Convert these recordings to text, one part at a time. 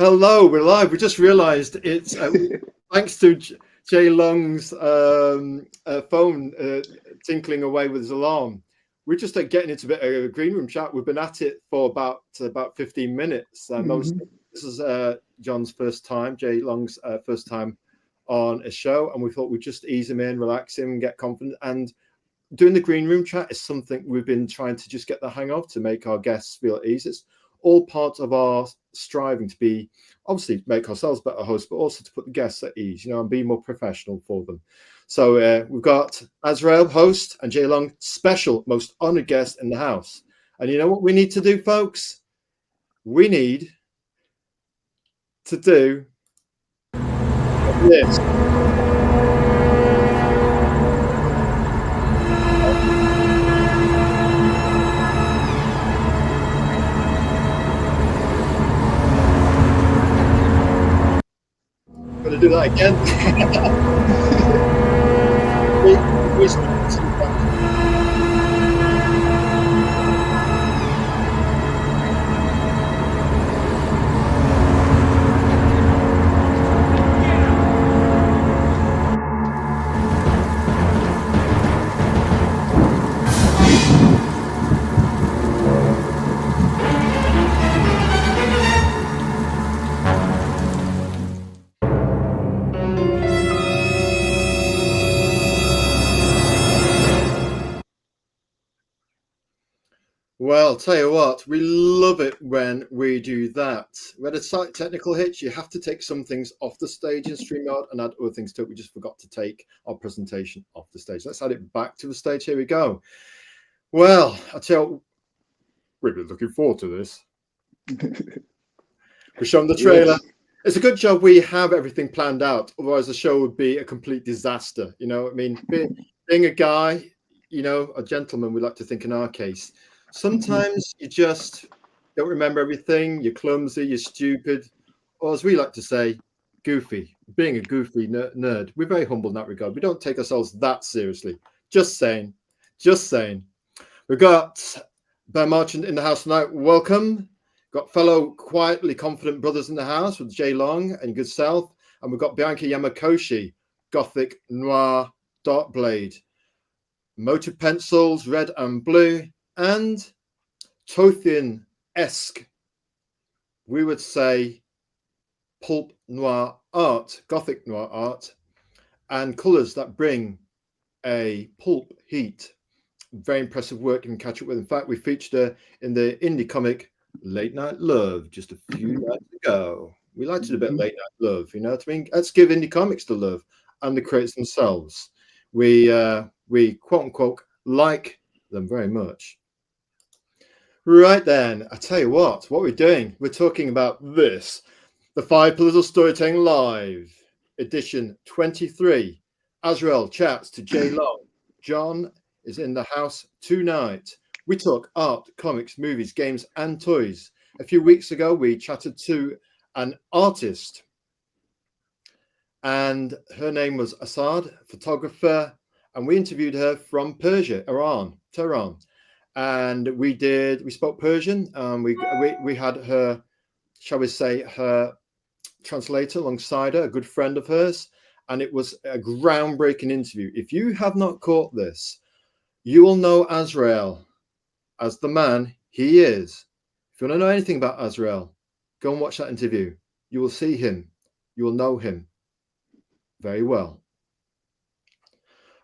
Hello, we're live. We just realised it's thanks to Jay Long's phone tinkling away with his alarm. We're just getting into a bit of a green room chat. We've been at it for about 15 minutes. This is John's first time, Jay Long's first time on a show, and we thought we'd just ease him in, relax him, get confident. And doing the green room chat is something we've been trying to just get the hang of to make our guests feel at ease. It's all part of our striving to be, obviously, make ourselves better hosts, but also to put the guests at ease, and be more professional for them. So we've got Azrael, host, and Jay Long, special, most honored guest in the house. And you know what we need to do, folks? We need to do this. Going to do that again. Well, tell you what, we love it when we do that. We had a slight technical hitch. You have to take some things off the stage in StreamYard and add other things to it. We just forgot to take our presentation off the stage. Let's add it back to the stage. Here we go. Well, I tell you, we've been looking forward to this. We show them the trailer. Yes. It's a good job we have everything planned out. Otherwise, the show would be a complete disaster. I mean, being a guy, a gentleman, we like to think in our case. Sometimes you just don't remember everything. You're clumsy, you're stupid, or as we like to say, goofy. Being a goofy nerd. We're very humble in that regard. We don't take ourselves that seriously. Just saying. Just saying. We've got Bear Marchant in the house tonight. Welcome. Got fellow quietly confident brothers in the house with Jay Long and good self. And we've got Bianca Yamakoshi, Gothic Noir Dark Blade. Motor pencils, red and blue. And Tothian-esque, we would say, pulp noir art, Gothic noir art, and colours that bring a pulp heat. Very impressive work you can catch up with. In fact, we featured her in the indie comic Late Night Love just a few nights ago. We liked it a bit, Late Night Love, you know what I mean? Let's give indie comics the love and the creators themselves. We quote unquote like them very much. Right then, I tell you what we're doing. We're talking about this, the 5 Pillars of Storytelling Live, edition 23. Azrael chats to Jay Long. John is in the house tonight. We talk art, comics, movies, games, and toys. A few weeks ago, we chatted to an artist, and her name was Assad, photographer, and we interviewed her from Persia, Tehran. And we spoke Persian. We had her, shall we say, her translator alongside her, a good friend of hers, and it was a groundbreaking interview. If you have not caught this, you will know Azrael as the man he is. If you want to know anything about Azrael, go and watch that interview. You will see him. You will know him very well.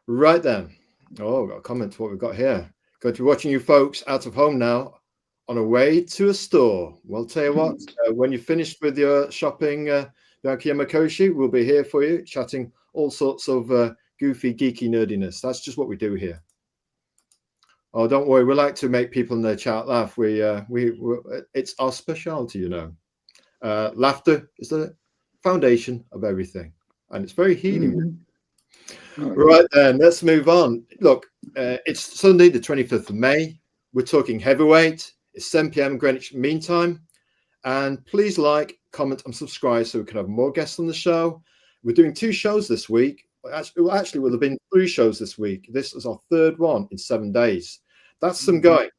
Right then. Oh, we've got a comment to what we've got here. Going to be watching you folks out of home now on a way to a store. Well, tell you what, when you're finished with your shopping, Bianca Yamakoshi, we'll be here for you, chatting all sorts of goofy, geeky nerdiness. That's just what we do here. Oh, don't worry. We like to make people in the chat laugh. It's our specialty, you know. Laughter is the foundation of everything, and it's very healing. Right then, let's move on. Look, it's Sunday, the 25th of May. We're talking heavyweight. It's 7 p.m. Greenwich Mean Time. And please like, comment, and subscribe so we can have more guests on the show. We're doing 2 shows this week. Actually, will have been 3 shows this week. This is our 3rd one in 7 days. That's some going.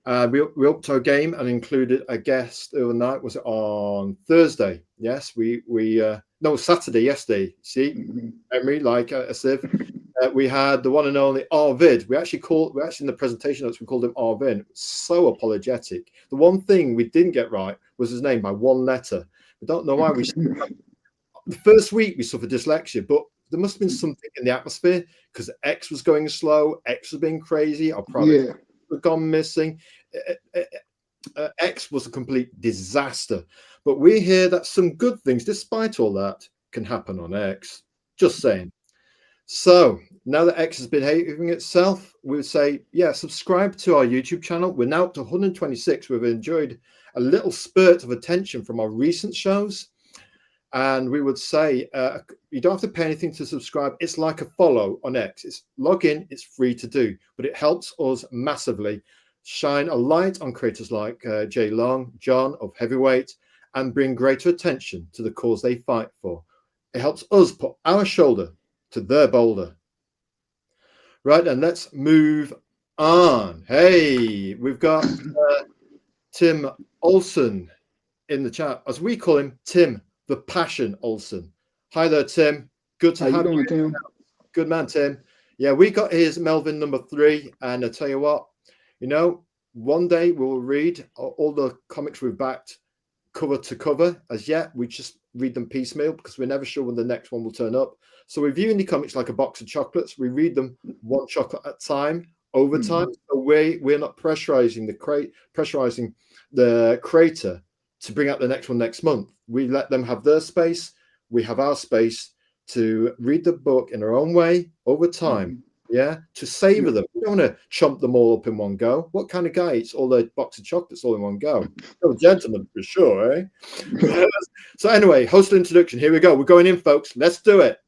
We upped our game and included a guest the other night. Was it on Thursday? Yes, no, Saturday, yesterday. See, Emery, like a sieve. We had the one and only Arvid. We actually in the presentation notes, we called him Arvid. So apologetic. The one thing we didn't get right was his name by one letter. We don't know why. The first week we suffered dyslexia, but there must have been something in the atmosphere because X was going slow, X was being crazy, our product had gone missing. X was a complete disaster. But we hear that some good things, despite all that, can happen on X. Just saying. So now that X has been behaving itself, we would say, yeah, subscribe to our YouTube channel. We're now up to 126. We've enjoyed a little spurt of attention from our recent shows. And we would say, you don't have to pay anything to subscribe. It's like a follow on X. It's log in, it's free to do, but it helps us massively shine a light on creators like Jay Long, John of Heavyweight, and bring greater attention to the cause they fight for. It helps us put our shoulder to their boulder. Right, and let's move on. Hey, we've got Tim Olsen in the chat, as we call him, Tim the Passion Olsen. Hi there, Tim. Good to have you. Tim? Good man, Tim. Yeah, we got his Melvin number 3, and I tell you what, you know, one day we'll read all the comics we've backed cover to cover. As yet, we just read them piecemeal because we're never sure when the next one will turn up. So we view indie comics like a box of chocolates. We read them one chocolate at a time, over time. So we're not pressurizing the creator to bring out the next one next month. We let them have their space. We have our space to read the book in our own way over time. Yeah, to savor them. We don't want to chomp them all up in one go. What kind of guy eats all the box of chocolates all in one go? Oh, gentlemen, for sure, eh? So anyway, hostel introduction. Here we go. We're going in, folks. Let's do it.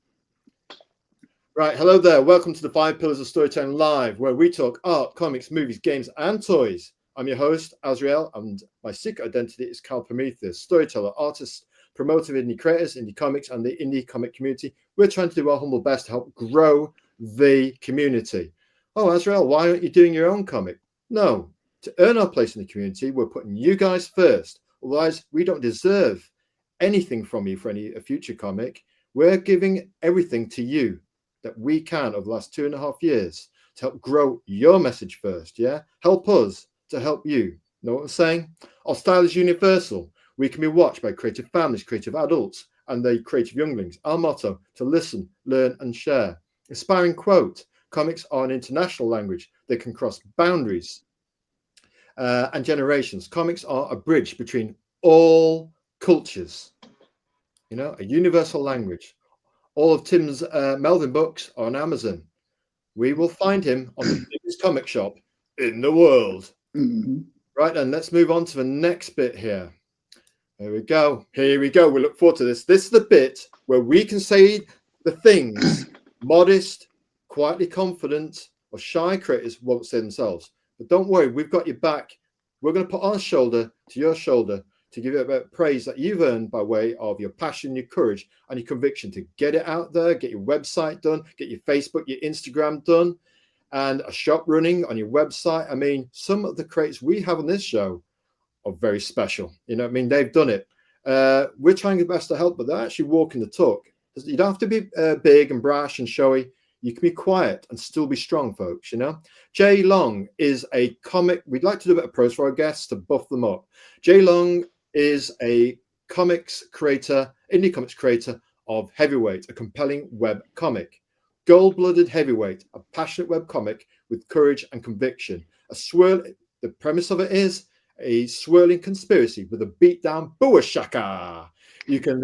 Right, hello there. Welcome to the 5 Pillars of Storytelling Live, where we talk art, comics, movies, games, and toys. I'm your host, Azrael, and my secret identity is Cal Prometheus, storyteller, artist, promoter of indie creators, indie comics, and the indie comic community. We're trying to do our humble best to help grow the community. Oh, Azrael, why aren't you doing your own comic? No, to earn our place in the community, we're putting you guys first. Otherwise, we don't deserve anything from you for a future comic. We're giving everything to you that we can over the last 2.5 years to help grow your message first. Yeah, help us to help you. Know what I'm saying? Our style is universal. We can be watched by creative families, creative adults, and the creative younglings. Our motto: to listen, learn, and share. Inspiring quote: comics are an international language. They can cross boundaries and generations. Comics are a bridge between all cultures. You know, a universal language. All of Tim's Melvin books are on Amazon. We will find him on the biggest comic shop in the world. Right, and let's move on to the next bit here. There we go. Here we go. We look forward to this. This is the bit where we can say the things modest, quietly confident, or shy creators won't say themselves. But don't worry, we've got your back. We're going to put our shoulder to your shoulder to give you a bit of praise that you've earned by way of your passion, your courage, and your conviction to get it out there, get your website done, get your Facebook, your Instagram done, and a shop running on your website. I mean, some of the creators we have on this show are very special. You know what I mean? They've done it. We're trying our best to help, but they're actually walking the talk. You don't have to be big and brash and showy. You can be quiet and still be strong, folks, you know? Jay Long is a comic. We'd like to do a bit of prose for our guests to buff them up. Jay Long is a comics creator, indie comics creator of Heavyweight, a compelling web comic. Gold-blooded Heavyweight, a passionate web comic with courage and conviction. The premise of it is a swirling conspiracy with a beat-down buashaka. We can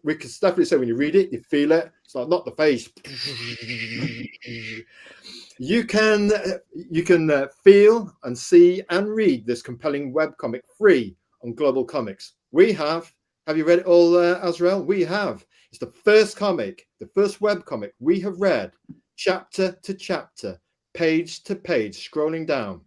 definitely say when you read it, you feel it. It's like not the face. You can feel and see and read this compelling webcomic free on Global Comics. We have you read it all, Azrael? We have. It's the first comic, the first webcomic we have read, chapter to chapter, page to page, scrolling down.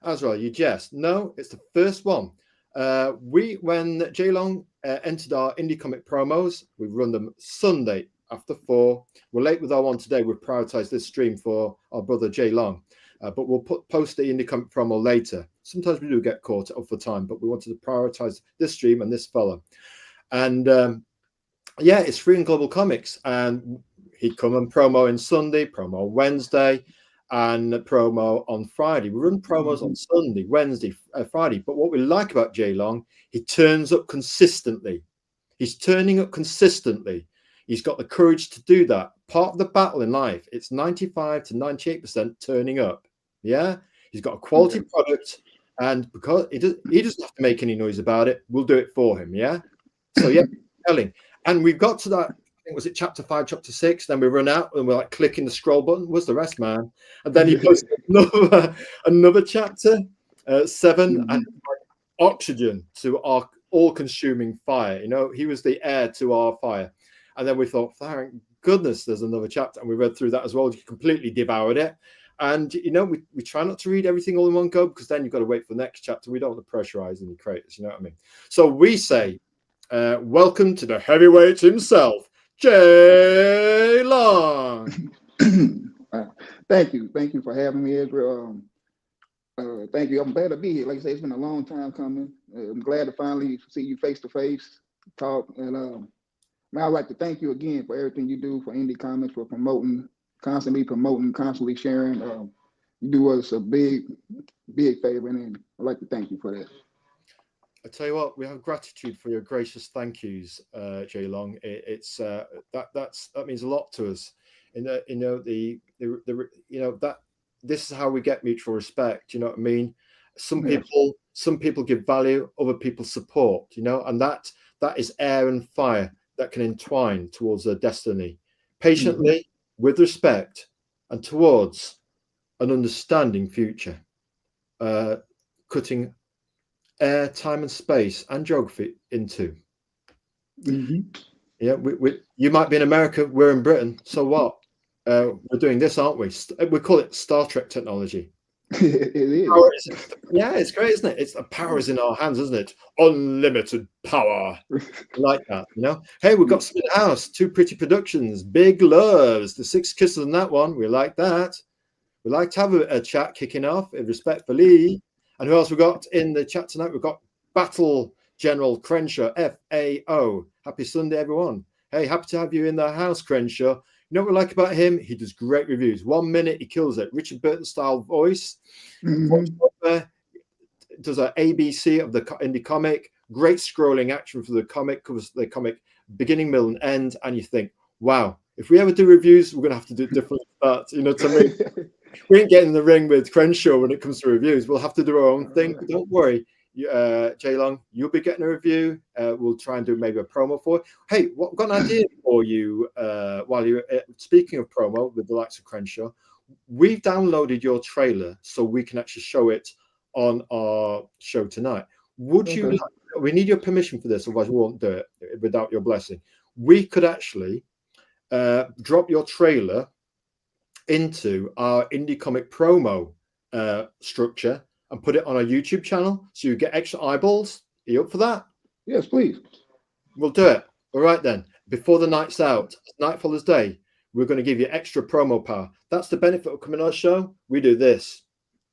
Azrael, you jest. No, it's the first one. When Jay Long entered our indie comic promos, we run them Sunday after 4. We're late with our one today. We've prioritized this stream for our brother Jay Long. But we'll post the indie comic promo later. Sometimes we do get caught up for time, but we wanted to prioritize this stream and this fella. And yeah, it's free in Global Comics. And he'd come and promo on Sunday, promo on Wednesday, and promo on Friday. We run promos on Sunday, Wednesday, Friday. But what we like about Jay Long, he turns up consistently. He's turning up consistently. He's got the courage to do that. Part of the battle in life, it's 95 to 98% turning up. Yeah, he's got a quality product, and because he doesn't have to make any noise about it, we'll do it for him. Yeah. So yeah, telling. And we've got to that. I think was it chapter 5, chapter 6. Then we run out and we're like clicking the scroll button. What's the rest, man? And then he posted another chapter 7 and oxygen to our all-consuming fire. You know, he was the air to our fire. And then we thought, thank goodness, there's another chapter, and we read through that as well. He completely devoured it. And you know, we try not to read everything all in one go, because then you've got to wait for the next chapter. We don't want to pressurize any creators. You know what I mean? So we say, welcome to the heavyweight himself, Jay Long. Thank you for having me, Azrael. Thank you. I'm glad to be here. Like I say, it's been a long time coming. I'm glad to finally see you face to face, talk. And I'd like to thank you again for everything you do for Indie Comics, for constantly promoting, constantly sharing. You do us a big favor, and I'd like to thank you for that. I tell you what, we have gratitude for your gracious thank yous, Jay Long. That means a lot to us. That this is how we get mutual respect. You know what I mean? Some people give value, other people support. You know, and that is air and fire that can entwine towards their destiny, patiently, with respect, and towards an understanding future, cutting air, time and space and geography into. Yeah, you might be in America, we're in Britain, so what? We're doing this, aren't we? We call it Star Trek technology. It is. Yeah, it's great, isn't it? It's the power is in our hands, isn't it? Unlimited power. Like that, you know. Hey, we've got some in the house, 2 pretty productions, big loves, the 6 kisses on that one. We like that. We like to have a chat kicking off, respectfully. And who else we got in the chat tonight? We've got Battle General Crenshaw, FAO. Happy Sunday, everyone. Hey, happy to have you in the house, Crenshaw. You know what we like about him? He does great reviews. 1 minute, he kills it. Richard Burton style voice. Does an ABC of the indie comic. Great scrolling action for the comic. Covers the comic beginning, middle, and end. And you think, wow, if we ever do reviews, we're going to have to do different parts. You know what I mean? We ain't getting in the ring with Crenshaw when it comes to reviews. We'll have to do our own thing. But don't worry, Jay Long, you'll be getting a review. We'll try and do maybe a promo for it. Hey, I've got an idea for you while you're speaking of promo with the likes of Crenshaw. We've downloaded your trailer so we can actually show it on our show tonight. Would you? We need your permission for this, otherwise we won't do it without your blessing. We could actually drop your trailer into our indie comic promo structure and put it on our YouTube channel so you get extra eyeballs. Are you up for that? Yes, please. We'll do it. All right then. Before the night's out, Nightfaller's Day, we're going to give you extra promo power. That's the benefit of coming on our show. We do this.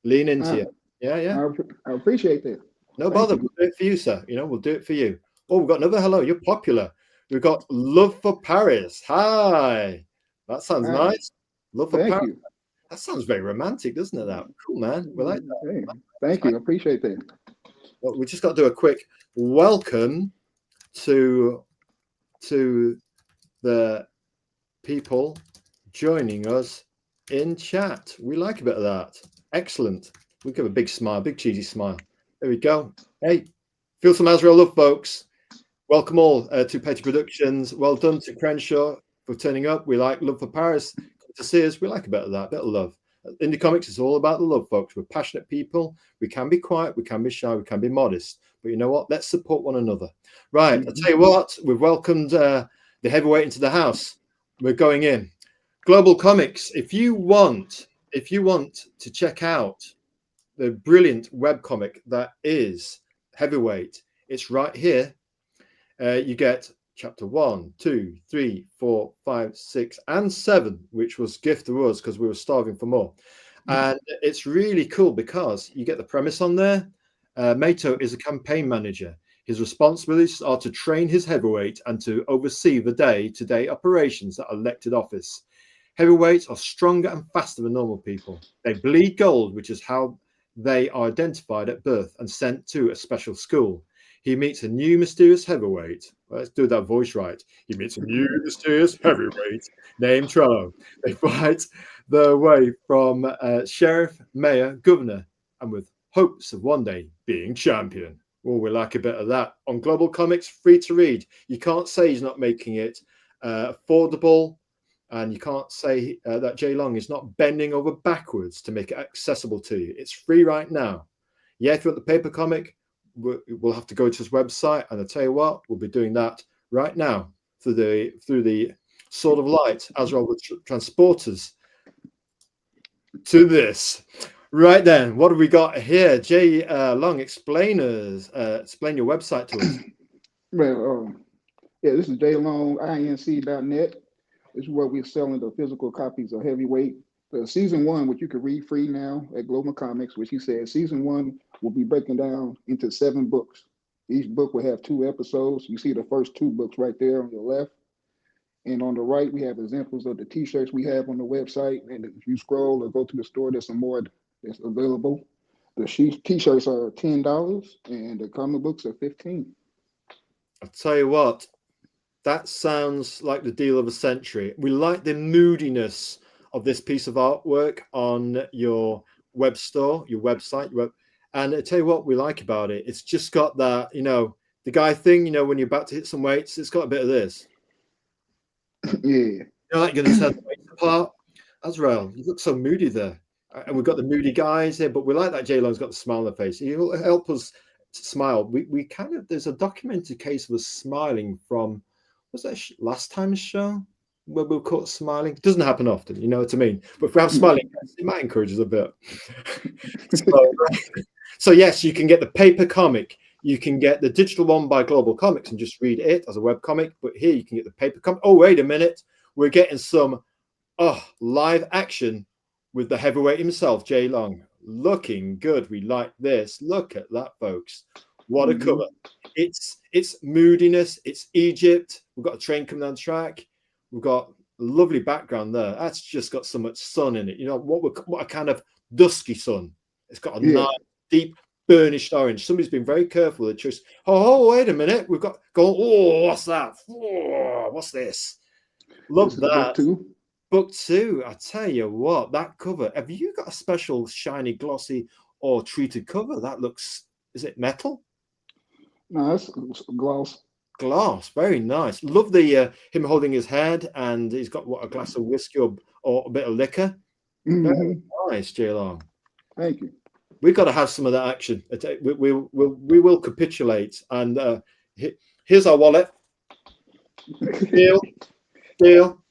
Lean into it. Yeah. I appreciate that. No bother. We'll do it for you, sir. You know, we'll do it for you. Oh, we've got another hello. You're popular. We've got Love for Paris. Hi. That sounds nice. Love for Paris. You. That sounds very romantic, doesn't it? That cool, man. We like that. Hey, thank you. I appreciate that. Well, we just got to do a quick welcome to the people joining us in chat. We like a bit of that. Excellent. We give a big smile, big cheesy smile. There we go. Hey, feel some Azrael love, folks. Welcome all to Petty Productions. Well done to Crenshaw for turning up. We like Love for Paris. To see us, we like a bit of that, a bit of love. Indie comics is all about the love, folks. We're passionate people. We can be quiet, we can be shy, we can be modest. But you know what? Let's support one another. Right. I'll tell you what, we've welcomed the heavyweight into the house. We're going in. Global Comics. If you want to check out the brilliant webcomic that is Heavyweight, it's right here. You get chapter 1, 2, 3, 4, 5, 6, and 7, which was gift to us because we were starving for more. And it's really cool because you get the premise on there. Mato is a campaign manager. His responsibilities are to train his heavyweight and to oversee the day-to-day operations at elected office. Heavyweights are stronger and faster than normal people. They bleed gold, which is how they are identified at birth and sent to a special school. He meets a new mysterious heavyweight. Let's do that voice right. He meets a new mysterious heavyweight named Trello. They fight their way from sheriff, mayor, governor, and with hopes of one day being champion. Oh, we like a bit of that. On Global Comics, free to read. You can't say he's not making it affordable, and you can't say that Jay Long is not bending over backwards to make it accessible to you. It's free right now. Yeah, if you want the paper comic, we'll have to go to his website, and I'll tell you what, we'll be doing that right now through the Sword of Light. Azrael will transport us to this. Right then, what have we got here? Jay Long, explain your website to us. Well, yeah, this is JLongINC.net. This is where we're selling the physical copies of Heavyweight. Season 1, which you can read free now at Global Comics, which he said season 1 will be breaking down into 7 books. Each book will have 2 episodes. You see the first 2 books right there on your left. And on the right, we have examples of the t-shirts we have on the website. And if you scroll or go to the store, there's some more that's available. The t-shirts are $10 and the comic books are $15. I'll tell you what, that sounds like the deal of a century. We like the moodiness of this piece of artwork on your web store, your website. And I tell you what we like about it. It's just got that, the guy thing, when you're about to hit some weights, it's got a bit of this. Yeah. Like you're going to tear the weights apart. Azrael, you look so moody there. And we've got the moody guys here, but we like that Jay Long's got the smile on the face. He'll help us to smile. We kind of, there's a documented case of us smiling from, was that last time's show? Where we were caught smiling. It doesn't happen often, you know what I mean? But if we have smiling, it might encourage us a bit. So yes, you can get the paper comic. You can get the digital one by Global Comics and just read it as a web comic. But here you can get the paper comic. Oh, wait a minute. We're getting some live action with the heavyweight himself, Jay Long. Looking good. We like this. Look at that, folks. What a cover. It's moodiness. It's Egypt. We've got a train coming down the track. We've got a lovely background there. That's just got so much sun in it. What a kind of dusky sun. It's got a nice, deep, burnished orange. Somebody's been very careful with the choice. Oh, wait a minute. We've got going. Oh, what's that? Oh, what's this? Love that. Book 2. I tell you what, that cover. Have you got a special shiny, glossy, or treated cover? That looks. Is it metal? No, it's gloss. Glass, very nice. Love the him holding his head, and he's got a glass of whiskey or a bit of liquor. Very nice, Jay Long. Thank you. We've got to have some of that action. We will capitulate. And here's our wallet. Deal.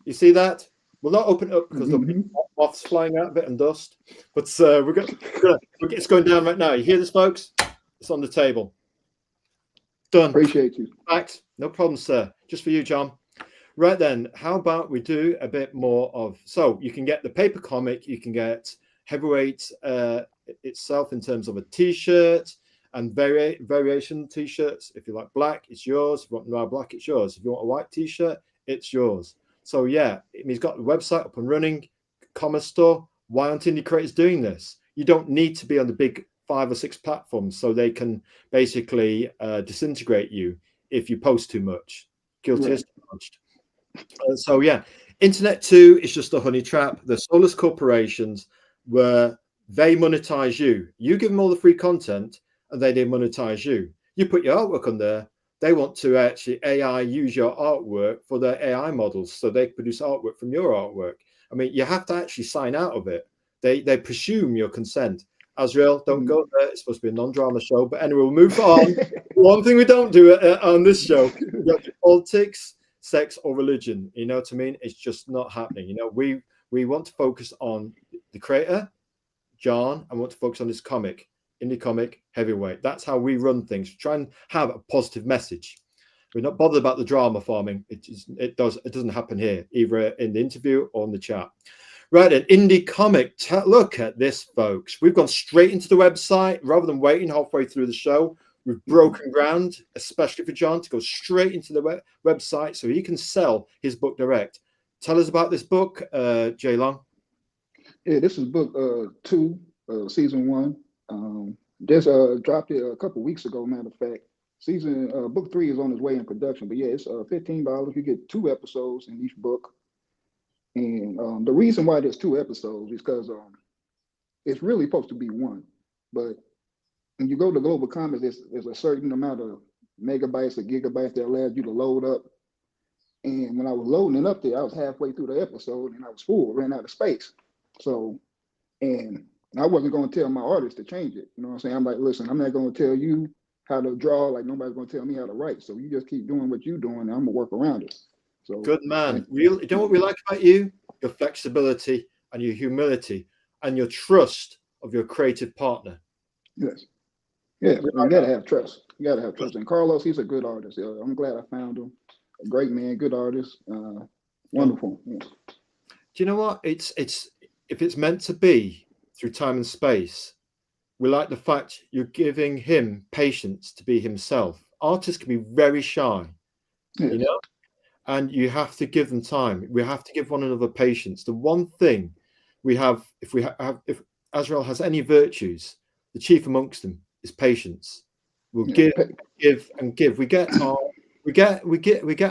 You see that? We'll not open it up because there'll be moths flying out of it and dust. But it's going down right now. You hear this, folks? It's on the table. Done. Appreciate you. Thanks. No problem, sir. Just for you, John. Right then, how about we do a bit more of... So you can get the paper comic. You can get Heavyweight itself in terms of a T-shirt and variation T-shirts. If you like black, it's yours. If you want noir black, it's yours. If you want a white T-shirt, it's yours. So yeah, he's got the website up and running, commerce store. Why aren't indie creators doing this? You don't need to be on the big 5 or 6 platforms so they can basically disintegrate you if you post too much. Guilty as charged. So yeah, Internet 2 is just a honey trap. The soulless corporations where they monetize you. You give them all the free content and they monetize you. You put your artwork on there. They want to actually AI use your artwork for their AI models so they produce artwork from your artwork. I mean, you have to actually sign out of it. They presume your consent. Azrael, don't go there. It's supposed to be a non-drama show. But anyway, we'll move on. One thing we don't do on this show, politics, sex, or religion. You know what I mean? It's just not happening. We want to focus on the creator, John, and want to focus on his comic, indie comic, Heavyweight. That's how we run things. Try and have a positive message. We're not bothered about the drama farming. It doesn't happen here, either in the interview or in the chat. Right, an indie comic. Look at this, folks. We've gone straight into the website rather than waiting halfway through the show. We've broken ground, especially for John, to go straight into the website so he can sell his book direct. Tell us about this book, Jay Long. Yeah, this is book 2, season 1. Just dropped it a couple weeks ago. Matter of fact, book 3 is on its way in production. But yeah, it's $15. You get 2 episodes in each book. And the reason why there's 2 episodes is because it's really supposed to be 1. But when you go to Global Comics, there's a certain amount of megabytes or gigabytes that allows you to load up. And when I was loading it up there, I was halfway through the episode and I was full, ran out of space. So, and I wasn't going to tell my artist to change it. You know what I'm saying? I'm like, listen, I'm not going to tell you how to draw, like nobody's going to tell me how to write. So you just keep doing what you're doing and I'm going to work around it. So good man. You know what we like about you? Your flexibility and your humility and your trust of your creative partner. Yes. Yeah, you gotta have trust. You gotta have trust. And Carlos, he's a good artist. I'm glad I found him. A great man, good artist. Wonderful. Yeah. Do you know what? It's if it's meant to be through time and space, we like the fact you're giving him patience to be himself. Artists can be very shy, Yes. you know, and you have to give them time. We have to give one another patience. The one thing we have, if Azrael has any virtues, the chief amongst them is patience. We'll give and give. We get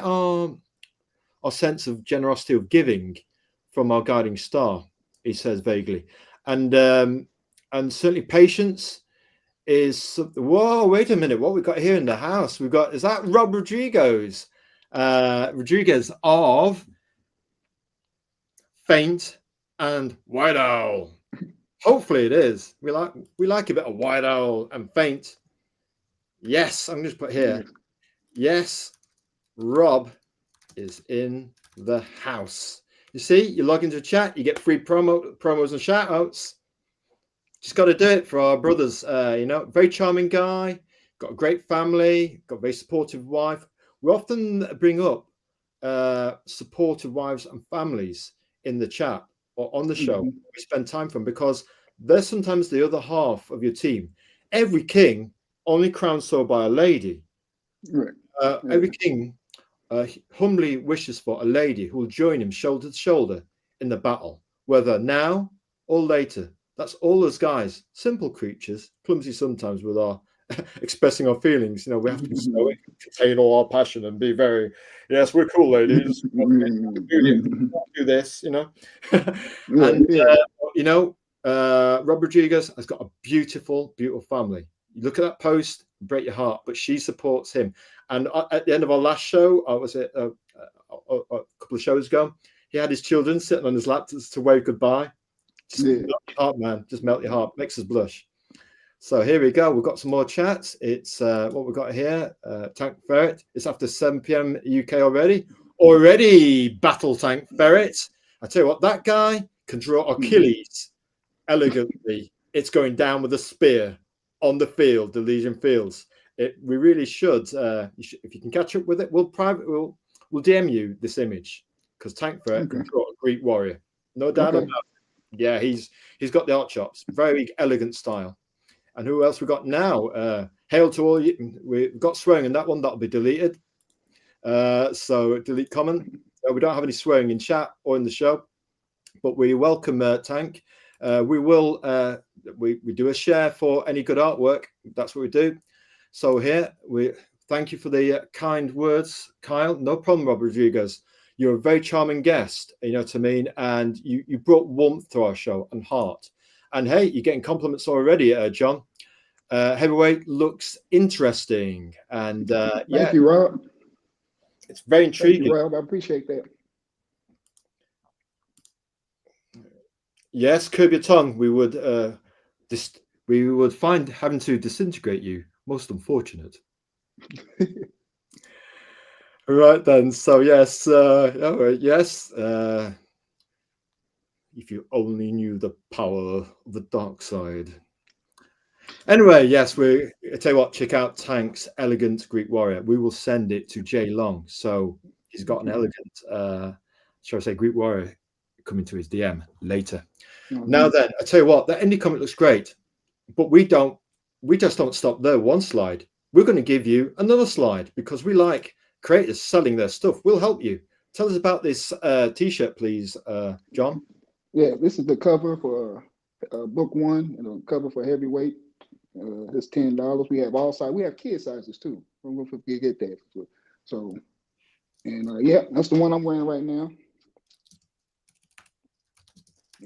our sense of generosity of giving from our guiding star, he says vaguely, and certainly patience is. Whoa, wait a minute! What we got here in the house? We've got, is that Rob Rodriguez of Faint and White Owl. Hopefully it is. We like a bit of White Owl and Faint. Yes, I'm just put here. Yes, Rob is in the house. You see, you log into chat, you get free promos and shout outs. Just got to do it for our brothers. Very charming guy, got a great family, got a very supportive wife. We often bring up supportive wives and families in the chat or on the show. We spend time for them because they're sometimes the other half of your team. Every king only crowned so by a lady. Right. Every king humbly wishes for a lady who will join him shoulder to shoulder in the battle, whether now or later. That's all us guys, simple creatures, clumsy sometimes with our expressing our feelings. We have to be stoic, contain all our passion, and be very, yes, we're cool, ladies. Do this, and Rob Rodriguez has got a beautiful, beautiful family. You look at that post, break your heart, but she supports him. And at the end of our last show, was it a couple of shows ago, he had his children sitting on his lap to wave goodbye. Just melt your heart, man. Just melt your heart. Makes us blush. So here we go. We've got some more chats. It's what we've got here. Tank Ferret. It's after 7 p.m. UK already. Battle Tank Ferret. I tell you what, that guy can draw Achilles elegantly. It's going down with a spear on the field, the Legion Fields. We really should. If you can catch up with it, we'll DM you this image because Tank Ferret can draw a Greek warrior. No doubt about it. Yeah, he's got the art chops. Very elegant style. And who else we got now? Hail to all you. We've got swearing in that one. That'll be deleted. So delete comment. We don't have any swearing in chat or in the show, but we welcome Tank. We will. We do a share for any good artwork. That's what we do. So here we thank you for the kind words, Kyle. No problem, Rob Rodriguez. You're a very charming guest. You know what I mean, and you brought warmth to our show and heart. And hey, you're getting compliments already, John. Heavyweight looks interesting, and thank you, Rob. It's very intriguing. Thank you, Rob. I appreciate that. Yes, curb your tongue. We would find having to disintegrate you most unfortunate. Right then. So yes, yes. If you only knew the power of the dark side. Anyway, yes, I tell you what, check out Tank's elegant Greek warrior. We will send it to Jay Long. So he's got an elegant, shall I say, Greek warrior come into his DM later. Oh, Now nice. then, I tell you what, that indie comic looks great, but we just don't stop there. One slide. We're going to give you another slide because we like creators selling their stuff. We'll help you. Tell us about this T-shirt, please, John. Yeah, this is the cover for book one and the cover for Heavyweight. It's $10. We have all sizes. We have kid sizes too. Don't forget that. So and yeah, that's the one I'm wearing right now.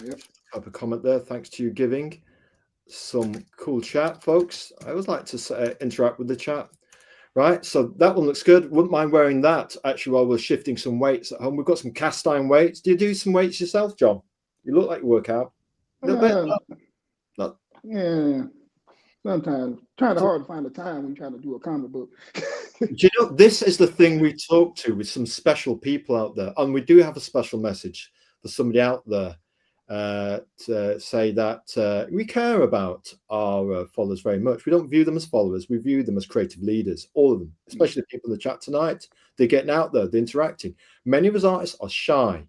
Yep. Have a comment there. Thanks to you giving some cool chat, folks. I always like to interact with the chat. Right, so that one looks good. Wouldn't mind wearing that actually while we're shifting some weights at home. We've got some cast iron weights. Do you do some weights yourself, John? You look like you work out. A little bit. Not. Yeah. Sometimes trying hard to find the time when you try to do a comic book. Do you know, this is the thing we talk to with some special people out there, and we do have a special message for somebody out there to say that we care about our followers very much. We don't view them as followers. We view them as creative leaders, all of them, especially the people in the chat tonight. They're getting out there, they're interacting. Many of us artists are shy.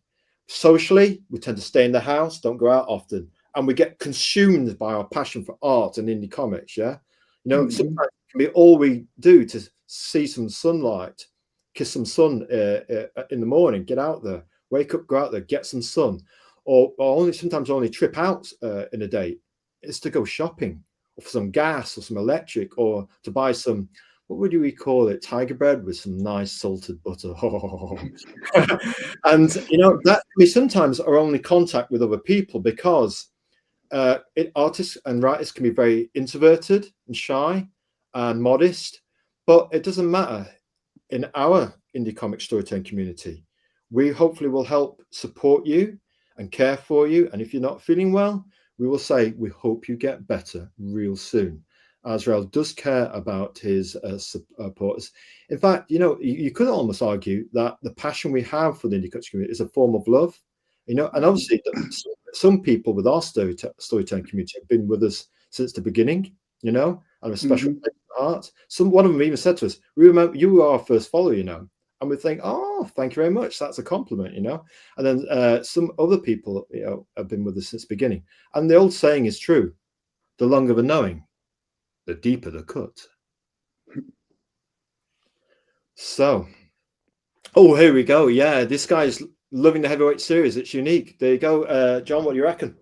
Socially, we tend to stay in the house, don't go out often, and we get consumed by our passion for art and indie comics. Yeah, you know, sometimes it can be all we do to see some sunlight, kiss some sun in the morning, get out there, wake up, go out there, get some sun, or sometimes only trip out in a day is to go shopping or for some gas or some electric or to buy some, what would we call it, tiger bread with some nice salted butter. And you know, that we sometimes are only contact with other people because artists and writers can be very introverted and shy and modest, but it doesn't matter. In our indie comic storytelling community, we hopefully will help support you and care for you. And if you're not feeling well, we will say, we hope you get better real soon. Azrael does care about his supporters. In fact, you know, you could almost argue that the passion we have for the indie comics community is a form of love, you know, and obviously some people with our storytelling community have been with us since the beginning, you know, and a special place in the heart. One of them even said to us, we remember you were our first follower, you know, and we think, oh, thank you very much. That's a compliment, you know. And then some other people, you know, have been with us since the beginning. And the old saying is true: the longer the knowing, the deeper the cut. So, oh, here we go. Yeah, this guy's loving the heavyweight series. It's unique. There you go, John. What do you reckon?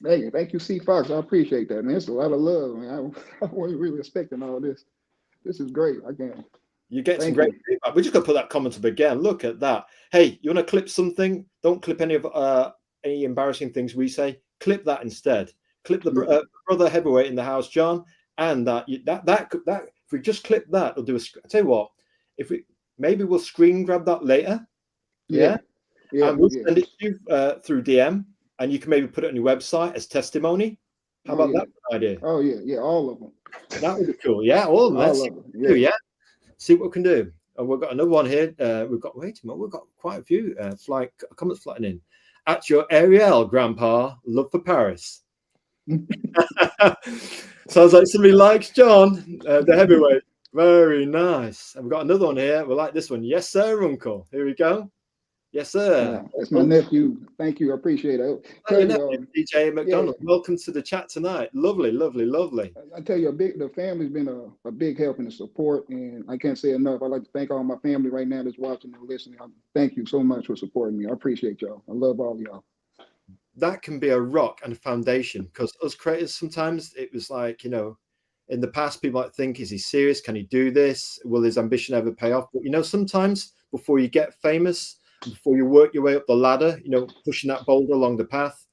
Thank you, C. Fox. I appreciate that, man. It's a lot of love, man. I wasn't really expecting all this. This is great. I can't. You get some great feedback. We're just going to put that comment up again. Look at that. Hey, you want to clip something? Don't clip any of any embarrassing things we say. Clip that instead. Clip the brother heavyweight in the house, John, and that if we just clip that, we'll do I tell you what. If we we'll screen grab that later. Yeah. And we'll send it to you through DM, and you can maybe put it on your website as testimony. How about that idea? Oh yeah, all of them. That would be cool. Yeah, all of them. Let's see see what we can do. And we've got another one here. We've got we've got quite a few comments flying in. At your Ariel, Grandpa, love for Paris. Sounds like somebody likes John, the heavyweight. Very nice. And we've got another one here. We like this one. Yes, sir, Uncle. Here we go. Yes, sir. That's my nephew. Thank you. I appreciate it. DJ McDonald. Yeah. Welcome to the chat tonight. Lovely, lovely, lovely. I tell you, the family's been a big help and a support, and I can't say enough. I'd like to thank all my family right now that's watching and listening. Thank you so much for supporting me. I appreciate y'all. I love all y'all. That can be a rock and a foundation, because us creators, sometimes it was like, you know, in the past, people might think, is he serious? Can he do this? Will his ambition ever pay off? But, you know, sometimes before you get famous, before you work your way up the ladder, you know, pushing that boulder along the path,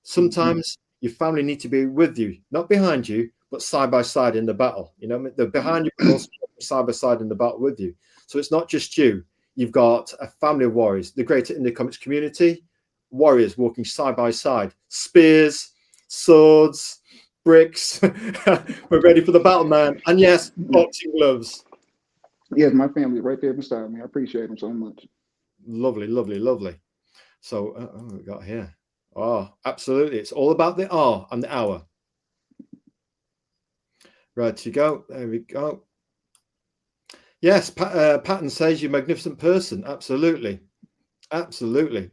sometimes your family need to be with you, not behind you, but side by side in the battle. You know, they're behind you, but also side by side in the battle with you. So it's not just you. You've got a family of warriors, the greater indie comics community, warriors walking side by side, spears, swords, bricks. We're ready for the battle, man. And yes, boxing gloves. Yes, my family right there beside me. I appreciate them so much. Lovely, lovely, lovely. So what we got here? Oh, absolutely. It's all about the R and the hour. Right to go. There we go. Yes, Patton says you're a magnificent person. Absolutely. Absolutely.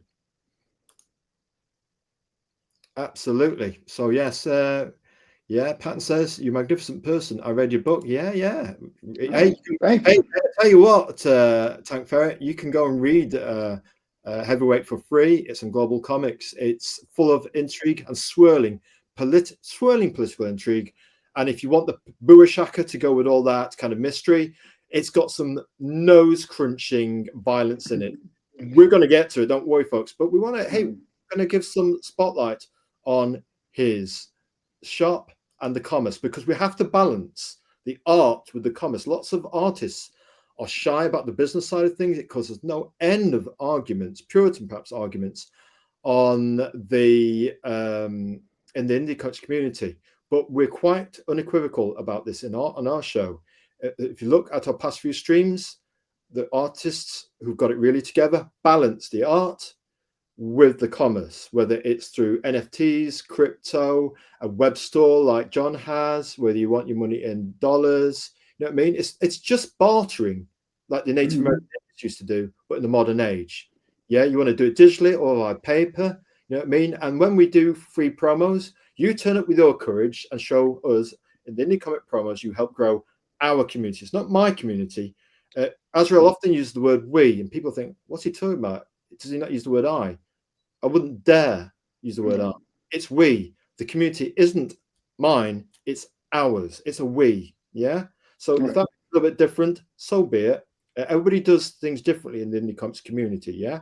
Absolutely. So yes, yeah. Patton says you're a magnificent person. I read your book. Yeah, yeah. Hey, Thank hey. you. I tell you what, Tank Ferret, you can go and read Heavyweight for free. It's on Global Comics. It's full of intrigue and swirling political intrigue. And if you want the Buashaka to go with all that kind of mystery, it's got some nose crunching violence in it. We're going to get to it. Don't worry, folks. But we want to. Hey, going to give some spotlight on his shop and the commerce, because we have to balance the art with the commerce. Lots of artists are shy about the business side of things. It causes no end of arguments, Puritan perhaps arguments, on the in the indie coach community. But we're quite unequivocal about this on our show. If you look at our past few streams, the artists who've got it really together balance the art with the commerce, whether it's through NFTs, crypto, a web store like John has, whether you want your money in dollars. You know what I mean? It's just bartering like the Native Americans used to do, but in the modern age. Yeah, you want to do it digitally or by paper. You know what I mean? And when we do free promos, you turn up with your courage and show us in the indie comic promos you help grow our community. It's not my community. Azrael often uses the word we, and people think, what's he talking about? Does he not use the word I? I wouldn't dare use the word I. It's we. The community isn't mine, it's ours. It's a we. Yeah. So if that's a little bit different, so be it. Everybody does things differently in the indie comics community. Yeah.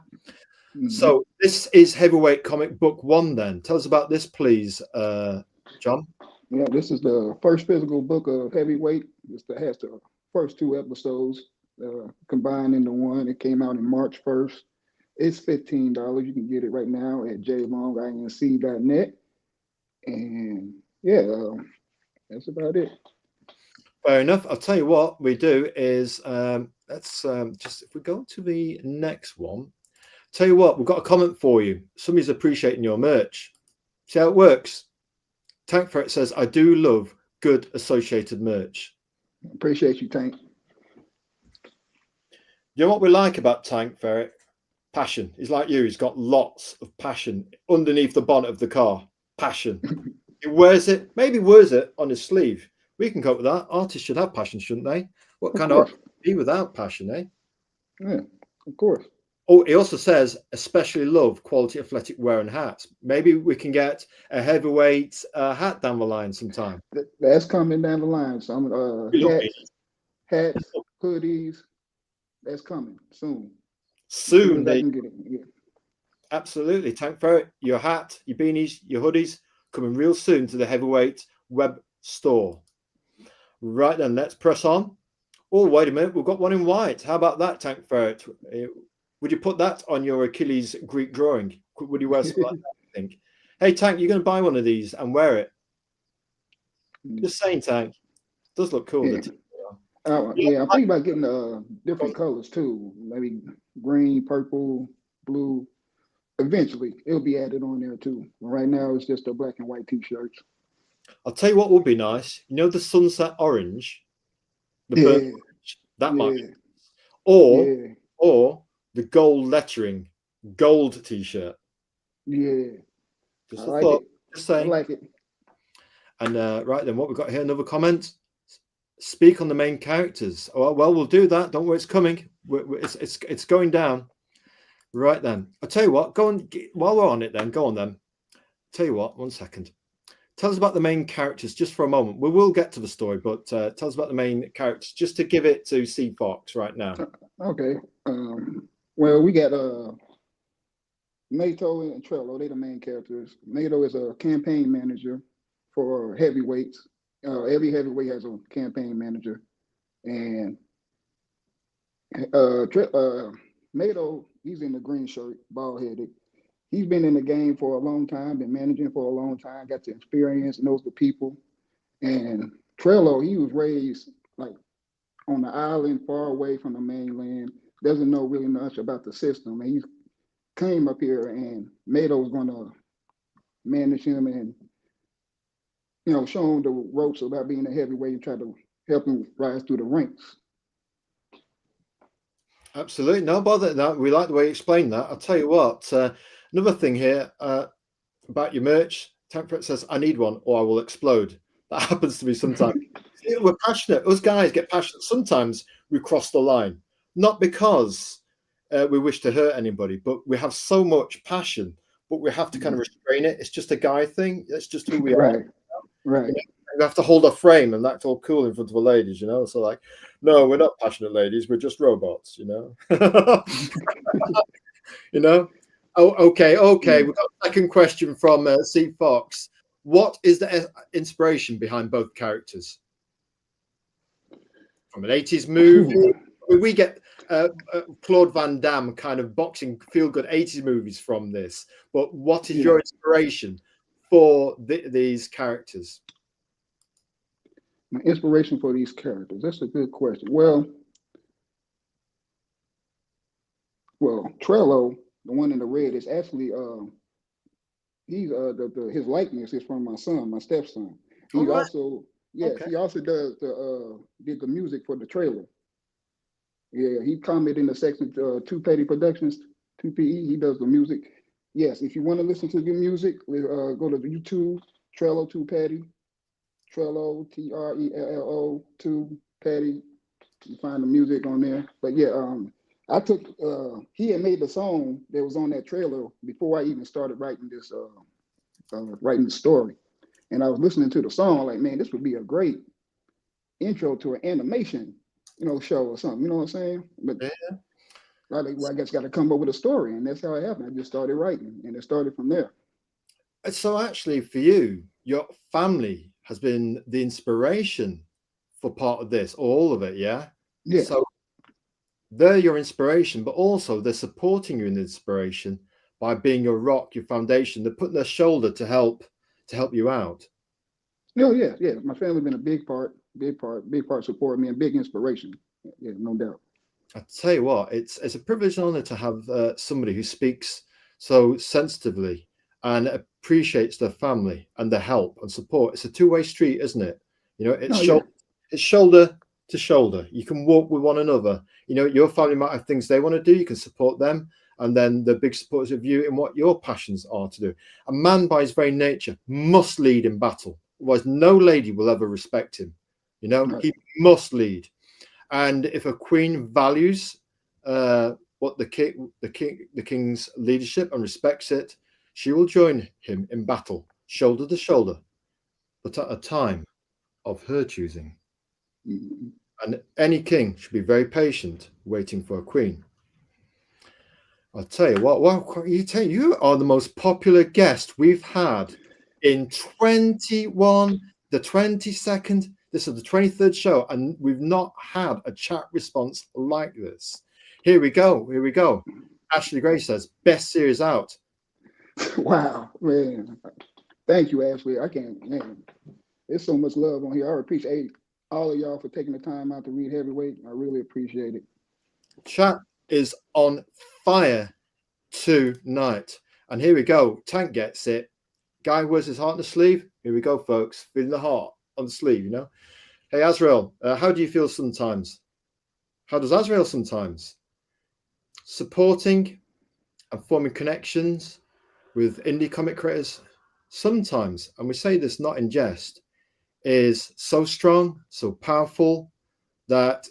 So this is Heavyweight Comic Book 1 then. Tell us about this, please, John. Yeah, this is the first physical book of Heavyweight. This has the first two episodes combined into one. It came out in March 1st. It's $15. You can get it right now at jlonginc.net. And yeah, that's about it. Fair enough. I'll tell you what we do is let's just, if we go to the next one, tell you what, we've got a comment for you. Somebody's appreciating your merch. See how it works? Tank Ferret says, I do love good associated merch. Appreciate you, Tank. You know what we like about Tank Ferret? Passion. He's like you. He's got lots of passion underneath the bonnet of the car. Passion. He wears it, maybe wears it on his sleeve. We can cope with that. Artists should have passion, shouldn't they? What kind of art be without passion, eh? Yeah, of course. Oh, he also says, especially love quality athletic wear and hats. Maybe we can get a heavyweight hat down the line sometime. That's coming down the line. Some hats, hoodies. That's coming soon. Soon, they can get it. Yeah. Absolutely. Tank Ferret, your hat, your beanies, your hoodies coming real soon to the Heavyweight web store. Right then, let's press on. Oh, wait a minute. We've got one in white. How about that, Tank Ferret? Would you put that on your Achilles Greek drawing? Would you wear something like that, I think? Hey, Tank, you're going to buy one of these and wear it. Just saying, Tank. It does look cool. Yeah. Yeah, I'm thinking about getting different colors too. Maybe green, purple, blue. Eventually, it'll be added on there too. Right now, it's just the black and white T-shirts. I'll tell you what would be nice. You know the sunset orange? The burnt orange? That might be nice. Or the gold lettering, gold T-shirt. Yeah. Just a thought. Just saying. I like it. And right then, what we've got here, another comment. Speak on the main characters. Oh, well, we'll do that. Don't worry, it's coming. It's going down. Right then. I'll tell you what, go on, while we're on it then, go on then. Tell you what, 1 second. Tell us about the main characters just for a moment. We will get to the story, but tell us about the main characters just to give it to C Fox right now. Okay. Well, we got Mato and Trello. They're the main characters. Mato is a campaign manager for heavyweights. Every heavyweight has a campaign manager, and Mato, he's in the green shirt, bald headed. He's been in the game for a long time, been managing for a long time, got the experience, knows the people. And Trello, he was raised like on the island, far away from the mainland, doesn't know really much about the system. And he came up here, and Mato was going to manage him and show him the ropes about being a heavyweight and try to help him rise through the ranks. Absolutely. No bother. No, we like the way you explained that. I'll tell you what, another thing here, about your merch. Temperate says, I need one or I will explode. That happens to me sometimes. We're passionate. Us guys get passionate. Sometimes we cross the line, not because we wish to hurt anybody, but we have so much passion, but we have to kind of restrain it. It's just a guy thing. It's just who we are. Right, right. You know? We have to hold our frame, and that's all cool in front of the ladies, you know. So like, no, we're not passionate ladies. We're just robots, you know. You know. Oh, okay. We've got a second question from C Fox. What is the inspiration behind both characters? From an 80s movie, we get Claude Van Damme kind of boxing feel-good 80s movies from this. But what is your inspiration for these characters? My inspiration for these characters. That's a good question. Well, Trello, the one in the red, is actually he's his likeness is from my son, my stepson. He also he also does did the music for the trailer. Yeah, he commented in the section 2 Petty Productions, 2PE. He does the music. Yes, if you want to listen to the music, go to the YouTube, Trello 2 Petty, Trello Trello 2 Petty. You find the music on there. But yeah, I took he had made the song that was on that trailer before I even started writing this writing the story. And I was listening to the song, like, man, this would be a great intro to an animation, show or something. You know what I'm saying? But I guess got to come up with a story, and that's how it happened. I just started writing, and it started from there. So actually, for you, your family has been the inspiration for part of this, all of it, yeah? Yeah. So they're your inspiration, but also they're supporting you in the inspiration by being your rock, your foundation. They're putting their shoulder to help you out. Oh yeah. My family been a big part supporting me and big inspiration. Yeah, no doubt. I tell you what, it's a privilege and honor to have somebody who speaks so sensitively and appreciates their family and their help and support. It's a two-way street, isn't it? It's shoulder to shoulder. You can walk with one another. Your family might have things they want to do. You can support them, and then the big supporters of you in what your passions are to do. A man, by his very nature, must lead in battle. Otherwise, no lady will ever respect him. He must lead. And if a queen values what the king's leadership and respects it, she will join him in battle, shoulder to shoulder, but at a time of her choosing. Mm-hmm. And any king should be very patient, waiting for a queen. I'll tell you what. You are the most popular guest we've had in 21, the 22nd. This is the 23rd show, and we've not had a chat response like this. Here we go. Ashley Gray says, best series out. Wow, man. Thank you, Ashley. Man, there's so much love on here. I appreciate all of y'all for taking the time out to read Heavyweight. I really appreciate it. Chat is on fire tonight. And here we go. Tank gets it. Guy wears his heart on the sleeve. Here we go, folks. Feeling the heart on the sleeve, Hey, Azrael, how do you feel sometimes? How does Azrael sometimes? Supporting and forming connections with indie comic creators sometimes, and we say this not in jest, is so strong, so powerful that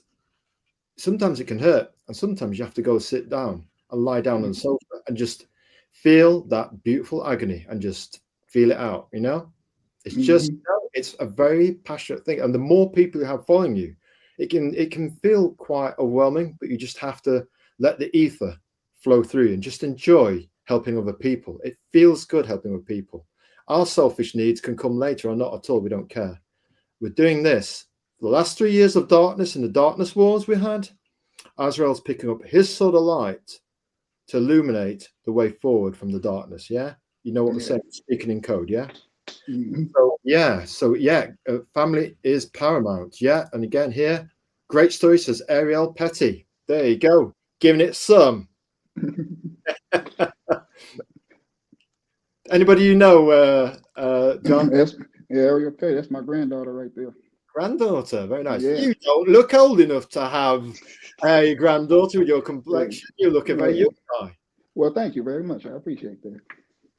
sometimes it can hurt, and sometimes you have to go sit down and lie down on the sofa and just feel that beautiful agony and just feel it out. It's just it's a very passionate thing, and the more people you have following you, it can feel quite overwhelming, but you just have to let the ether flow through and just enjoy helping other people. It feels good helping other people. Our selfish needs can come later or not at all. We don't care. We're doing this. The last 3 years of darkness and the darkness wars we had, Azrael's picking up his sort of light to illuminate the way forward from the darkness. Yeah, you know what we're saying, speaking in code. Yeah. Family is paramount. Yeah, and again here, great story, says Ariel Petty. There you go, giving it some. Anybody John? Ariel Petty. That's my granddaughter right there. Granddaughter, very nice. You don't look old enough to have a granddaughter with your complexion. You look a very young guy. Well, thank you very much. I appreciate that.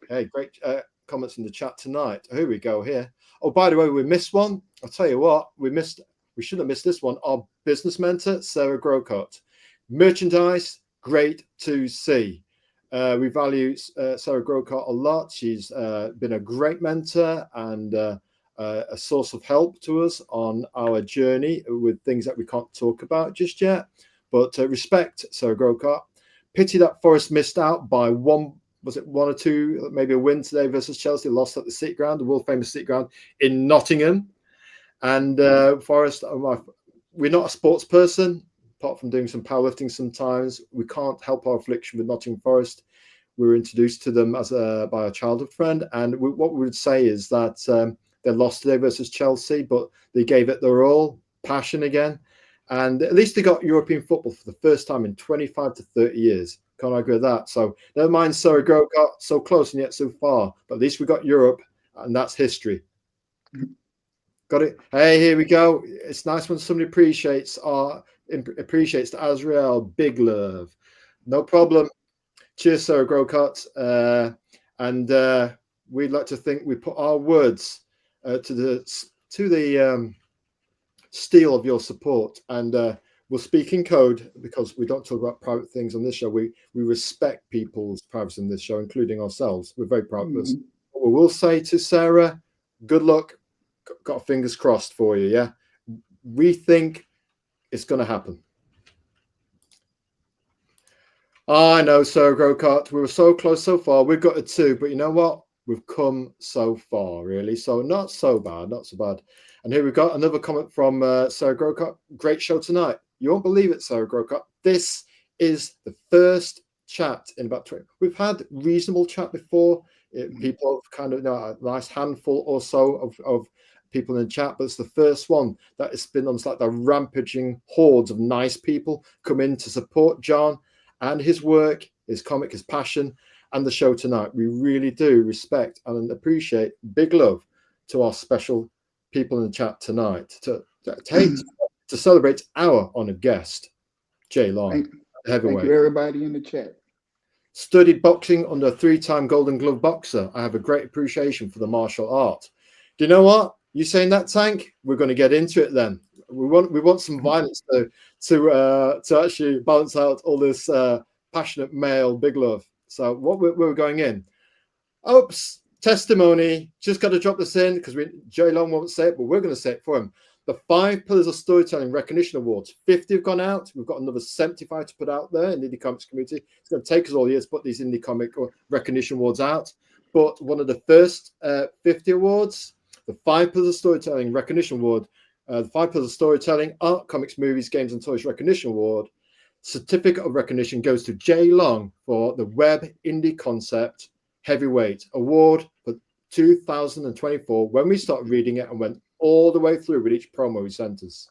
Hey, great. comments in the chat tonight. Here we go here. Oh, by the way, we missed one. I'll tell you what, we shouldn't have missed this one. Our business mentor, Sarah Grocott. Merchandise, great to see. We value Sarah Grocott a lot. She's been a great mentor and a source of help to us on our journey with things that we can't talk about just yet. But respect, Sarah Grocott. Pity that Forest missed out by one or two, maybe a win today versus Chelsea, lost at the City Ground, the world famous City Ground in Nottingham. And Forest, we're not a sports person, apart from doing some powerlifting sometimes. We can't help our affliction with Nottingham Forest. We were introduced to them by a childhood friend. And what we would say is that they lost today versus Chelsea, but they gave it their all, passion again. And at least they got European football for the first time in 25 to 30 years. Can't argue with that. So never mind Sarah Grocott, so close and yet so far. But at least we got Europe, and that's history. Got it. Hey, here we go. It's nice when somebody appreciates the Azrael. Big love. No problem. Cheers, Sarah Grocott. And we'd like to think we put our words to the steel of your support, and we'll speak in code because we don't talk about private things on this show. We respect people's privacy in this show, including ourselves. We're very proud of this. What we will say to Sarah, good luck. Got fingers crossed for you. Yeah, we think it's going to happen. I know, Sarah Grocott. We were so close so far. We've got a 2, but you know what? We've come so far, really. So not so bad, not so bad. And here we got another comment from Sarah Grocott. Great show tonight. You won't believe it, Sarah Grocott. This is the first chat in about 20. We've had reasonable chat before. People have kind of a nice handful or so of people in the chat, but it's the first one that it's been almost like the rampaging hordes of nice people come in to support John and his work, his comic, his passion, and the show tonight. We really do respect and appreciate. Big love to our special people in the chat tonight to celebrate our honored guest, Jay Long, heavyweight. Thank you, everybody in the chat. Studied boxing under a 3-time Golden Glove boxer. I have a great appreciation for the martial art. Do you know what? You saying that, Tank? We're going to get into it then. We want some violence to actually balance out all this passionate male big love. So what we're going in. Oops, testimony. Just got to drop this in because Jay Long won't say it, but we're going to say it for him. The 5 Pillars of Storytelling Recognition Awards. 50 have gone out. We've got another 75 to put out there in the indie comics community. It's going to take us all years to put these indie comic or recognition awards out. But one of the first 50 awards, the 5 Pillars of Storytelling Recognition Award, the 5 Pillars of Storytelling Art, Comics, Movies, Games, and Toys Recognition Award. Certificate of recognition goes to Jay Long for the Web Indie Concept Heavyweight Award for 2024, when we started reading it and went all the way through with each promo he sent us.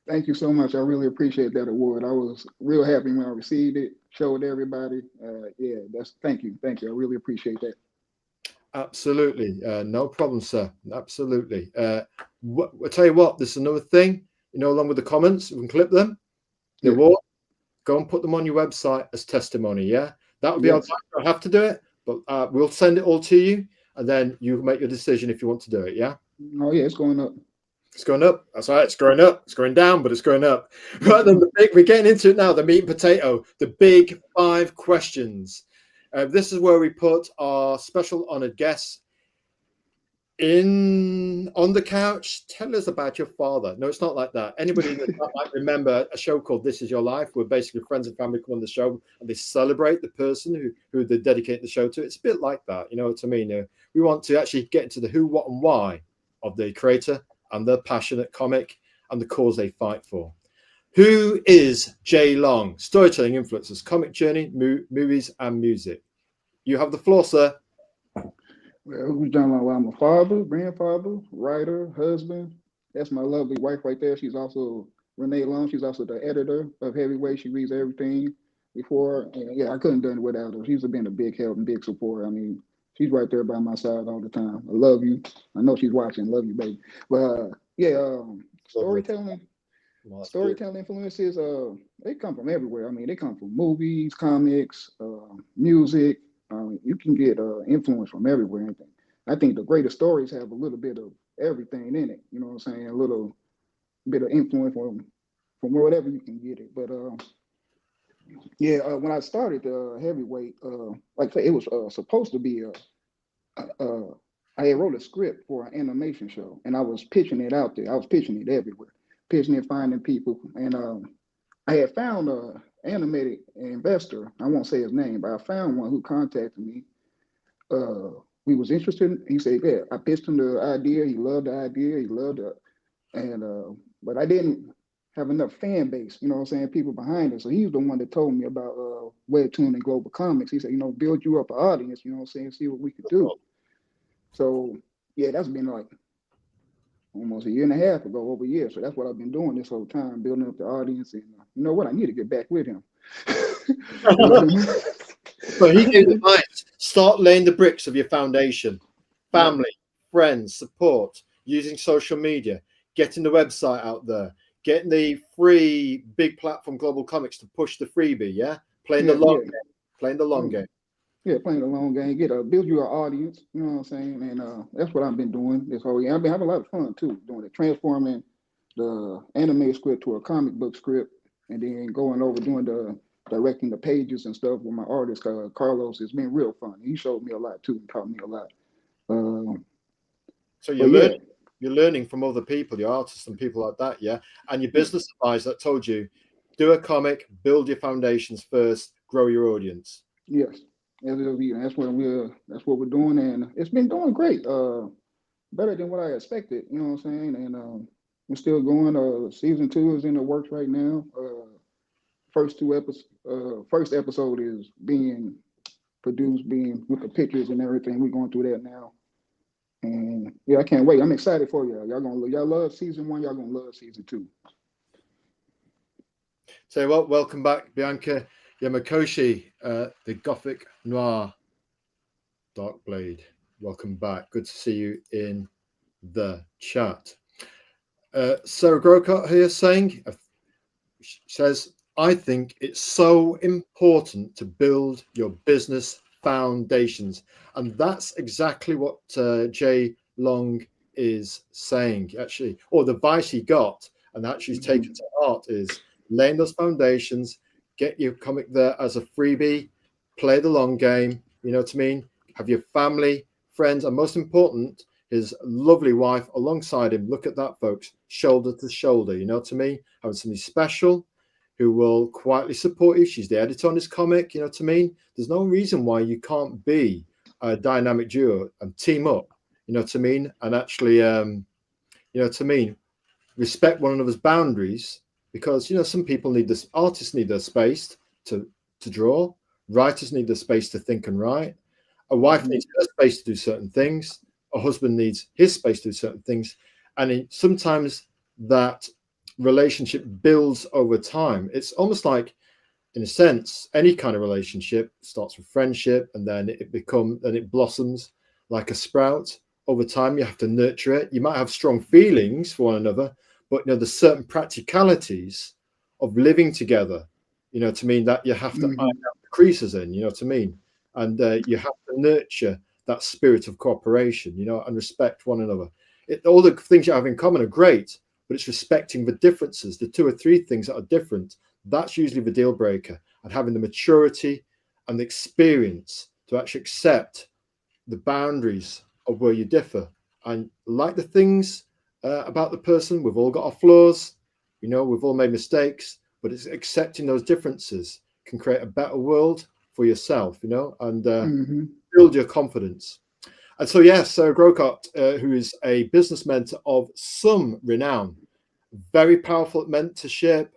Thank you so much. I really appreciate that award. I was real happy when I received it, showed everybody. Thank you. I really appreciate that. Absolutely. No problem, sir. Absolutely. I'll tell you what, there's another thing, along with the comments, we can clip them. The award, go and put them on your website as testimony. Yeah, that would be our time. I have to do it, but we'll send it all to you, and then you make your decision if you want to do it. Yeah. Oh yeah, it's going up. It's going up. That's right. It's going up. It's going down, but it's going up. Right then, we're getting into it now. The meat and potato. The big 5 questions. This is where we put our special honored guests on the couch. Tell us about your father. No, it's not like that. Anybody that might remember a show called This Is Your Life, where basically friends and family come on the show and they celebrate the person who they dedicate the show to. It's a bit like that. You know what I mean? We want to actually get into the who, what, and why of the creator and their passionate comic and the cause they fight for. Who is Jay Long? Storytelling influences, comic journey, movies, and music. You have the floor, sir. Well, who's John Long? Well, I'm a father, grandfather, writer, husband. That's my lovely wife right there. She's also Renee Long. She's also the editor of Heavyweight. She reads everything before. And I couldn't have done it without her. She's been a big help and big support. I mean, she's right there by my side all the time. I love you. I know she's watching. Love you, baby. But storytelling influences, they come from everywhere. I mean, they come from movies, comics, music, You can get influence from everywhere. Anything. I think the greatest stories have a little bit of everything in it. You know what I'm saying? A little bit of influence from wherever you can get it. But yeah, when I started heavyweight, like I say, it was supposed to be I had wrote a script for an animation show, and I was pitching it out there. I was pitching it everywhere, pitching it, finding people, and I had found a animated investor. I won't say his name, but I found one who contacted me. We was interested. He said, "Yeah." I pitched him the idea. He loved the idea. He loved it, and but I didn't have enough fan base. You know what I'm saying? People behind it. So he's the one that told me about Webtoon and Global Comics. He said, build you up an audience. You know what I'm saying? See what we could do. So yeah, that's been like almost a year and a half ago, over a year. So that's what I've been doing this whole time, building up the audience. And you know what? I need to get back with him. So he gave advice: start laying the bricks of your foundation, family, friends, support, using social media, getting the website out there, getting the free big platform Global Comics to push the freebie. Yeah, playing the long game, playing the long game. Yeah, playing the long game, build your audience. You know what I'm saying? And that's what I've been doing this whole year. I've been having a lot of fun too, doing it, transforming the anime script to a comic book script, and then going over doing the directing the pages and stuff with my artist Carlos. It's been real fun. He showed me a lot too, and taught me a lot. So you're learning from other people, your artists and people like that, yeah. And your business advisor that told you, do a comic, build your foundations first, grow your audience. Yes. That's what we're doing, and it's been doing great. Better than what I expected. You know what I'm saying? And we're still going. Season 2 is in the works right now. First episode is being produced, being with the pictures and everything. We're going through that now, and yeah, I can't wait. I'm excited for y'all. Y'all love season 1. Y'all gonna love season 2. So well, welcome back, Bianca Yamakoshi, the Gothic Noir Dark Blade. Welcome back. Good to see you in the chat. Sarah Grocott here says, I think it's so important to build your business foundations. And that's exactly what Jay Long is saying, actually, or the advice he got and actually he's taken to heart is laying those foundations, get your comic there as a freebie, play the long game, you know what I mean? Have your family, friends, and most important, his lovely wife alongside him. Look at that, folks, shoulder to shoulder, you know what I mean? Having somebody special who will quietly support you. She's the editor on this comic, you know what I mean? There's no reason why you can't be a dynamic duo and team up, you know what I mean? And actually, you know what I mean? Respect one another's boundaries, because, you know, some people need this, artists need their space to draw, writers need the space to think and write, a wife needs her space to do certain things, a husband needs his space to do certain things, and sometimes that relationship builds over time. It's almost like, in a sense, any kind of relationship starts with friendship, and then it blossoms like a sprout. Over time, you have to nurture it. You might have strong feelings for one another, but you know, there's certain practicalities of living together, you know what I mean, that you have to iron out the creases in, you know what I mean, and you have to nurture that spirit of cooperation, you know, and respect one another. All the things you have in common are great, but it's respecting the differences, the 2 or 3 things that are different. That's usually the deal breaker, and having the maturity and the experience to actually accept the boundaries of where you differ, and like the things about the person. We've all got our flaws, you know, we've all made mistakes, but it's accepting those differences can create a better world for yourself, you know, and build your confidence. And so, yes, Sarah Grocott, who is a business mentor of some renown, very powerful at mentorship,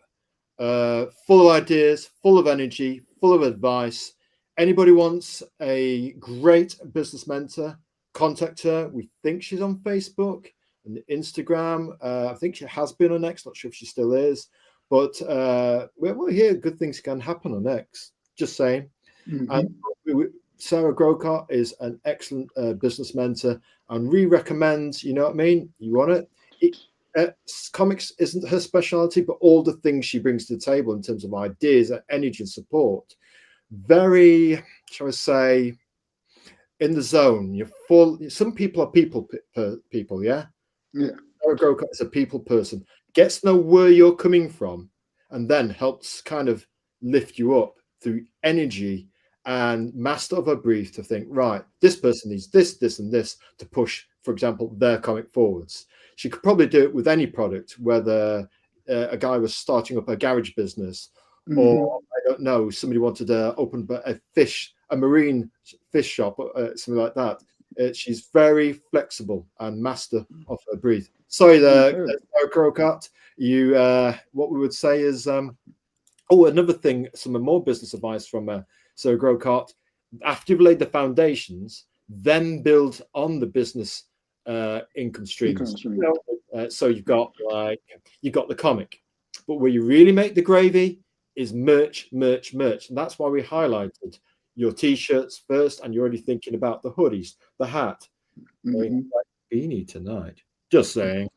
full of ideas, full of energy, full of advice. Anybody wants a great business mentor, contact her. We think she's on Facebook and Instagram. I think she has been on X. Not sure if she still is, but we'll hear good things can happen on X. Just saying. And Sarah Grocott is an excellent business mentor, and we recommend, you know what I mean? You want it? Comics isn't her specialty, but all the things she brings to the table in terms of ideas, energy, and support, very, shall I say, in the zone. You're full. Some people are people, yeah. Yeah. Sarah Grocott is a people person. Gets to know where you're coming from, and then helps kind of lift you up through energy and master of a brief to think, right, this person needs this, this, and this to push, for example, their comic forwards. She could probably do it with any product, whether a guy was starting up a garage business, or Mm-hmm. I don't know, somebody wanted to open a marine fish shop, something like that. She's very flexible and master of her brief. Sorry Yes, there, sir. Sarah Grocott. You, what we would say is, oh, another thing, some more business advice from Sarah Grocott. After you've laid the foundations, then build on the business income streams. Income stream. You know, so you've got the comic, but where you really make the gravy is merch, merch, merch, and that's why we highlighted your t-shirts first, and you're already thinking about the hoodies, the hat. Mm-hmm. Beanie tonight. Just saying.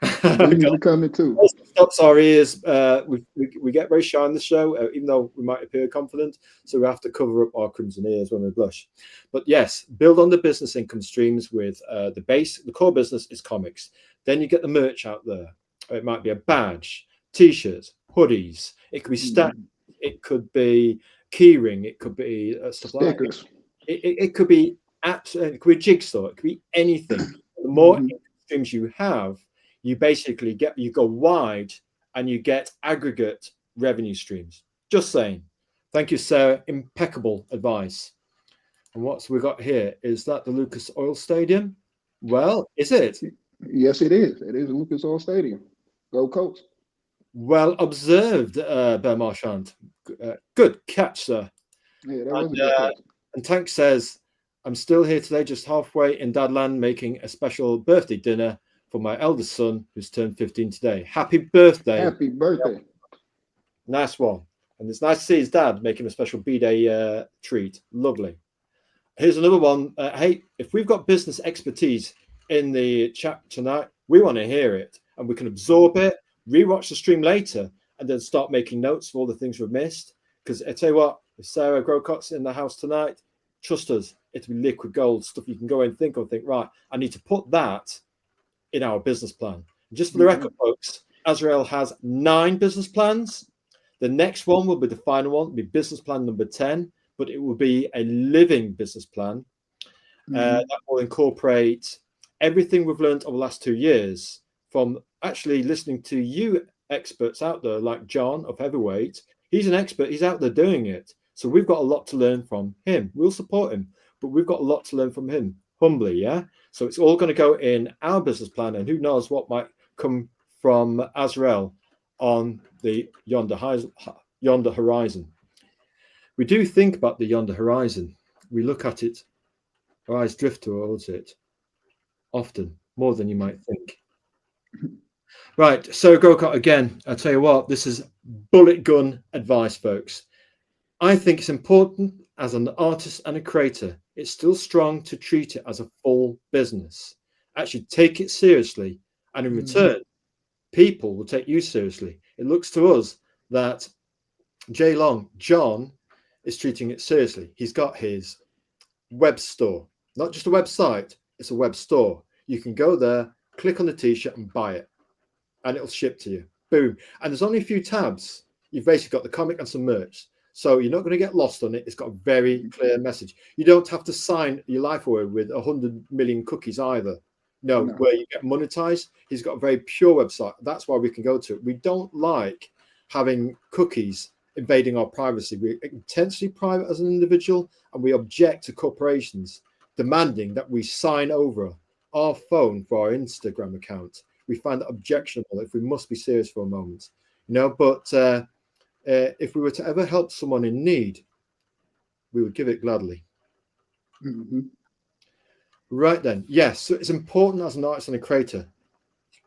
Beanies are coming too. Stops our ears. We get very shy on the show, even though we might appear confident. So we have to cover up our crimson ears when we blush. But yes, build on the business income streams with the base. The core business is comics. Then you get the merch out there. It might be a badge, t-shirts, hoodies. It could be stamps. It could be keyring. It could be stuff like that. Stickers. It could be it could be a jigsaw. It could be anything. The more income streams you have, you basically you go wide and you get aggregate revenue streams. Just saying. Thank you, Sarah. Impeccable advice. And what's we got here? Is that the Lucas Oil Stadium? Well, is it? Yes, it is. It is Lucas Oil Stadium. Go Colts. Well observed, Bear Marchand. Good catch, sir. Yeah, that was a good catch. And Tank says, I'm still here today, just halfway in Dadland, making a special birthday dinner for my eldest son, who's turned 15 today. Happy birthday. Happy birthday. Yep. Nice one. And it's nice to see his dad making a special B-Day treat. Lovely. Here's another one. Hey, if we've got business expertise in the chat tonight, we want to hear it, and we can absorb it, rewatch the stream later, and then start making notes of all the things we've missed. Because I tell you what, if Sarah Grocott's in the house tonight, trust us, it'll be liquid gold stuff you can go and think of, right, I need to put that in our business plan. Just for the record, folks, Azrael has 9 business plans. The next one will be the final one, be business plan number 10, but it will be a living business plan that will incorporate everything we've learned over the last 2 years from actually listening to you experts out there like John of Heavyweight. He's an expert. He's out there doing it. So we've got a lot to learn from him. We'll support him, but we've got a lot to learn from him, humbly, yeah? So it's all going to go in our business plan, and who knows what might come from Azrael on the yonder horizon. We do think about the yonder horizon. We look at it, our eyes drift towards it often, more than you might think. Right, so Grocott again, I'll tell you what, this is bullet gun advice, folks. I think it's important as an artist and a creator, it's still strong to treat it as a full business. Actually take it seriously, and in return, people will take you seriously. It looks to us that John is treating it seriously. He's got his web store, not just a website, it's a web store. You can go there, click on the t-shirt and buy it, and it'll ship to you. Boom. And there's only a few tabs. You've basically got the comic and some merch. So you're not going to get lost on it. It's got a very clear message. You don't have to sign your life away with 100 million cookies either. No, where you get monetized, he's got a very pure website. That's why we can go to it. We don't like having cookies invading our privacy. We're intensely private as an individual, and we object to corporations demanding that we sign over our phone for our Instagram account. We find that objectionable if we must be serious for a moment. But if we were to ever help someone in need, we would give it gladly. Right then, yes, so it's important as an artist and a creator.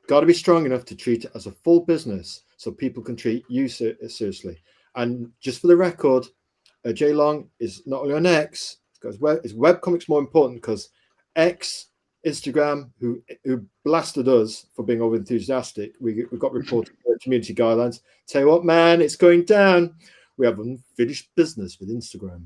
Got to be strong enough to treat it as a full business so people can treat you seriously. And just for the record, Jay Long is not only on X, because his webcomic's more important, because X, Instagram, who blasted us for being over enthusiastic, we got reported community guidelines. Tell you what, man, it's going down. We have unfinished business with Instagram.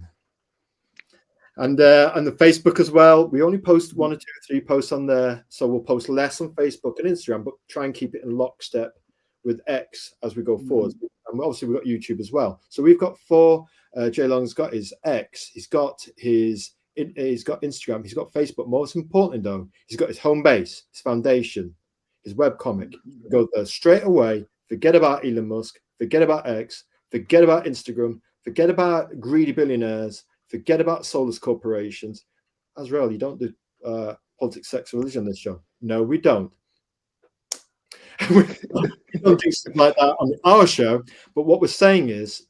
And the Facebook as well. We only post 1 or 2 or 3 posts on there, so we'll post less on Facebook and Instagram, but try and keep it in lockstep with X as we go forward. And obviously we've got YouTube as well. So we've got 4. Jay Long's got his X, he's got Instagram, he's got Facebook. Most importantly, though, he's got his home base, his foundation, his webcomic. Go there straight away. Forget about Elon Musk. Forget about X. Forget about Instagram. Forget about greedy billionaires. Forget about soulless corporations. Azrael, you don't do politics, sex, and religion on this show. No, we don't. We don't do stuff like that on our show. But what we're saying is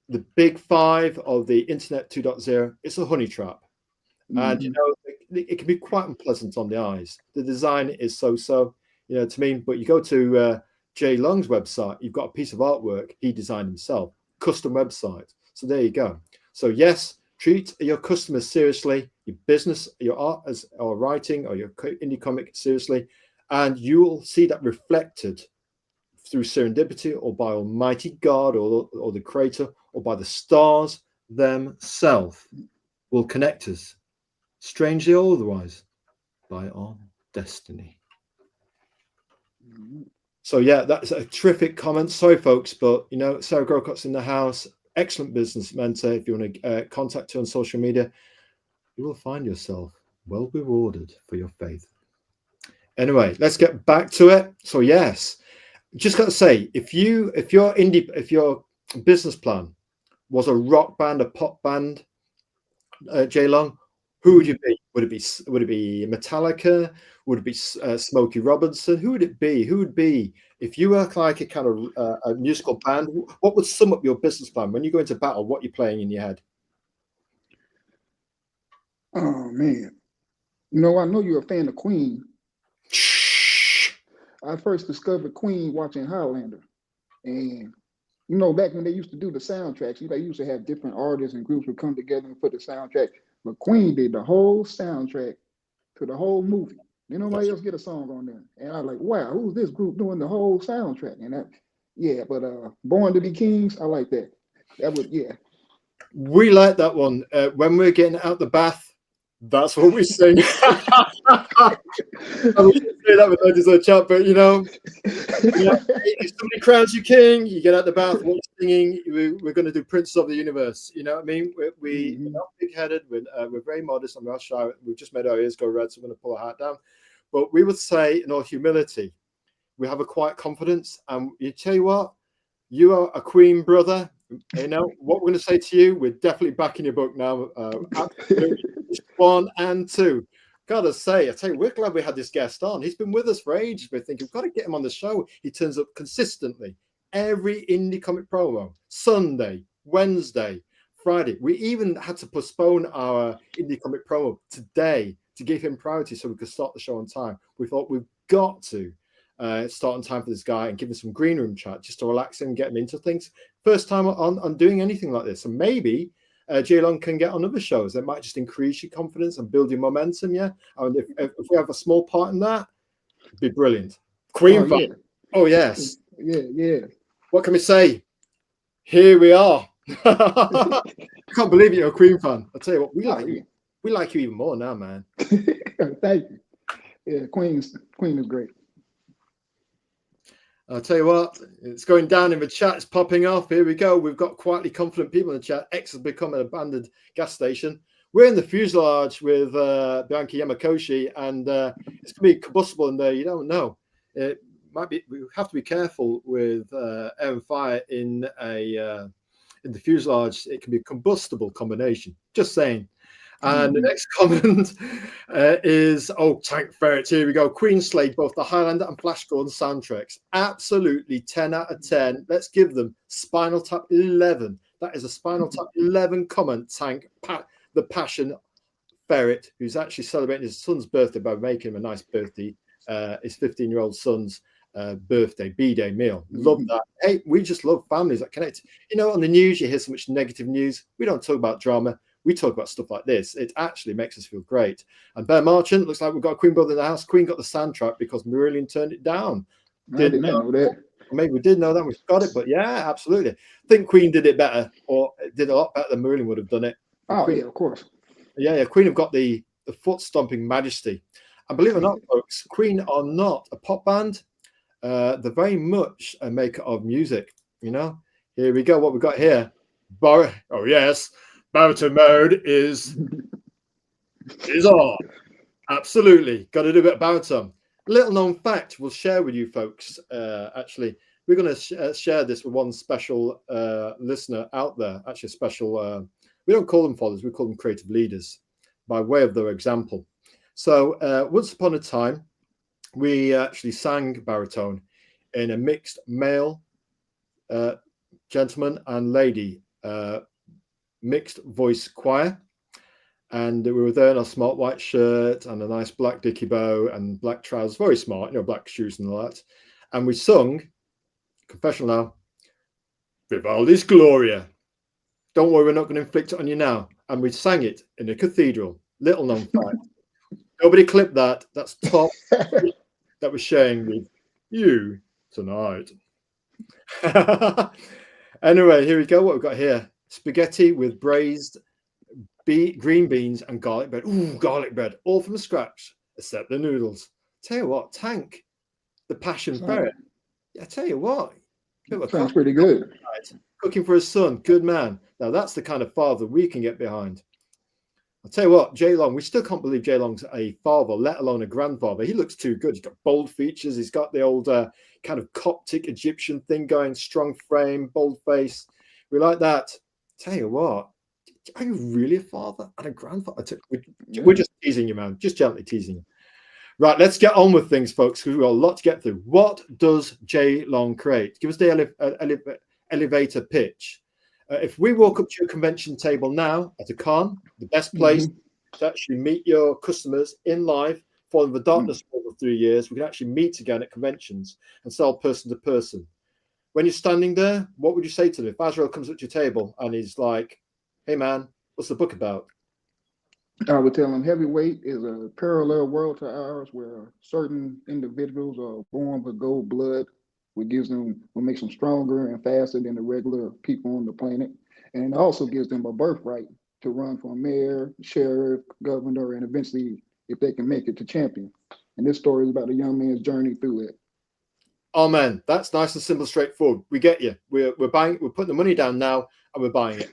the big 5 of the Internet 2.0, it's a honey trap. And, you know, it can be quite unpleasant on the eyes. The design is so-so, you know, to me. But you go to Jay Long's website, you've got a piece of artwork he designed himself, custom website. So there you go. So yes, treat your customers seriously, your business, your art or writing or your indie comic seriously, and you will see that reflected through serendipity or by Almighty God or the Creator or by the stars themselves will connect us, strangely or otherwise, by our destiny. So yeah, that's a terrific comment. Sorry, folks, but you know, Sarah Grocot's in the house. Excellent business mentor. If you want to contact her on social media, you will find yourself well rewarded for your faith. Anyway, let's get back to it. So yes, just got to say, if your business plan was a rock band, a pop band, Jay Long, who would you be? Would it be Metallica? Would it be Smokey Robinson? Who would it be? Who would be if you were like a kind of a musical band? What would sum up your business plan when you go into battle? What you're playing in your head? Oh man, you know, I know you're a fan of Queen. I first discovered Queen watching Highlander, and you know, back when they used to do the soundtracks, they used to have different artists and groups would come together and put the soundtrack. But Queen did the whole soundtrack to the whole movie. Didn't nobody else get a song on there. And I was like, wow, who's this group doing the whole soundtrack? And that, yeah, but Born to Be Kings, I like that. That would, yeah. We like that one. When we're getting out the bath, that's what we sing. I would say that with ladies in the chat, but you know, if somebody crowns you king, you get out the bath, what you're singing, we're going to do Prince of the Universe. You know what I mean? We're not big-headed, we're very modest, and we're not shy. We've just made our ears go red, so we're going to pull our hat down. But we would say, in all humility, we have a quiet confidence, and you tell you what, you are a Queen brother. You know what we're going to say to you. We're definitely backing your book now. Absolutely. 1 and 2. Gotta say, I tell you, we're glad we had this guest on. He's been with us for ages. We're thinking we've got to get him on the show. He turns up consistently every indie comic promo, Sunday, Wednesday, Friday. We even had to postpone our indie comic promo today to give him priority so we could start the show on time. We thought we've got to start on time for this guy and give him some green room chat just to relax him and get him into things. First time on doing anything like this. And maybe Jay Long can get on other shows that might just increase your confidence and build your momentum. Yeah. And if we have a small part in that, it'd be brilliant. Queen fan. Yeah. Oh, yes. Yeah. What can we say? Here we are. I can't believe you're a Queen fan. I'll tell you what, we like you. We like you even more now, man. Thank you. Yeah, Queen is great. I'll tell you what, it's going down in the chat. It's popping off. Here we go. We've got quietly confident people in the chat. X has become an abandoned gas station. We're in the fuselage with Bianca Yamakoshi, and it's going to be combustible in there. You don't know. It might be. We have to be careful with air and fire in the fuselage. It can be a combustible combination. Just saying. And the next comment is, Tank Ferret, here we go. Queen slayed both the Highlander and Flash Gordon soundtracks. Absolutely 10 out of 10. Let's give them Spinal Tap 11. That is a Spinal Tap 11 comment, Tank. The Passion Ferret, who's actually celebrating his son's birthday by making him a nice birthday, his 15-year-old son's birthday, B-Day meal. Love that. Hey, we just love families that connect. You know, on the news, you hear so much negative news. We don't talk about drama. We talk about stuff like this. It actually makes us feel great. And Bear Marchant, looks like we've got a Queen brother in the house. Queen got the soundtrack because Marillion turned it down. Didn't know that. Maybe we did know that. We've got it. But yeah, absolutely. I think Queen did it better, or did a lot better than Marillion would have done it. Oh, yeah, of course. Yeah, Queen have got the foot stomping majesty. And believe it or not, folks, Queen are not a pop band. They're very much a maker of music. You know, here we go. What we got here? Oh yes, baritone mode is on. Absolutely, got to do a bit of baritone. Little known fact we'll share with you folks. Actually, we're going to share this with one special listener out there. Actually, a special. We don't call them followers; we call them creative leaders, by way of their example. So, once upon a time, we actually sang baritone in a mixed male, gentleman and lady, mixed voice choir. And we were there in a smart white shirt and a nice black dicky bow and black trousers, very smart, black shoes and all that. And we sung, confessional now, Vivaldi's Gloria. Don't worry, we're not going to inflict it on you now. And we sang it in a cathedral. Little known fact. Nobody clipped that. That's top that we're sharing with you tonight. Anyway, here we go. What we've got here. Spaghetti with braised green beans and garlic bread. Ooh, garlic bread, all from scratch, except the noodles. Tell you what, Tank, the passion ferret. I tell you what, sounds pretty good. Cooking for his son, good man. Now that's the kind of father we can get behind. I'll tell you what, Jay Long, we still can't believe Jay Long's a father, let alone a grandfather. He looks too good. He's got bold features. He's got the old kind of Coptic Egyptian thing going, strong frame, bold face. We that. Tell you what, are you really a father and a grandfather? We're just teasing you, man. Just gently teasing you. Right, let's get on with things, folks, because we've got a lot to get through. What does Jay Long create? Give us the elevator pitch. If we walk up to your convention table now at a con, the best place to actually meet your customers in life, following the darkness for over 3 years, we can actually meet again at conventions and sell person to person. When you're standing there, what would you say to them? If Azrael comes up to your table and he's like, hey man, what's the book about? I would tell them Heavyweight is a parallel world to ours where certain individuals are born with gold blood, which makes them stronger and faster than the regular people on the planet. And it also gives them a birthright to run for mayor, sheriff, governor, and eventually, if they can make it, to champion. And this story is about a young man's journey through it. Oh man, that's nice and simple, straightforward. We get you. We're buying. We're putting the money down now, and we're buying it.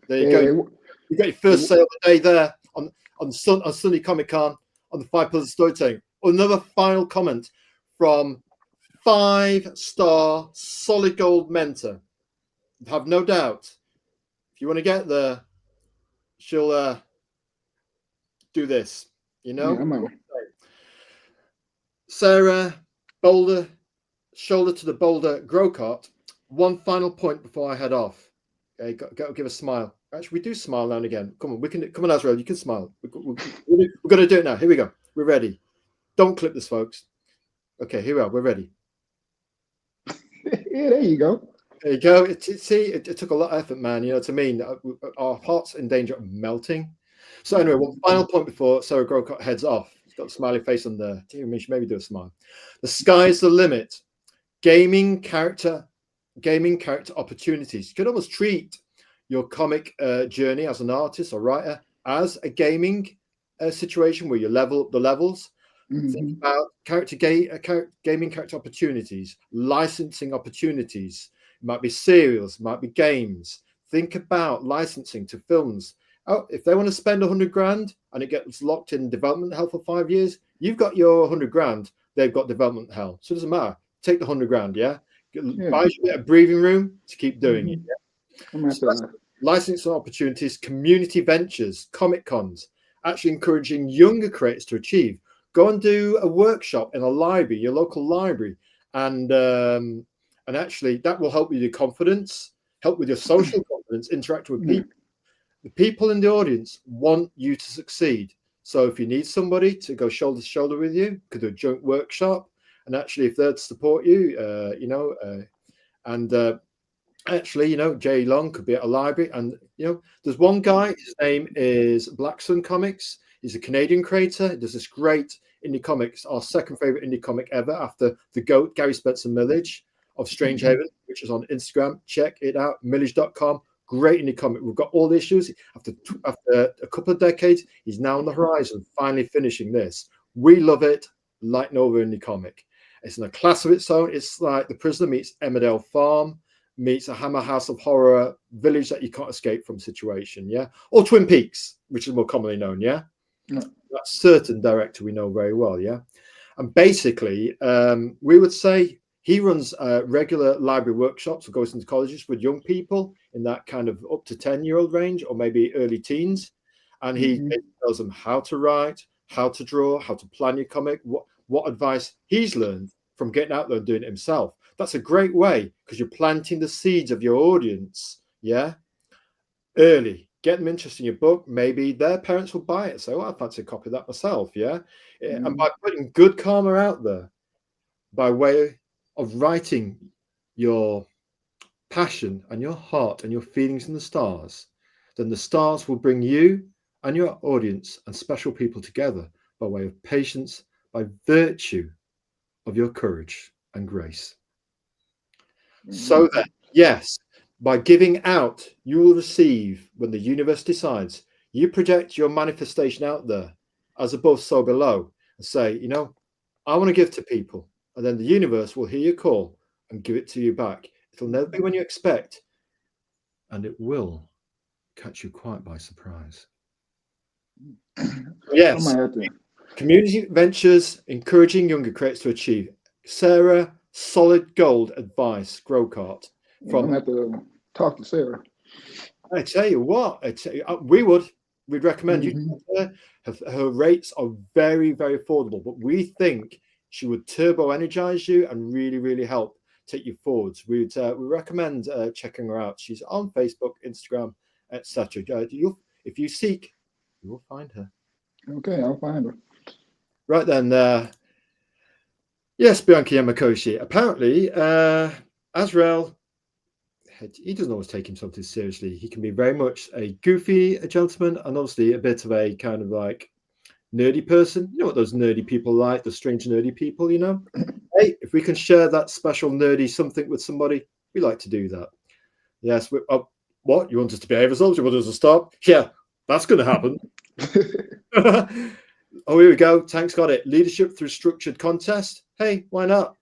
There you go. You got your first sale of the day there on Sunday Comic Con on the 5 Pillars of Storytelling. Another final comment from 5-star solid gold mentor. Have no doubt, if you want to get there, she'll do this. Yeah, Sarah Boulder, shoulder to the Boulder Grow Cart. One final point before I head off. Okay, got to give a smile. Actually, we do smile now and again. Come on, come on, Azrael, you can smile. We're going to do it now. Here we go. We're ready. Don't clip this, folks. Okay, here we are. We're ready. Yeah, there you go. There you go. It took a lot of effort, man. You know what I mean? Our heart's in danger of melting. So anyway, one final point before Sarah Grocott heads off. She's got a smiley face on there. We should maybe do a smile. The sky's the limit. Gaming character opportunities. You could almost treat your comic journey as an artist or writer as a gaming situation where you level up the levels. Think about gaming character opportunities, licensing opportunities. It might be serials, it might be games. Think about licensing to films. Oh, if they want to spend 100 grand and it gets locked in development hell for 5 years, you've got your 100 grand, they've got development hell. So it doesn't matter. Take the 100 grand, yeah? Buy you a breathing room to keep doing it. Yeah? So licensing opportunities, community ventures, comic cons, actually encouraging younger creators to achieve. Go and do a workshop in a library, your local library, and actually that will help with your confidence, help with your social confidence, interact with people. The people in the audience want you to succeed. So if you need somebody to go shoulder to shoulder with you, could do a joint workshop, and actually if they're to support you, actually, Jay Long could be at a library, and there's one guy. His name is Black Sun Comics. He's a Canadian creator. He does this great indie comics, our second favorite indie comic ever, after the GOAT, Gary Spencer Millage of Strange Haven, which is on Instagram. Check it out, millage.com. Great indie comic. We've got all the issues. After a couple of decades, he's now on the horizon, finally finishing this. We love it, like no other indie comic. It's in a class of its own. It's like The Prisoner meets Emmerdale Farm, meets a Hammer House of Horror village that you can't escape from situation, yeah? Or Twin Peaks, which is more commonly known, yeah? Yeah. That's certain director we know very well, yeah? And basically, we would say he runs regular library workshops or goes into colleges with young people in that kind of up to 10-year-old range or maybe early teens. And he tells them how to write, how to draw, how to plan your comic, what advice he's learned from getting out there and doing it himself. That's a great way because you're planting the seeds of your audience, yeah, early. Get them interested in your book. Maybe their parents will buy it. Say, well, I fancy a copy of that myself, yeah. And by putting good karma out there, by way of writing your passion and your heart and your feelings in the stars, then the stars will bring you and your audience and special people together by way of patience, by virtue of your courage and grace. So that, yes, by giving out, you will receive when the universe decides. You project your manifestation out there as above, so below, and say, you know, I want to give to people. And then the universe will hear your call and give it to you back. It'll never be when you expect, and it will catch you quite by surprise. Yes, community ventures encouraging younger creators to achieve. Sarah, solid gold advice, Growcart. I'm going to have to talk to Sarah. I tell you what, we'd recommend you talk to her. Her rates are very, very affordable, but we think she would turbo energize you and really, really help take you forwards. We recommend checking her out. She's on Facebook, Instagram, etc. If you seek, you will find her. Okay, I'll find her. Right then, yes, Bianca Yamakoshi. Apparently, Azrael, he doesn't always take himself too seriously. He can be very much a goofy gentleman and obviously a bit of a kind of like nerdy person. You know what those nerdy people like, the strange nerdy people, you know? Hey, if we can share that special nerdy something with somebody, we like to do that. Yes. What? You want us to behave ourselves? You want us to stop? Yeah, that's going to happen. Oh, here we go. Tank's got it. Leadership through structured contest. Hey, why not?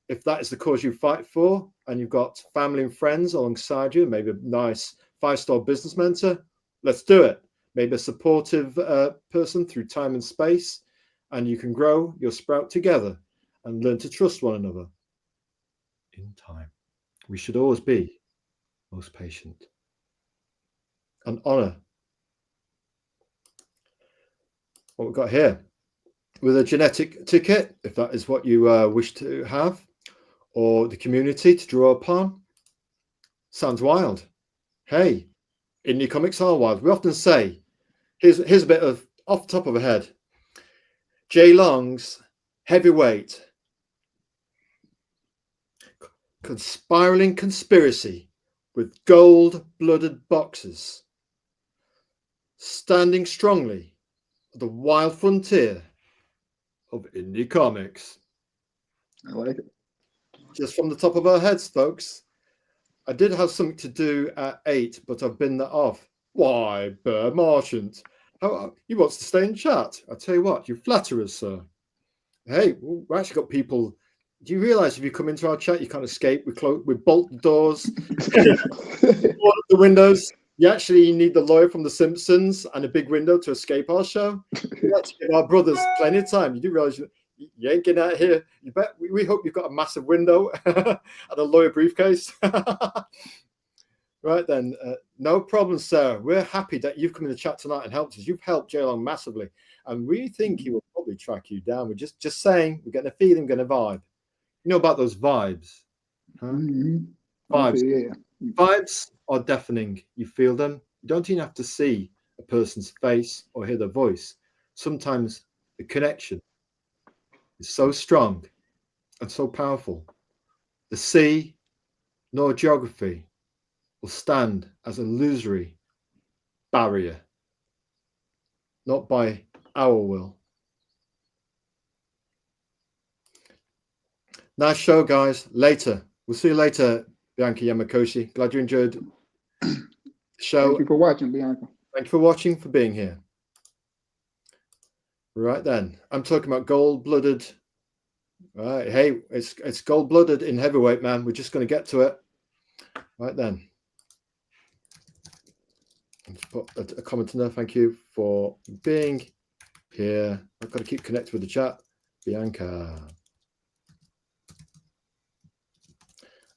If that is the cause you fight for and you've got family and friends alongside you, maybe a nice 5-star business mentor, let's do it. Maybe a supportive person through time and space, and you can grow your sprout together and learn to trust one another. In time, we should always be most patient and honor what we've got here with a genetic ticket, if that is what you wish to have, or the community to draw upon. Sounds wild. Hey, indie comics are wild. We often say, here's a bit of off the top of a head. Jay Long's Heavyweight. Spiraling conspiracy with gold-blooded boxers. Standing strongly at the wild frontier of indie comics. I like it. Just from the top of our heads, folks. I did have something to do at 8, but I've been that off. Why, Burr Marchant? He wants to stay in chat. I tell you what, you flatter us, sir. Hey, we've actually got people. Do you realise if you come into our chat, you can't escape? We bolt the doors, board the windows. You actually need the lawyer from The Simpsons and a big window to escape our show. We like to give our brothers plenty of time. You do realise you ain't getting out of here. You bet. We hope you've got a massive window and a lawyer briefcase. Right then, no problem, Sarah. We're happy that you've come in the chat tonight and helped us. You've helped Jay Long massively, and we think he will probably track you down. We're just saying, we're getting a feeling, we're getting a vibe. You know about those vibes, huh? Vibes. Okay, yeah. Vibes are deafening. You feel them. You don't even have to see a person's face or hear their voice. Sometimes the connection is so strong and so powerful. The sea nor geography will stand as an illusory barrier, not by our will. Nice show, guys. Later. We'll see you later, Bianca Yamakoshi. Glad you enjoyed show. Thank you for watching, Bianca. Thank you for watching, for being here. Right then, I'm talking about gold-blooded. Right, hey, it's gold-blooded in heavyweight, man. We're just going to get to it. Right then. Let's put a comment in there. Thank you for being here. I've got to keep connected with the chat. Bianca.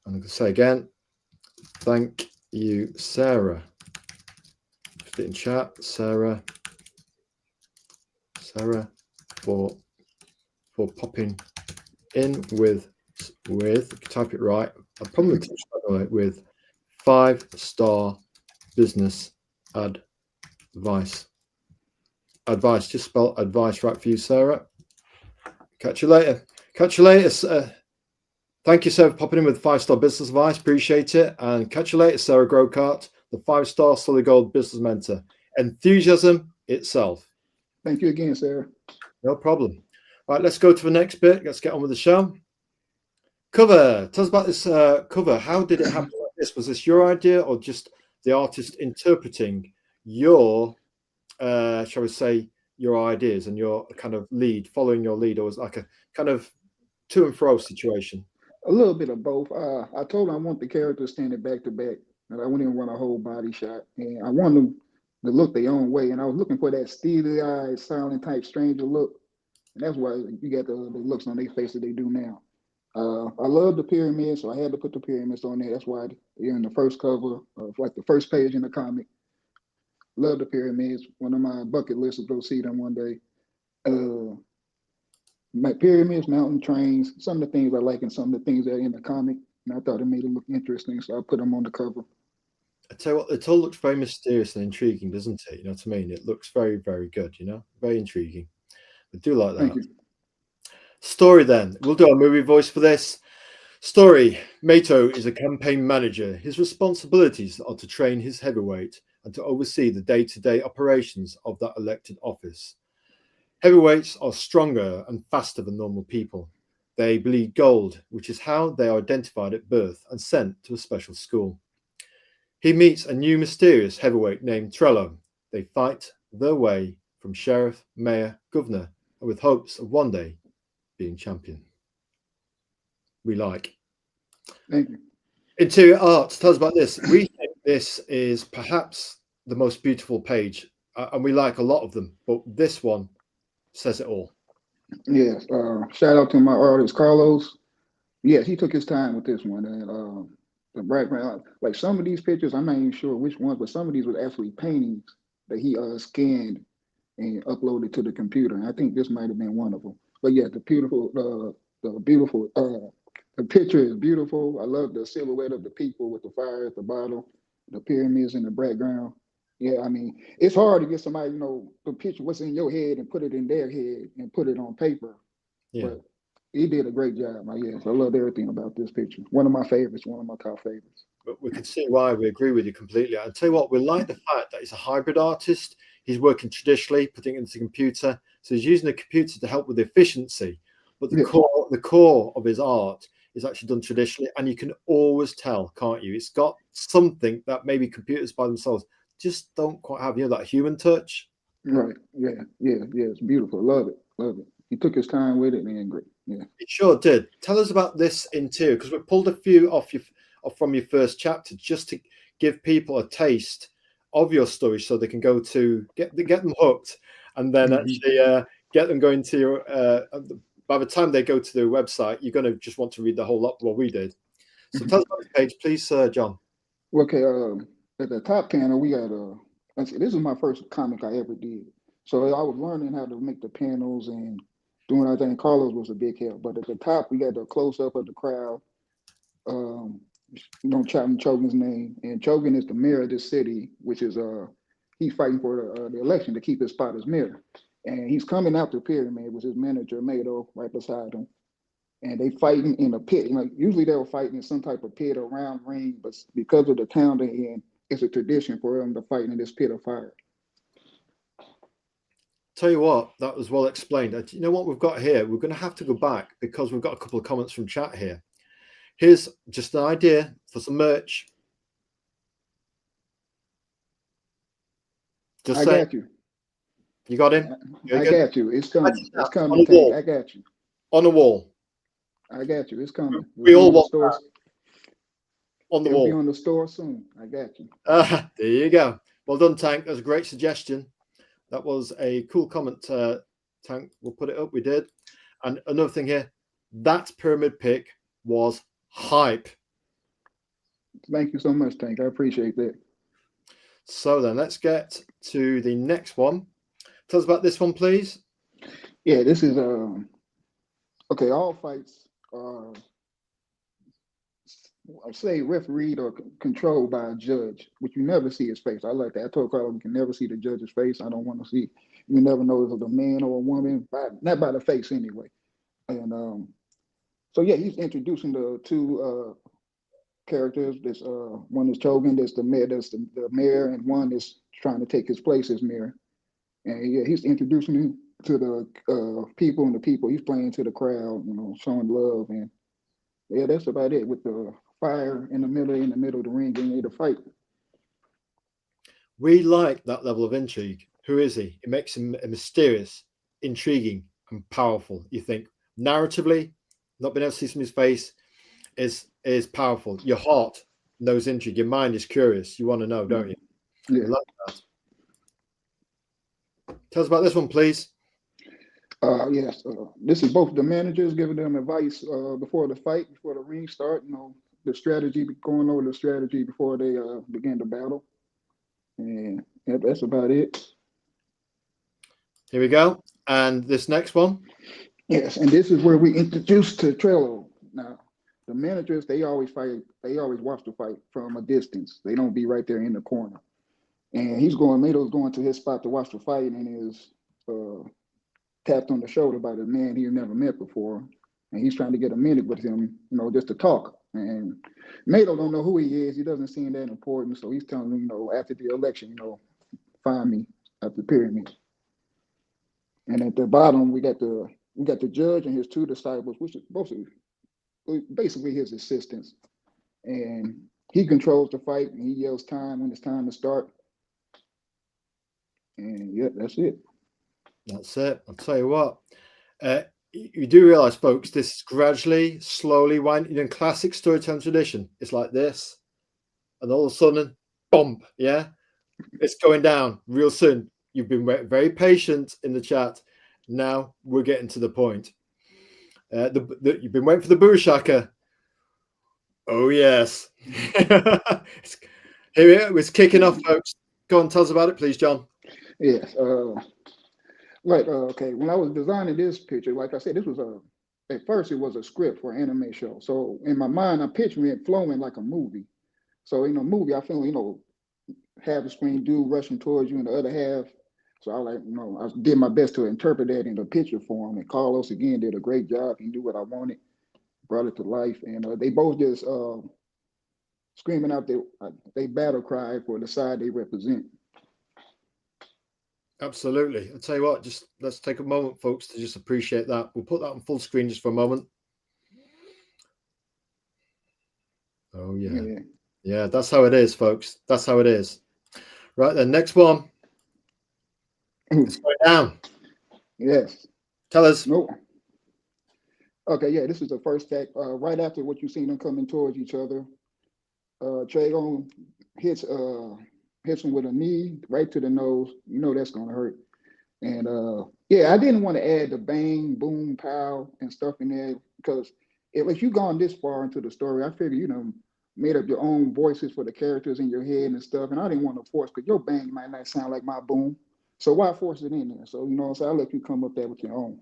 I'm going to say again, thank you, Sarah. Just in chat, Sarah for popping in with type it right. I probably with 5-star business advice. Advice, just spell advice right for you, Sarah. Catch you later. Thank you, Sarah, for popping in with 5-star business advice. Appreciate it. And catch you later, Sarah Grocart, the 5-star solid gold business mentor. Enthusiasm itself. Thank you again, Sarah. No problem. Right, let's go to the next bit. Let's get on with the show. Cover. Tell us about this cover. How did it happen like this? Was this your idea or just the artist interpreting your, shall we say, your ideas and your kind of lead, following your lead, or was it like a kind of to and fro situation? A little bit of both. I told him I want the characters standing back to back, and I wouldn't want a whole body shot, and I want them to look their own way. And I was looking for that steely-eyed, silent type stranger look, and that's why you got the looks on their face that they do now. I love the pyramids, so I had to put the pyramids on there. That's why they're in the first cover of like the first page in the comic. Love the pyramids. One of my bucket lists is go see them one day. My pyramids, mountain trains, some of the things I like and some of the things that are in the comic. And I thought it made it look interesting, so I put them on the cover. I tell you what, it all looks very mysterious and intriguing, doesn't it? You know what I mean? It looks very, very good, you know, very intriguing. I do like that. Thank you. Story then. We'll do our movie voice for this. Story. Mato is a campaign manager. His responsibilities are to train his heavyweight and to oversee the day-to-day operations of that elected office. Heavyweights are stronger and faster than normal people. They bleed gold, which is how they are identified at birth and sent to a special school. He meets a new mysterious heavyweight named Trello. They fight their way from sheriff, mayor, governor, and with hopes of one day being champion. We like. Thank you. Interior art. Tell us about this. We think this is perhaps the most beautiful page, and we like a lot of them, but this one says it all. Yes. Shout out to my artist Carlos. Yes, he took his time with this one, and the background, like some of these pictures, I'm not even sure which ones, but some of these were actually paintings that he scanned and uploaded to the computer. And I think this might have been one of them. But yeah, the picture is beautiful. I love the silhouette of the people with the fire at the bottom, the pyramids in the background. Yeah, I mean, it's hard to get somebody, the picture what's in your head and put it in their head and put it on paper. Yeah. But he did a great job. Yes, I love everything about this picture. One of my favorites, one of my top favorites. But we can see why we agree with you completely. I'll tell you what, we like the fact that he's a hybrid artist. He's working traditionally, putting it into the computer. So he's using the computer to help with efficiency. But the core of his art is actually done traditionally. And you can always tell, can't you? It's got something that maybe computers by themselves just don't quite have, that human touch. Right. Yeah. It's beautiful. Love it. He took his time with it and great. Yeah. It sure did. Tell us about this interior, because we pulled a few off from your first chapter just to give people a taste of your story so they can go to get them hooked and then actually get them going to your by the time they go to the website, you're going to just want to read the whole lot what we did. So tell us about the page, please, John. Okay, at the top panel, we got this is my first comic I ever did. So I was learning how to make the panels and doing everything. Carlos was a big help. But at the top, we got the close-up of the crowd. Don't Chogan's name. And Chogan is the mayor of this city, which is he's fighting for the election to keep his spot as mayor. And he's coming out the pyramid with his manager, Mato, right beside him. And they fighting in a pit. Usually they were fighting in some type of pit or round ring, but because of the town they're in, it's a tradition for them to fight in this pit of fire. Tell you what, that was well explained. You know what we've got here? We're going to have to go back because we've got a couple of comments from chat here. Here's just an idea for some merch. Just I say got you. you got him. Very I good. got you. It's coming. It's On coming, a Tank. wall. I got you. On a wall. I got you. It's coming. It'll We be all on the want stores. on the It'll be wall. on the store soon. I got you. There you go. Well done, Tank. That's a great suggestion. That was a cool comment, Tank. We'll put it up. We did. And another thing here, that pyramid pick was hype. Thank you so much, Tank. I appreciate that. So then let's get to the next one. Tell us about this one, please. Yeah, this is okay. All fights are, I say, refereed or controlled by a judge, which you never see his face. I like that. I told Carl we can never see the judge's face. I don't want to see. You never know if it's a man or a woman, not by the face anyway. And so yeah, he's introducing the two characters. This one is Chogan, that's the mayor, the mayor, and one is trying to take his place as mayor. And yeah, he's introducing him to the people, and the people he's playing to the crowd, showing love. And yeah, that's about it, with the fire in the middle of the ring, getting ready to fight. We like that level of intrigue. Who is he? It makes him mysterious, intriguing, and powerful. You think narratively, not being able to see from his face is powerful. Your heart knows intrigue. Your mind is curious. You want to know, don't you? Yeah. We like that. Tell us about this one, please. Yes, this is both the managers giving them advice before the fight, before the ring start. The strategy, going over the strategy before they begin the battle, and that's about it. Here we go. And this next one. Yes, and this is where we introduce to Trello. Now, the managers, they always fight. They always watch the fight from a distance. They don't be right there in the corner. And Mato's going to his spot to watch the fight, and is tapped on the shoulder by the man he never met before, and he's trying to get a minute with him, just to talk. And Mato don't know who he is. He doesn't seem that important, so he's telling him, after the election, find me at the pyramid. And at the bottom, we got the judge and his two disciples, which is basically his assistants. And he controls the fight, and he yells time when it's time to start. And yeah, that's it. That's it. I'll tell you what. You do realize, folks, this is gradually, slowly winding. In classic storytelling tradition, it's like this, and all of a sudden, bump. Yeah, it's going down real soon. You've been very patient in the chat. Now we're getting to the point. You've been waiting for the Burashaka. Oh yes. Here it's kicking off, folks. Go on, tell us about it, please, John. Yes. Right. Okay. When I was designing this picture, like I said, this was at first it was a script for an anime show. So in my mind, I'm picturing it flowing like a movie. So in a movie, I feel, half the screen dude rushing towards you and the other half. So I did my best to interpret that in the picture form. And Carlos again did a great job. He knew what I wanted, brought it to life, and they both just screaming out they battle cry for the side they represent. Absolutely. I'll tell you what, just let's take a moment, folks, to just appreciate that. We'll put that on full screen just for a moment. Oh, yeah. Yeah, that's how it is, folks. That's how it is. Right then, next one. It's going down. Yes. Tell us. Nope. Okay, yeah, this is the first act. Right after what you seen them coming towards each other, Tragon hits him with a knee right to the nose. That's gonna hurt. And yeah, I didn't want to add the bang, boom, pow, and stuff in there, because if you gone this far into the story, I figured made up your own voices for the characters in your head and stuff, and I didn't want to force, because your bang might not sound like my boom. So why force it in there? So I'll let you come up there with your own.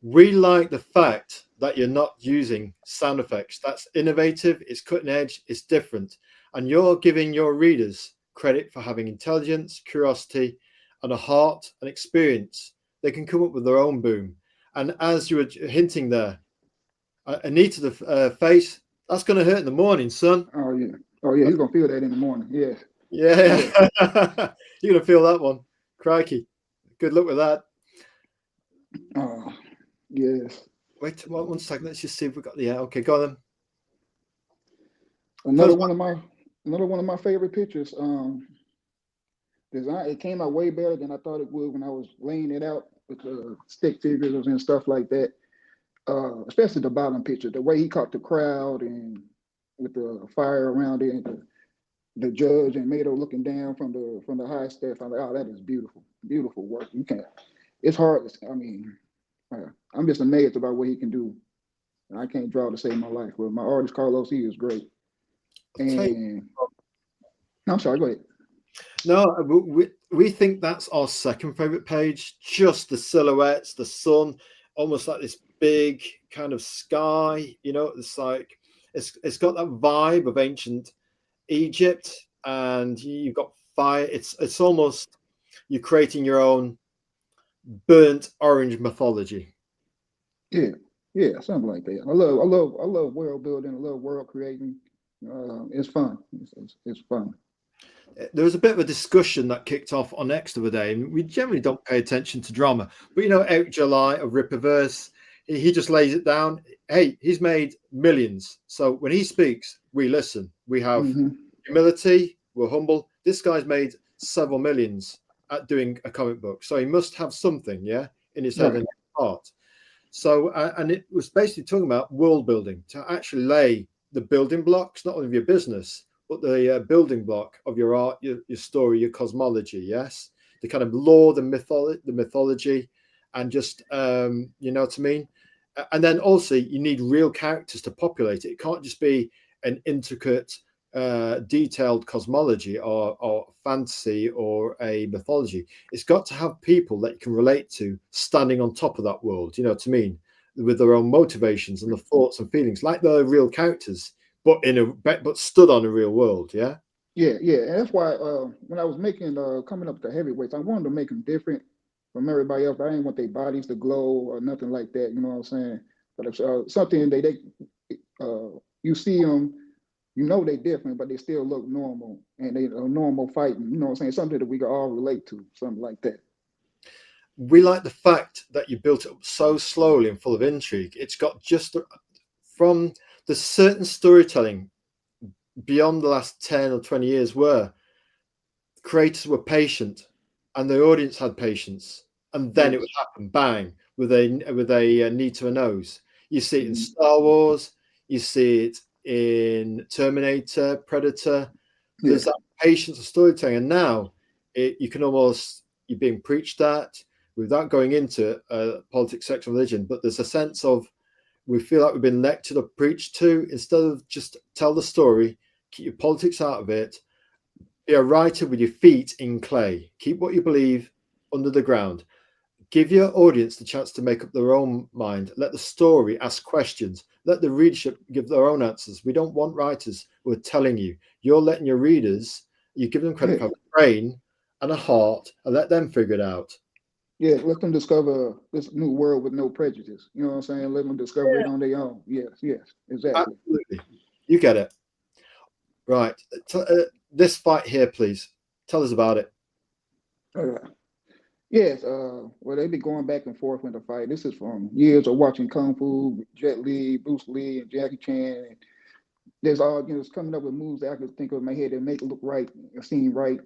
We like the fact that you're not using sound effects. That's innovative, it's cutting edge, it's different. And you're giving your readers credit for having intelligence, curiosity, and a heart and experience. They can come up with their own boom. And as you were hinting there, a knee to the face, that's going to hurt in the morning, son. Oh, yeah, he's going to feel that in the morning, yes. Yeah. You're going to feel that one. Crikey. Good luck with that. Yes. Wait 1 second. Let's just see if we got the okay. Go on then. Another one of my favorite pictures. design. It came out way better than I thought it would when I was laying it out with the stick figures and stuff like that. Especially the bottom picture, the way he caught the crowd and with the fire around it, and the judge and Mato looking down from the high step. I'm like, oh, that is beautiful, beautiful work. You can't. It's hard. I mean, I'm just amazed about what he can do. I can't draw to save my life. But my artist Carlos, he is great. I'll tell you, And no, I'm sorry. Go ahead. no, we think that's our second favorite page. Just the silhouettes, the sun, almost like this big kind of sky. You know, it's like it's got that vibe of ancient Egypt, and you've got fire. It's almost you're creating your own burnt orange mythology. Yeah, yeah, something like that. I love world building. I love world creating. It's fun. It's fun. There was a bit of a discussion that kicked off on X the other day, and we generally don't pay attention to drama. But you know, Eric July of Rippaverse, he just lays it down. Hey, he's made millions. So when he speaks, we listen. We have humility. We're humble. This guy's made several millions at doing a comic book. So he must have something, yeah, in his head and heart. So, and it was basically talking about world building, to actually lay the building blocks, not only of your business, but the building block of your art, your story, your cosmology. Yes, the kind of lore, the mythology, and just you know what I mean. And then also you need real characters to populate it. It can't just be an intricate, detailed cosmology or fantasy or a mythology. It's got to have people that you can relate to standing on top of that world. You know what I mean, with their own motivations and the thoughts and feelings, like they're real characters but stood on a real world. Yeah. Yeah. And that's why when I was making coming up with the heavyweights, I wanted to make them different from everybody else. I didn't want their bodies to glow or nothing like that. You know what I'm saying? But if something you see them, you know they different, but they still look normal and they are normal fighting. You know what I'm saying? Something that we can all relate to, something like that. We like the fact that you built it up so slowly and full of intrigue. It's got just from the certain storytelling beyond the last 10 or 20 years where creators were patient and the audience had patience, and then it would happen bang with a knee to a nose. You see it in Star Wars, you see it in Terminator, Predator. There's that patience of storytelling, and now you can almost, you're being preached at without going into politics, sex, and religion, but there's a sense of we feel like we've been lectured or preached to. Instead of just tell the story, keep your politics out of it, be a writer with your feet in clay, keep what you believe under the ground, give your audience the chance to make up their own mind, let the story ask questions, let the readership give their own answers. We don't want writers who are telling you. You're letting your readers, you give them credit for a brain and a heart, and let them figure it out. Yeah, let them discover this new world with no prejudice. You know what I'm saying? Let them discover it on their own. Yes, exactly. Absolutely. You get it. Right. This fight here, please. Tell us about it. Yes, well, they be going back and forth in the fight. This is from years of watching Kung Fu, Jet Li, Bruce Lee, and Jackie Chan. And there's all, it's coming up with moves that I could think of in my head that make it look right, seem right.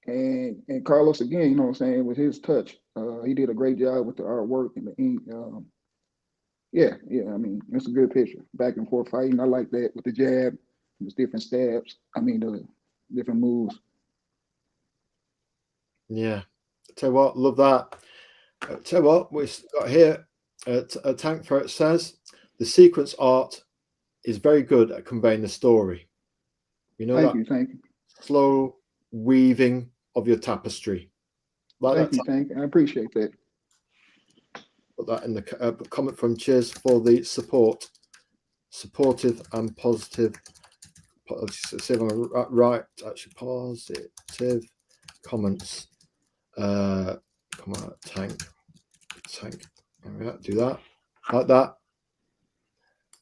And Carlos again, you know what I'm saying, with his touch, he did a great job with the artwork and the ink. Yeah. I mean, it's a good picture. Back and forth fighting. I like that with the jab, the different stabs. I mean, the different moves. Yeah. Tell you what, love that. Tell you what, we've got here a tank for it says the sequence art is very good at conveying the story. You know, Thank you. Slow weaving of your tapestry. Thank you. I appreciate that. Put that in the comment from Cheers for the supportive and positive. Let's see if I'm right. Actually, positive comments. Come on, tank. Do that like that.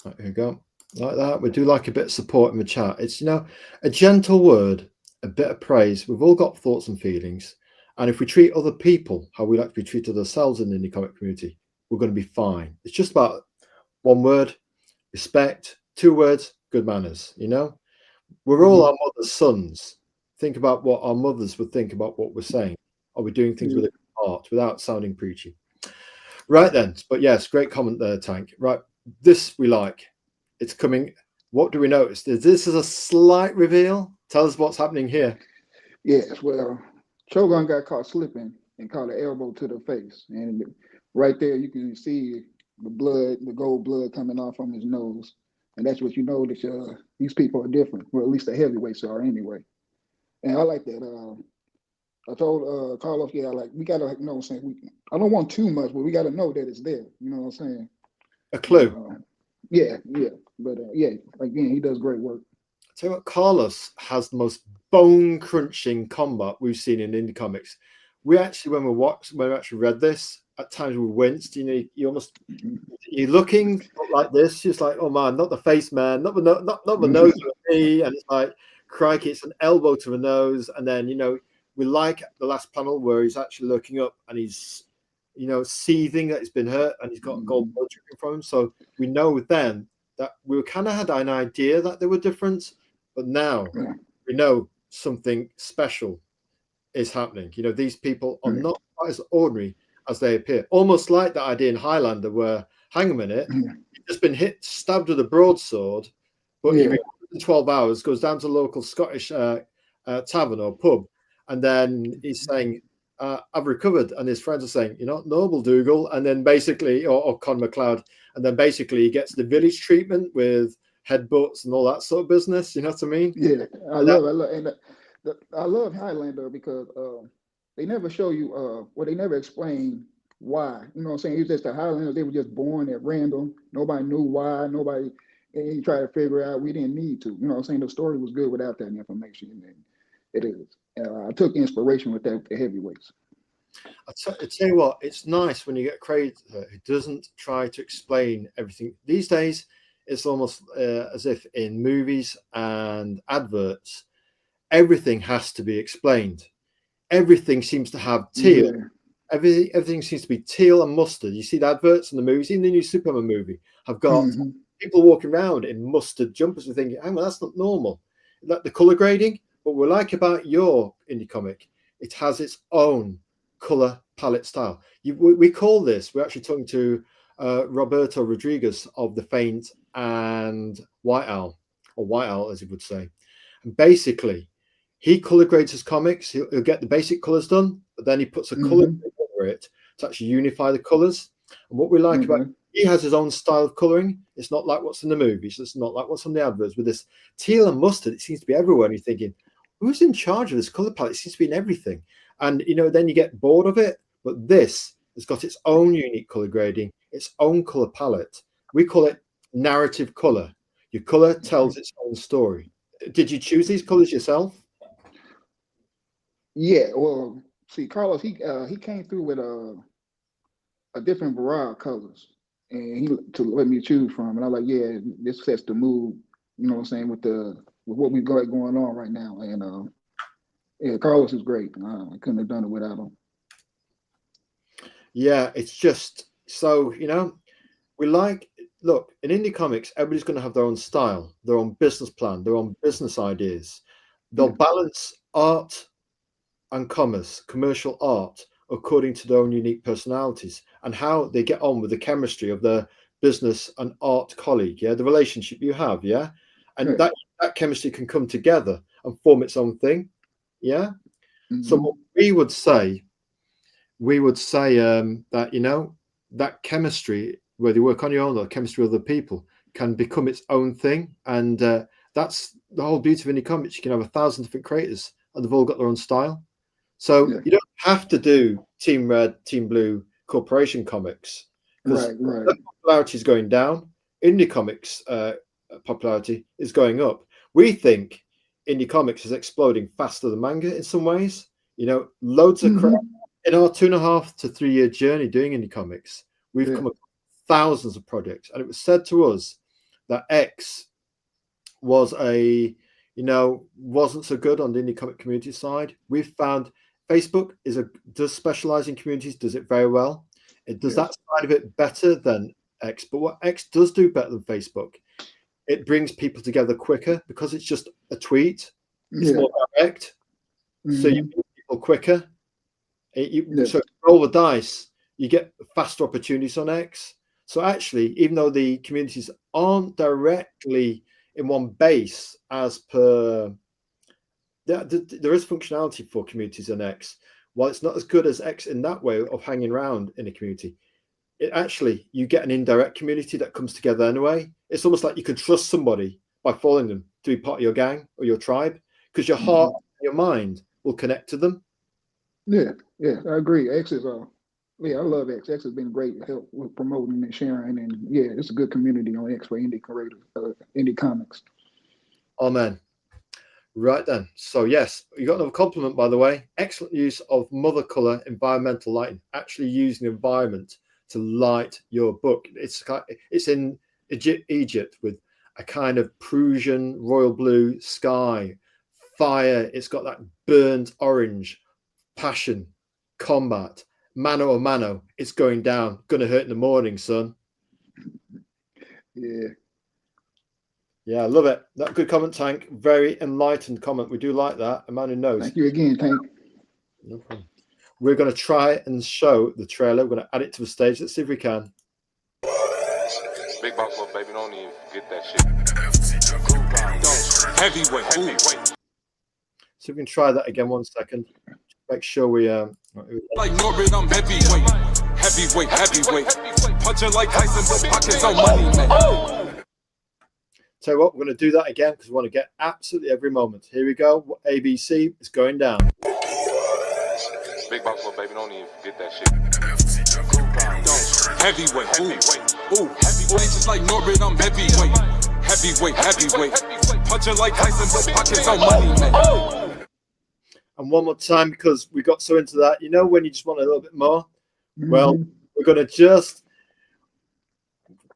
Right, here we go. Like that. We do like a bit of support in the chat. It's a gentle word, a bit of praise. We've all got thoughts and feelings, and if we treat other people how we like to be treated ourselves in the indie comic community, we're going to be fine. It's just about one word, respect. 2 words, good manners. We're all our mother's sons. think about what our mothers would think about what we're saying. Are we doing things with a heart without sounding preachy? Right then, but yes, great comment there, Tank. Right, this we like. It's coming. What do we notice? This is a slight reveal. Tell us what's happening here. Yes, well, Shogun got caught slipping and caught an elbow to the face, and right there you can see the blood, the gold blood coming off from his nose, and that's what you know that these people are different. Well, at least the heavyweights are anyway. And I like that. I told Carlos, yeah, like we gotta like, you know what I'm saying. I don't want too much, but we gotta know that it's there. You know what I'm saying? A clue. Yeah, but yeah, again, he does great work. Tell you what, Carlos has the most bone-crunching combat we've seen in indie comics. We actually, when we actually read this, at times we winced. You know, you're looking like this, just like, oh man, not the face, man, not the nose of me, and it's like, crikey, it's an elbow to the nose, and then we like the last panel where he's actually looking up and he's seething that he's been hurt and he's got gold blood dripping from him. So we know then that we kind of had an idea that they were different, but now we know something special is happening. These people are not quite as ordinary as they appear. Almost like that idea in Highlander where, hang a minute, he's just been stabbed with a broadsword, but he recovers in 12 hours, goes down to the local Scottish tavern or pub, and then he's saying, I've recovered, and his friends are saying, you're not noble, Dougal, and then basically, or Con McLeod, and then basically he gets the village treatment with headbutts and all that sort of business. You know what I mean? Yeah, I love Highlander because they never show you, they never explain why. You know what I'm saying? It's just the Highlanders, they were just born at random. Nobody knew why. Nobody, and you try to figure out. We didn't need to. You know what I'm saying? The story was good without that information, and it is. I took inspiration with that with the heavyweights. I tell you what, it's nice when you get a creator who doesn't try to explain everything. These days, it's almost as if in movies and adverts, everything has to be explained. Everything seems to have teal. Yeah. Everything seems to be teal and mustard. You see the adverts in the movies, even the new Superman movie, have got people walking around in mustard jumpers and thinking, hang on, that's not normal. Like the color grading. What we like about your indie comic, it has its own color palette style. We call this, we're actually talking to Roberto Rodriguez of The Faint and White Owl, or White Owl as he would say. And basically, he color grades his comics. He'll get the basic colors done, but then he puts a color over it to actually unify the colors. And what we like about he has his own style of coloring. It's not like what's in the movies. It's not like what's on the adverts. With this teal and mustard, it seems to be everywhere. And you're thinking, who's in charge of this color palette? It seems to be in everything. And, then you get bored of it. But this has got its own unique color grading, its own color palette. We call it narrative color. Your color tells its own story. Did you choose these colors yourself? Yeah, well, see, Carlos, he came through with a different variety of colors, and he to let me choose from. And I'm like, yeah, this sets the mood. You know what I'm saying with what we got going on right now. And yeah, Carlos is great. I couldn't have done it without him. Yeah, it's just so we look in indie comics. Everybody's going to have their own style, their own business plan, their own business ideas. They'll balance art and commerce, commercial art, according to their own unique personalities and how they get on with the chemistry of their business and art colleague. Yeah, the relationship you have. Yeah, and that chemistry can come together and form its own thing. Yeah. So what we would say that that chemistry, whether you work on your own or chemistry with other people, can become its own thing, and that's the whole beauty of indie comics. You can have 1,000 different creators, and they've all got their own style. So you don't have to do Team Red, Team Blue, Corporation comics because the popularity is going down. Indie comics popularity is going up. We think indie comics is exploding faster than manga in some ways. Loads of crap. In our 2.5 to 3 year journey doing indie comics, we've come across thousands of projects, and it was said to us that X was wasn't so good on the indie comic community side. We've found Facebook does specialize in communities, does it very well. It does that side of it better than X. But what X does do better than Facebook, it brings people together quicker because it's just a tweet. It's more direct. So you Mm-hmm. beat people quicker. Yeah. So roll the dice, you get faster opportunities on X. So actually, even though the communities aren't directly in one base as per, there is functionality for communities on X. While it's not as good as X in that way of hanging around in a community, it actually, you get an indirect community that comes together anyway. It's almost like you can trust somebody by following them to be part of your gang or your tribe, because your heart Mm-hmm. and your mind will connect to them. Yeah. Yeah. I agree. X is yeah, I love X. X has been great help with promoting and sharing, and yeah, it's a good community on X for indie creators, indie comics. Amen. Right then. So yes, you got another compliment, by the way. Excellent use of mother color environmental lighting. Actually using the environment to light your book. It's in Egypt with a kind of Prussian royal blue sky, fire. It's got that burnt orange, passion, combat, mano a mano. It's going down. Gonna hurt in the morning, son. Yeah. Yeah, I love it. That good comment, Tank. Very enlightened comment. We do like that. A man who knows. Thank you again, Tank. No problem. We're going to try and show the trailer. We're going to add it to the stage. Let's see if we can. Big boss, little baby, don't even get that shit. Heavyweight, heavyweight. So we can try that again. 1 second. Make sure we Like Norbit, I'm heavyweight, heavyweight, heavyweight. Puncher like Tyson, but pockets on money, man. Tell you what, we're going to do that again because we want to get absolutely every moment. Here we go. ABC is going down. Big boss, little baby, don't even get that shit. Heavyweight, heavyweight. Ooh, heavyweight, just like Norbit, I'm heavyweight, heavyweight, heavyweight. Puncher like Tyson, but pockets on money, man. And one more time, because we got so into that. You know when you just want a little bit more? Mm-hmm. Well, we're going to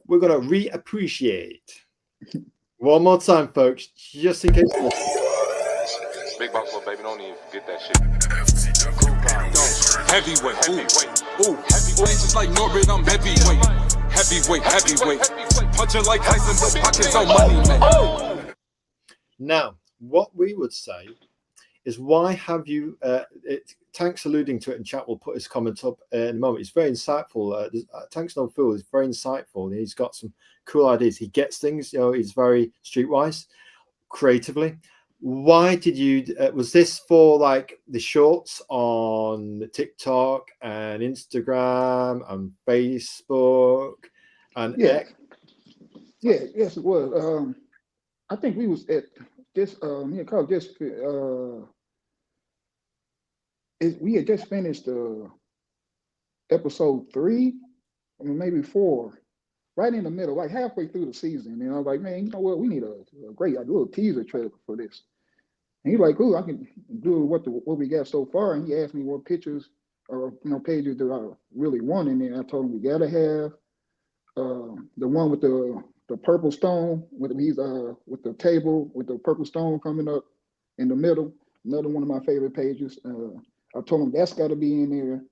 reappreciate. One more time, folks, just in case. Big boss, little baby, don't even get that shit. Heavyweight, heavyweight. Ooh, heavyweight, just like Norbit, I'm heavyweight, heavyweight, heavyweight. Puncher like Tyson, but pockets on money, man. Now, what we would say is, why have you? Tank's alluding to it in chat. We'll put his comment up in a moment. It's very insightful. Tank's no fool. He's very insightful. He's got some cool ideas. He gets things. You know, he's very streetwise, creatively. Why did you? Was this for like the shorts on TikTok and Instagram and Facebook and X? Yeah. Yes, it was. I think we was at this. Me and Carl just. We had just finished episode 3, I mean, maybe 4, right in the middle, like halfway through the season. And I was like, man, you know what? We need a little teaser trailer for this. And he's like, "Ooh, I can do what we got so far." And he asked me what pictures or pages that I really want in there. I told him we gotta have the one with the purple stone with the table with the purple stone coming up in the middle. Another one of my favorite pages. I told him that's got to be in there,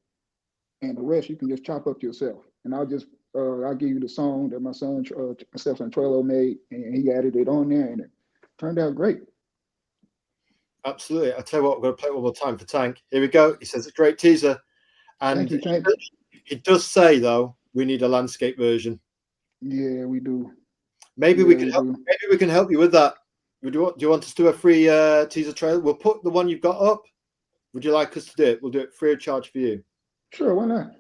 and the rest you can just chop up yourself. And I'll give you the song that my son, myself and Trello made, and he added it on there, and it turned out great. Absolutely. I tell you what, we're going to play it one more time for Tank. Here we go. He says it's a great teaser, and Thank you, Tank. He does say though we need a landscape version. Yeah, we do. Maybe we can help. Maybe we can help you with that. Do you want us to do a free teaser trailer? We'll put the one you've got up. Would you like us to do it? We'll do it free of charge for you. Sure, why not?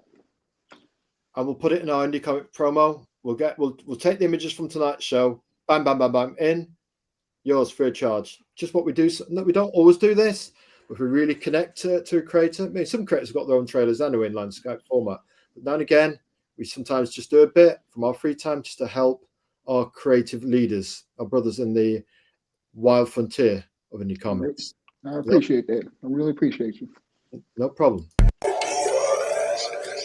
And we'll put it in our indie comic promo. We'll take the images from tonight's show. Bam, bam, bam, bam. In. Yours free of charge. Just what we do. We don't always do this, but if we really connect to a creator. I mean, some creators have got their own trailers anyway in landscape format. But now and again, we sometimes just do a bit from our free time just to help our creative leaders, our brothers in the wild frontier of indie comics. I appreciate that. I really appreciate you. No problem.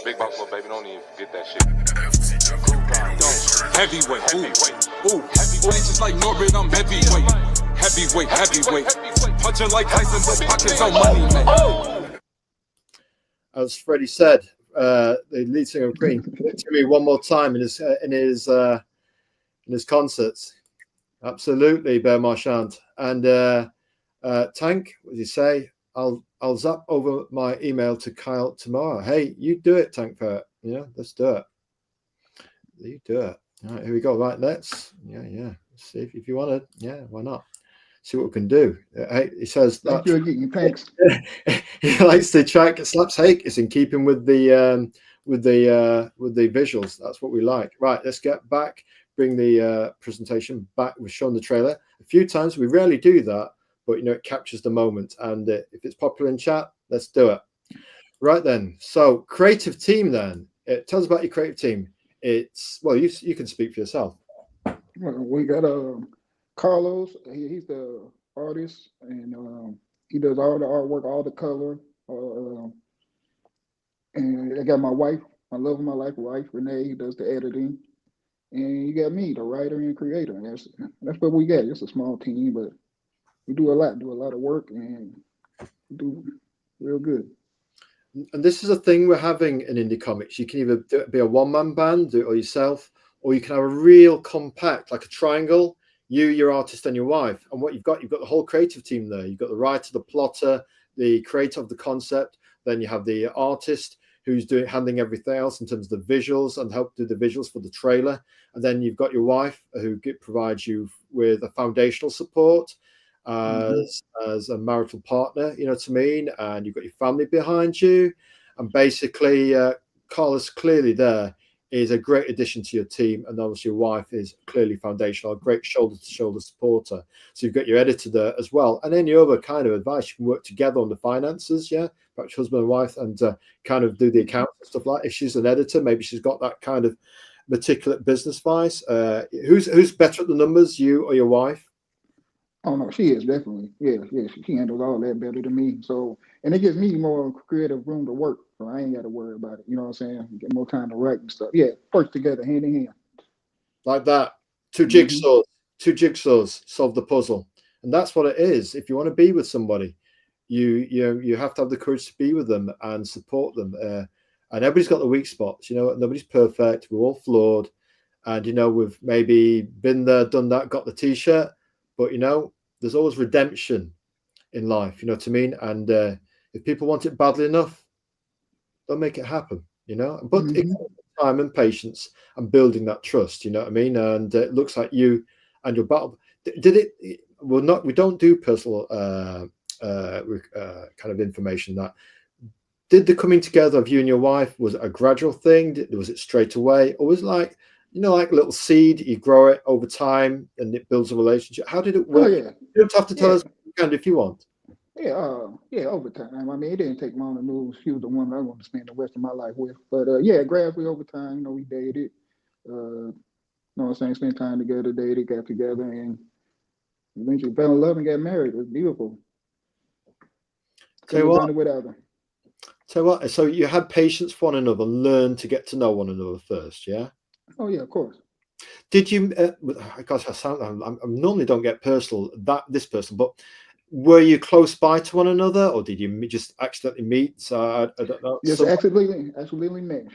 Big boss, little baby, don't even get that shit. Heavyweight, heavyweight. Ooh, heavyweight, just like Norbit, I'm heavyweight, heavyweight, heavyweight. Puncher like Tyson, but pockets on money, man. As Freddie said, the lead singer of Green, to me one more time in his concerts. Absolutely, Bear Marchand. And Tank, what did you say? I'll zap over my email to Kyle tomorrow. Hey, you do it, Tank Ferret. Yeah, let's do it. You do it. All right, here we go. Right, let's see if you want to. Yeah, why not? See what we can do. Hey, he says that Thank you again. Thanks. he likes the track. Slaps Hake. It's in keeping with the visuals. That's what we like. Right, let's get back. Bring the presentation back. We've shown the trailer a few times. We rarely do that, but it captures the moment. And if it's popular in chat, let's do it. Right then. So creative team. Then tell us about your creative team. It's you can speak for yourself. We got Carlos. He's the artist, and he does all the artwork, all the color. And I got my wife, my love of my life, Renee. He does the editing, and you got me, the writer and creator. And that's what we got. It's a small team, but we do a lot of work, and do real good. And this is a thing we're having in indie comics. You can either be a one-man band, do it all yourself, or you can have a real compact, like a triangle, you, your artist, and your wife. And what you've got the whole creative team there. You've got the writer, the plotter, the creator of the concept. Then you have the artist who's handling everything else in terms of the visuals and help do the visuals for the trailer. And then you've got your wife who provides you with a foundational support as a marital partner, you know what I mean? And you've got your family behind you. And basically, Carlos clearly there is a great addition to your team. And obviously your wife is clearly foundational, a great shoulder-to-shoulder supporter. So you've got your editor there as well. And any other kind of advice, you can work together on the finances, perhaps husband and wife, and kind of do the accounts and stuff like that. If she's an editor, maybe she's got that kind of meticulous business advice. Who's better at the numbers, you or your wife? Oh no, she is definitely. Yeah. She handles all that better than me. So, and it gives me more creative room to work. So I ain't got to worry about it. You know what I'm saying? Get more time to write and stuff. Yeah, work together hand in hand. Like that. Two jigsaws solve the puzzle. And that's what it is. If you want to be with somebody, you have to have the courage to be with them and support them. And everybody's got the weak spots. Nobody's perfect. We're all flawed. And we've maybe been there, done that, got the t-shirt. But there's always redemption in life, you know what I mean? And if people want it badly enough, they'll make it happen, But it takes time and patience and building that trust, you know what I mean? And it looks like you and your battle. We don't do personal kind of information. That did the coming together of you and your wife, was it a gradual thing? Was it straight away, or was it like like a little seed, you grow it over time and it builds a relationship? How did it work? Oh, yeah. You don't have to tell us if you want. Yeah, over time. I mean, it didn't take long to move. She was the one I want to spend the rest of my life with. But gradually over time, we dated. Know what I'm saying? Spent time together, dated, got together, and eventually fell in love and got married. It was beautiful. Tell you what, done it without her. Tell you what, so you had patience for one another, learn to get to know one another first, yeah? Oh yeah, of course. Did you? Gosh, I normally don't get personal. This person, but were you close by to one another, or did you just accidentally meet? I don't know. Just accidentally met.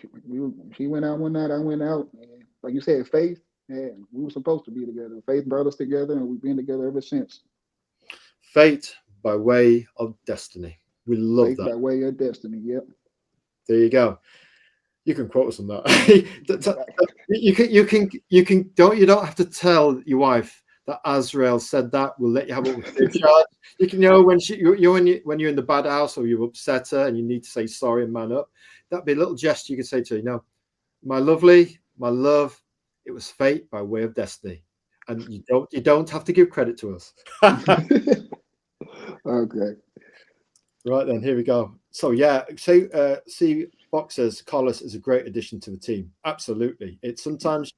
She went out one night, I went out, and like you said, faith. And we were supposed to be together. Faith brought us together, and we've been together ever since. Fate by way of destiny. We love Fate that. By way of destiny. Yep. There you go. You can quote us on that. You don't have to tell your wife that Azrael said that. We'll let you have it with free charge. You can when you're in the bad house or you've upset her and you need to say sorry and man up. That'd be a little gesture you could say to her, my lovely, my love, it was fate by way of destiny. And you don't have to give credit to us. Okay. Right then, here we go. So see, Fox says Carlos is a great addition to the team. Absolutely. It's sometimes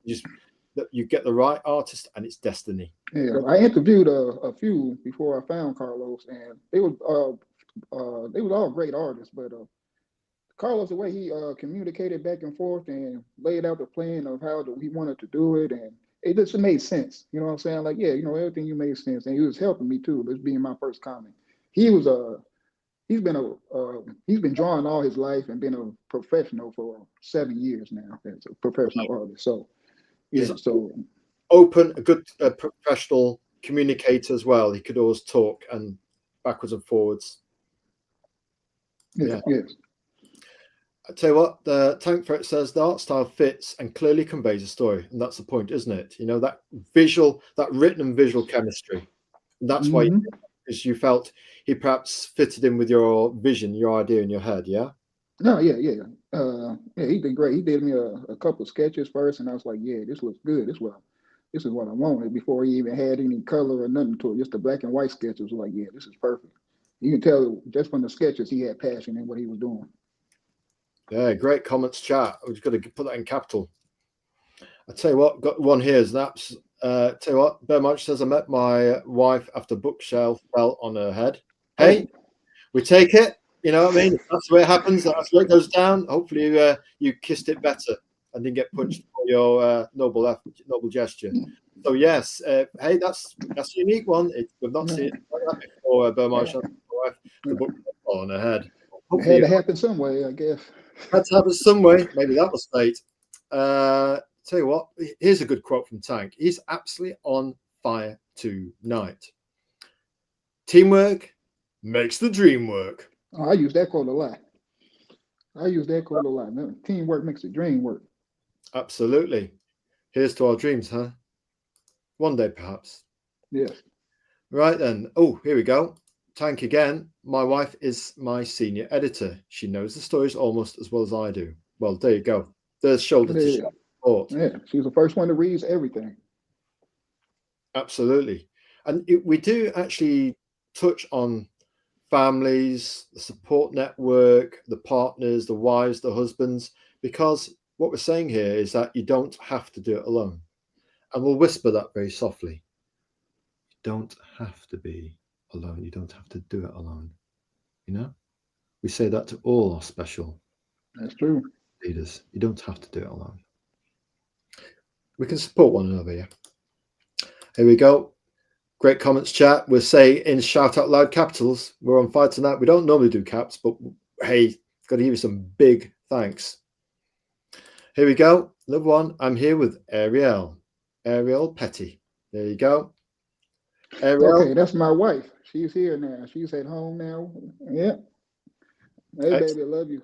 you get the right artist and it's destiny. Yeah, I interviewed a few before I found Carlos, and they was all great artists, but Carlos, the way he communicated back and forth and laid out the plan of how he wanted to do it, and it just made sense. You know what I'm saying? Like, everything you made sense, and he was helping me too. This being my first comment, he's been drawing all his life and been a professional for 7 years now as a professional artist. So, open, a good professional communicator as well. He could always talk and backwards and forwards. Yes, yes. I tell you what, the Tank Threat says the art style fits and clearly conveys a story, and that's the point, isn't it? You know, that visual, that written and visual chemistry. And that's why, Mm-hmm. because you felt he perhaps fitted in with your vision, your idea in your head, yeah? No, yeah, yeah. Yeah, he did great. He did me a couple of sketches first, and I was like, yeah, this looks good. This is what I wanted before he even had any color or nothing to it. Just the black and white sketches. Like, yeah, this is perfect. You can tell just from the sketches he had passion in what he was doing. Yeah, great comments, chat. We've got to put that in capital. I tell you what, got one here. Snaps. Tell you what, Bear March says I met my wife after bookshelf fell on her head. Hey, Oh, we take it. You know what I mean? That's the way it happens. That's the way it goes down. Hopefully, you kissed it better and didn't get punched for your noble gesture. So yes, hey, that's a unique one. We've not seen it like that before. Bear March, my wife, the book fell on her head. it had Hopefully, to happen some way, I guess. had to happen some way. Maybe that was fate. Tell you what, here's a good quote from Tank. He's absolutely on fire tonight. Teamwork makes the dream work. Oh, I use that quote a lot. No, teamwork makes the dream work. Absolutely. Here's to our dreams, huh? One day, perhaps. Yes. Right then. Oh, here we go. Tank again. My wife is my senior editor. She knows the stories almost as well as I do. Well, there you go. There's shoulder to shoulder support. Yeah, she's the first one to read everything. Absolutely. And we do actually touch on families, the support network, the partners, the wives, the husbands, because what we're saying here is that you don't have to do it alone. And we'll whisper that very softly. You don't have to be alone. You don't have to do it alone. You know, we say that to all our special That's true. leaders. You don't have to do it alone. We can support one another. Yeah. Here we go. Great comments, chat. We'll say in shout out loud capitals. We're on fire tonight. We don't normally do caps, but hey, got to give you some big thanks. Here we go. Another one. I'm here with Ariel. Ariel Petty. There you go. Ariel. Okay, that's my wife. She's here now. She's at home now. Yeah. Hey, baby, I love you.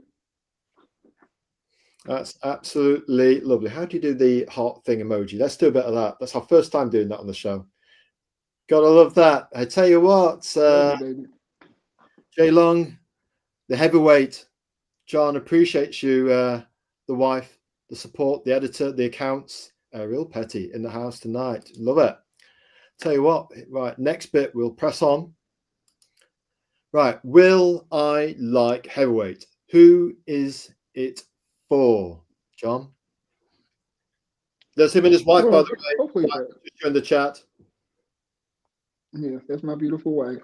That's absolutely lovely. How do you do the heart thing emoji? Let's do a bit of that. That's our first time doing that on the show. Gotta love that. I tell you what, baby. Jay Long, the heavyweight. John appreciates you, the wife, the support, the editor, the accounts. Real Petty in the house tonight. Love it. Tell you what, right, next bit, we'll press on. Right, will I like heavyweight? Who is it for, John? There's him and his wife, by the way. Hopefully, in the chat. Yeah, that's my beautiful wife.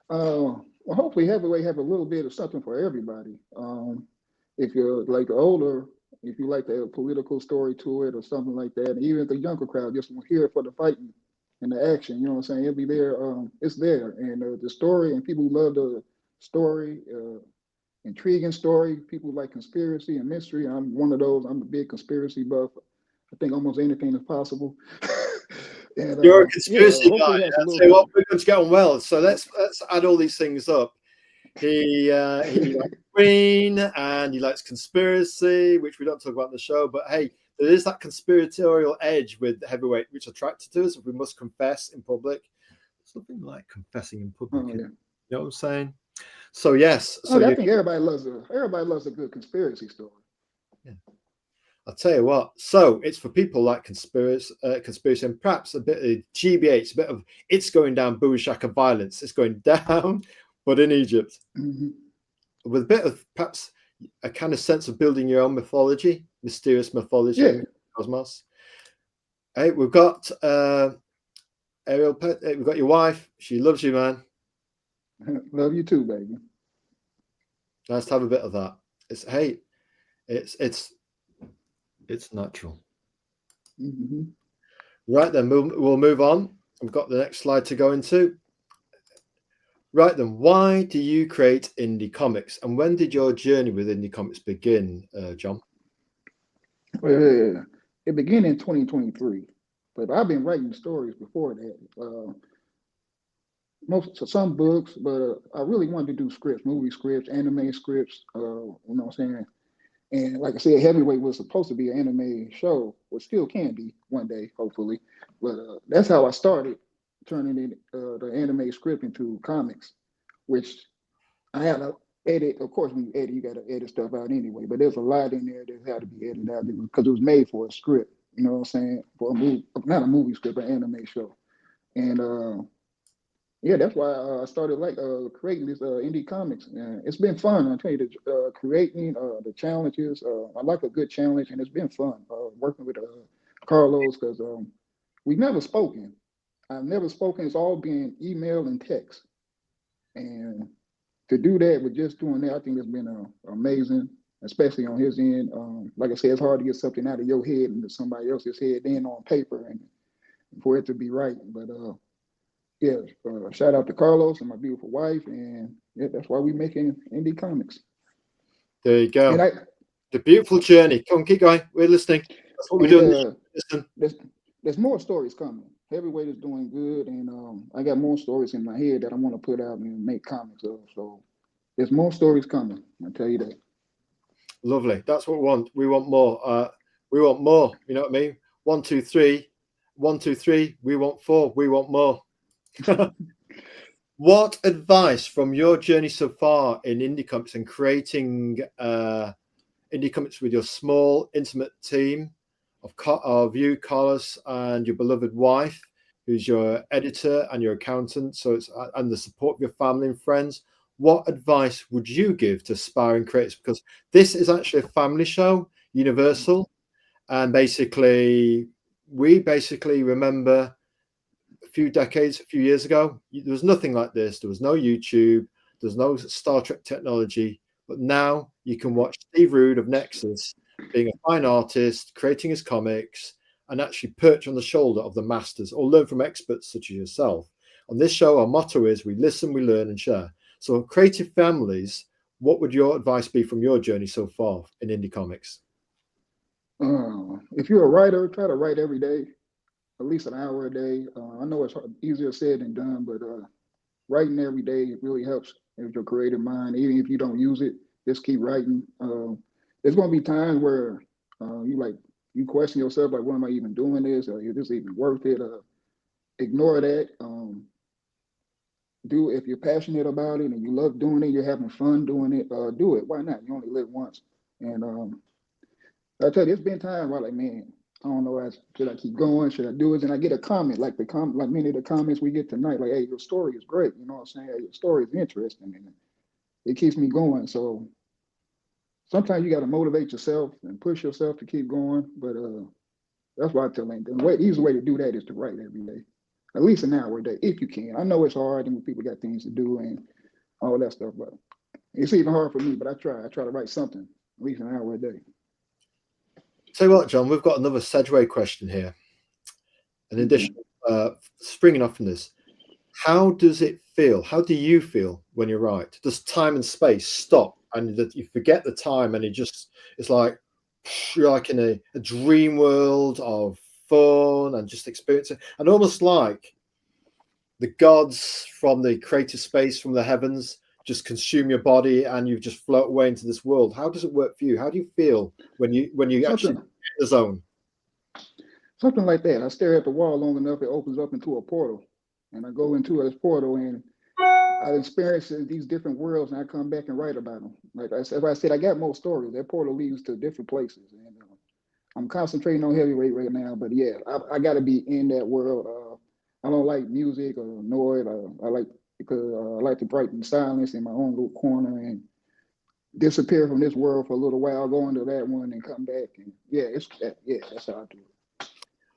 Well, hopefully heavyweight have a little bit of something for everybody. If you're like the older, if you like the political story to it or something like that, and even the younger crowd just hear it for the fighting and the action, you know what I'm saying? It'll be there. It's there, and the story, and people who love the story, intriguing story. People who like conspiracy and mystery. I'm one of those. I'm a big conspiracy buff. I think almost anything is possible. And, you're a conspiracy guy. Say what we're going to get on well. So let's add all these things up. He likes Queen and he likes conspiracy, which we don't talk about in the show. But hey, there is that conspiratorial edge with heavyweight, which attracted to us. We must confess in public. There's nothing like confessing in public. You know what I'm saying? So yes. So I think everybody loves a good conspiracy story. Yeah. I'll tell you what. So it's for people like conspiracy, and perhaps a bit of GBH, a bit of it's going down, Boushaka violence. It's going down, but in Egypt, with a bit of perhaps a kind of sense of building your own mythology, mysterious mythology, cosmos. Hey, we've got Ariel. We've got your wife. She loves you, man. Love you too, baby. Nice to have a bit of that. It's natural. Right then, we'll move on. We've got the next slide to go into. Right then, why do you create indie comics, and when did your journey with indie comics begin, John? Well, it began in 2023, but I've been writing stories before that. some books, but I really wanted to do scripts, movie scripts, anime scripts. You know what I'm saying? And like I said, Heavyweight was supposed to be an anime show, or still can be one day, hopefully. But that's how I started turning the anime script into comics, which I had to edit. Of course, when you edit, you got to edit stuff out anyway. But there's a lot in there that had to be edited out because it was made for a script. You know what I'm saying? For a movie, not a movie script, an anime show. And yeah, that's why I started like creating this indie comics. And it's been fun. I tell you, creating the challenges. I like a good challenge, and it's been fun working with Carlos because we've never spoken. I've never spoken. It's all been email and text. And to do that with just doing that, I think it's been amazing, especially on his end. Like I said, it's hard to get something out of your head into somebody else's head, then on paper, and for it to be right. But yeah, shout out to Carlos and my beautiful wife, and yeah, that's why we making indie comics. There you go. And I, The beautiful journey. Come on, keep going. We're listening. That's what we're doing. Listen. there's more stories coming. Heavyweight is doing good, and I got more stories in my head that I want to put out and make comics of. So there's more stories coming. I tell you that. Lovely. That's what we want. We want more. We want more. You know what I mean? 1, 2, 3. 1, 2, 3. We want 4. We want more. What advice from your journey so far in indie comics and creating indie comics with your small, intimate team of you, Carlos, and your beloved wife, who's your editor and your accountant, so it's and the support of your family and friends? What advice would you give to aspiring creators? Because this is actually a family show, universal, and we basically remember a few years ago, there was nothing like this. There was no YouTube, there's no Star Trek technology, but now you can watch Steve Rude of Nexus being a fine artist, creating his comics, and actually perch on the shoulder of the masters or learn from experts such as yourself. On this show, our motto is we listen, we learn, and share. So creative families, what would your advice be from your journey so far in indie comics? If you're a writer, try to write every day, at least an hour a day. I know it's easier said than done, but writing every day really helps with your creative mind. Even if you don't use it, just keep writing. There's going to be times where you question yourself, like, what am I even doing this? Is this even worth it? Ignore that. If you're passionate about it and you love doing it, you're having fun doing it, do it. Why not? You only live once. And I tell you, it's been times where like, man, I don't know, should I keep going? Should I do it? And I get a comment, like many of the comments we get tonight, like, hey, your story is great. You know what I'm saying? Your story is interesting, and it keeps me going. So sometimes you got to motivate yourself and push yourself to keep going. But that's why I tell them the easy way to do that is to write every day, at least an hour a day, if you can. I know it's hard, and people got things to do and all that stuff, but it's even hard for me. But I try to write something, at least an hour a day. Tell you what, John, we've got another Sedgway question here. In addition, springing off from this, how does it feel? How do you feel when you write? Does time and space stop and that you forget the time and it's like you're like in a dream world of fun and just experiencing, and almost like the gods from the creative space, from the heavens, just consume your body and you just float away into this world? How does it work for you? How do you feel when you actually get in the zone? Something like that. I stare at the wall long enough, it opens up into a portal, and I go into this portal and I experience these different worlds, and I come back and write about them. Like I said, I got more stories. That portal leads to different places, and I'm concentrating on Heavyweight right now. But yeah, I got to be in that world. I don't like music or noise. I like to write in silence in my own little corner and disappear from this world for a little while, go into that one and come back. And yeah, that's how I do it.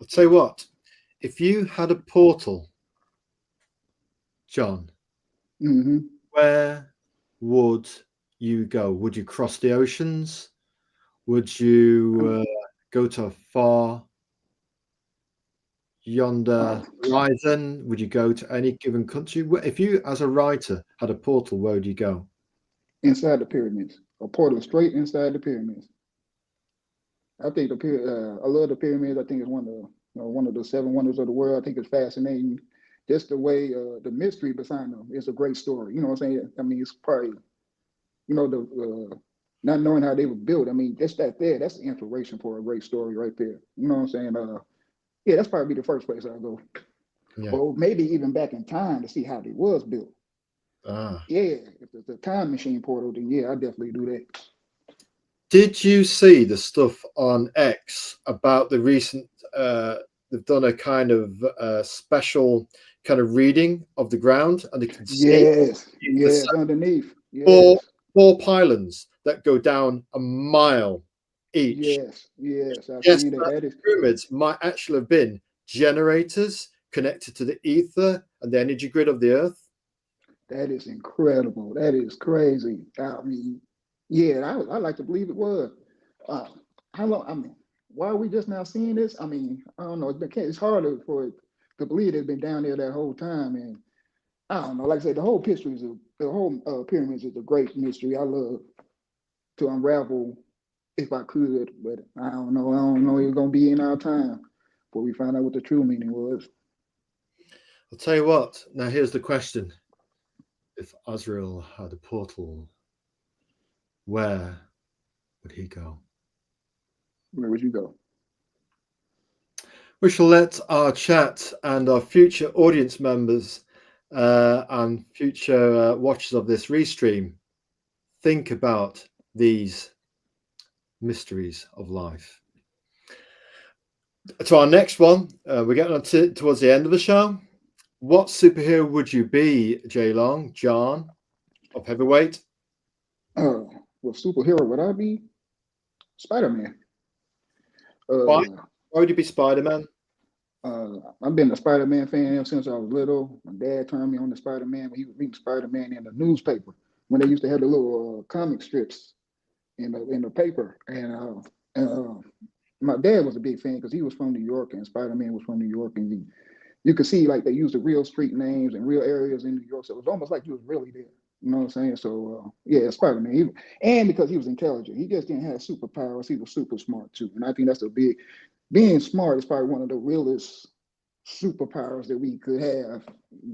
I'll tell you what, if you had a portal, John, where would you go? Would you cross the oceans? Would you go to a far yonder horizon? Would you go to any given country? If you, as a writer, had a portal, where would you go? Inside the pyramids. A portal straight inside the pyramids. I think I love the pyramids. I think it's one of the 7 wonders of the world. I think it's fascinating. just the way the mystery behind them is a great story. You know what I'm saying? I mean, it's probably the not knowing how they were built. I mean, just that's the inspiration for a great story right there. You know what I'm saying? Yeah, that's probably the first place I go, Yeah. or maybe even back in time to see how they was built. Ah. Yeah, if it's a time machine portal, then yeah, I definitely do that. Did you see the stuff on X about the recent? They've done a kind of special kind of reading of the ground, and they can see Yes, the yes, underneath. four Yes, four pylons that go down a mile each. yes, yes. I've Yes, seen that. that That is pyramids might actually have been generators connected to the ether and the energy grid of the earth. that is incredible. That is crazy. I mean, yeah, I like to believe it was. Uh, how long? I mean, why are we just now seeing this? I mean, I don't know. It's harder for it to believe it's been down there that whole time. And I don't know. Like I said, the whole the whole pyramids is a great mystery. I love to unravel if I could, but I don't know. I don't know. It's gonna be in our time before we find out what the true meaning was. I'll tell you what. Now here's the question: if Azrael had a portal, where would he go? Where would you go? We shall let our chat and our future audience members and future watchers of this restream think about these mysteries of life. To our next one, we're getting on towards the end of the show. What superhero would you be, Jay Long, John of Heavyweight? What superhero would I be? Spider-Man. Why? Uh, Why would you be Spider-Man? I've been a Spider-Man fan ever since I was little. My dad turned me on to Spider-Man when he was reading Spider-Man in the newspaper when they used to have the little comic strips in the paper. And my dad was a big fan because he was from New York and Spider-Man was from New York, and you could see like they used the real street names and real areas in New York, so it was almost like he was really there. You know what I'm saying? So yeah, Spider-Man. And because he was intelligent, he just didn't have superpowers. He was super smart too, and I think that's a big. Being smart is probably one of the realest superpowers that we could have.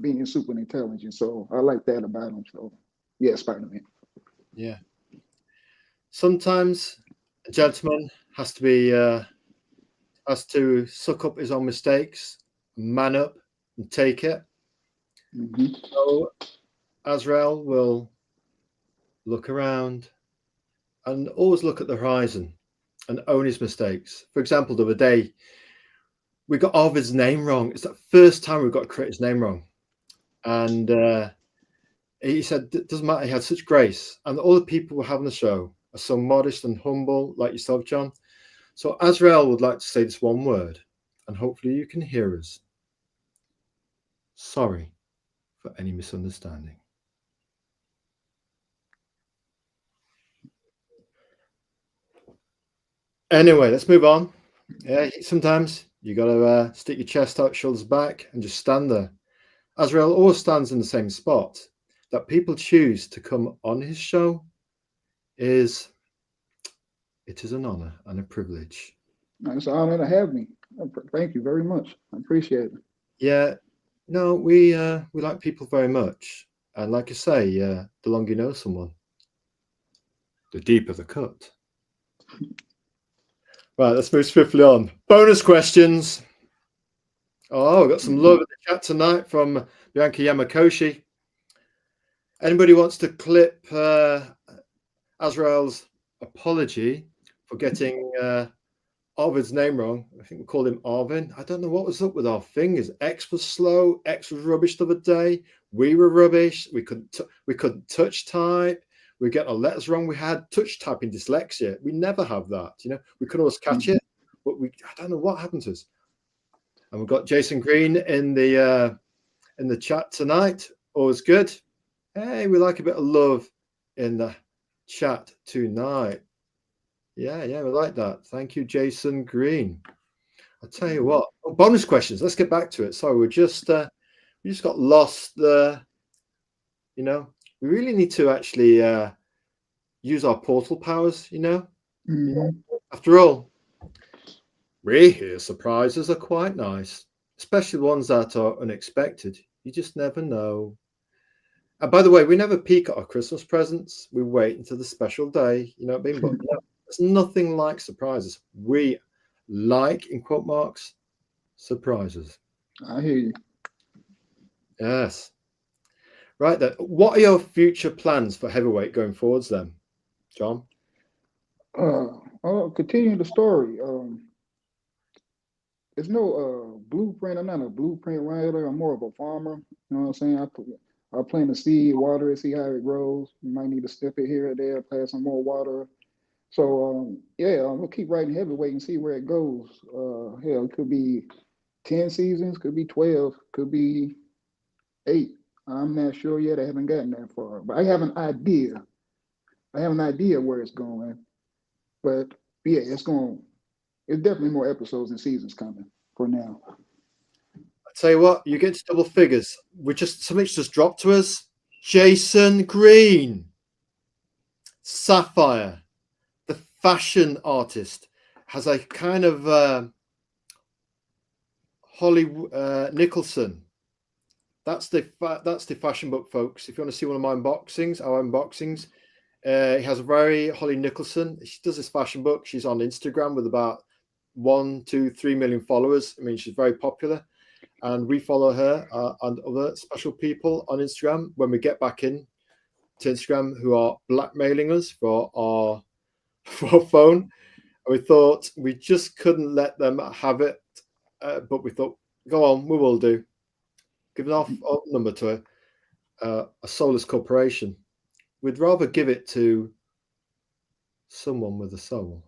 Being super intelligent, so I like that about him. So yeah, Spider-Man. Yeah. Sometimes a gentleman has to suck up his own mistakes, man up, and take it. Mm-hmm. So Azrael will look around and always look at the horizon and own his mistakes. For example, the other day, we got Arvid's name wrong. It's the first time we've got to correct his name wrong. And he said, it doesn't matter, he had such grace. And all the people who have on the show are so modest and humble, like yourself, John. So Azrael would like to say this one word, and hopefully you can hear us. Sorry for any misunderstanding. Anyway, let's move on. Yeah, sometimes you got to stick your chest out, shoulders back, and just stand there. Azrael always stands in the same spot. That people choose to come on his show is an honor and a privilege. It's an honor to have me. Thank you very much. I appreciate it. Yeah, no, we like people very much, and like I say, the longer you know someone, the deeper the cut. Right, let's move swiftly on. Bonus questions. Oh, got some love in the chat tonight from Bianca Yamakoshi. Anybody wants to clip Azrael's apology for getting Arvid's name wrong? I think we called him Arvin. I don't know what was up with our fingers. X was slow. X was rubbish the other day. We were rubbish. We couldn't touch type. We get our letters wrong. We had touch typing dyslexia. We never have that. You know, we could always catch it, but I don't know what happened to us. And we've got Jason Green in the chat tonight. Always good. Hey, we like a bit of love in the chat tonight. Yeah, we like that. Thank you, Jason Green. I'll tell you what. Oh, bonus questions. Let's get back to it. Sorry, we just got lost there. You know, we really need to actually use our portal powers. You know, After all, we hear surprises are quite nice, especially the ones that are unexpected. You just never know. And by the way, we never peek at our Christmas presents. We wait until the special day, you know what I mean? But no, there's nothing like surprises. We like, in quote marks, surprises. I hear you. Yes. Right then. What are your future plans for heavyweight going forwards then, John? I'll continue the story. There's no blueprint. I'm not a blueprint writer. I'm more of a farmer. You know what I'm saying? I plant a seed, water it, see how it grows. You might need to step it here or there, pass some more water. So yeah, we'll keep writing heavyweight and see where it goes. Hell, it could be 10 seasons, could be 12, could be 8. I'm not sure yet. I haven't gotten that far, but I have an idea. I have an idea where it's going. But yeah, it's definitely more episodes and seasons coming for now. I tell you what, you get to double figures. Something's just dropped to us. Jason Green, Sapphire, the fashion artist, has a kind of Holly Nicholson. That's the fashion book, folks. If you want to see one of my unboxings, he has a very Holly Nicholson. She does this fashion book. She's on Instagram with about 1, 2, 3 million followers. I mean, she's very popular, and we follow her and other special people on Instagram. When we get back in to Instagram, who are blackmailing us for our phone, and we thought we just couldn't let them have it, but we thought, go on, we will do. Give our number to a soulless corporation. We'd rather give it to someone with a soul.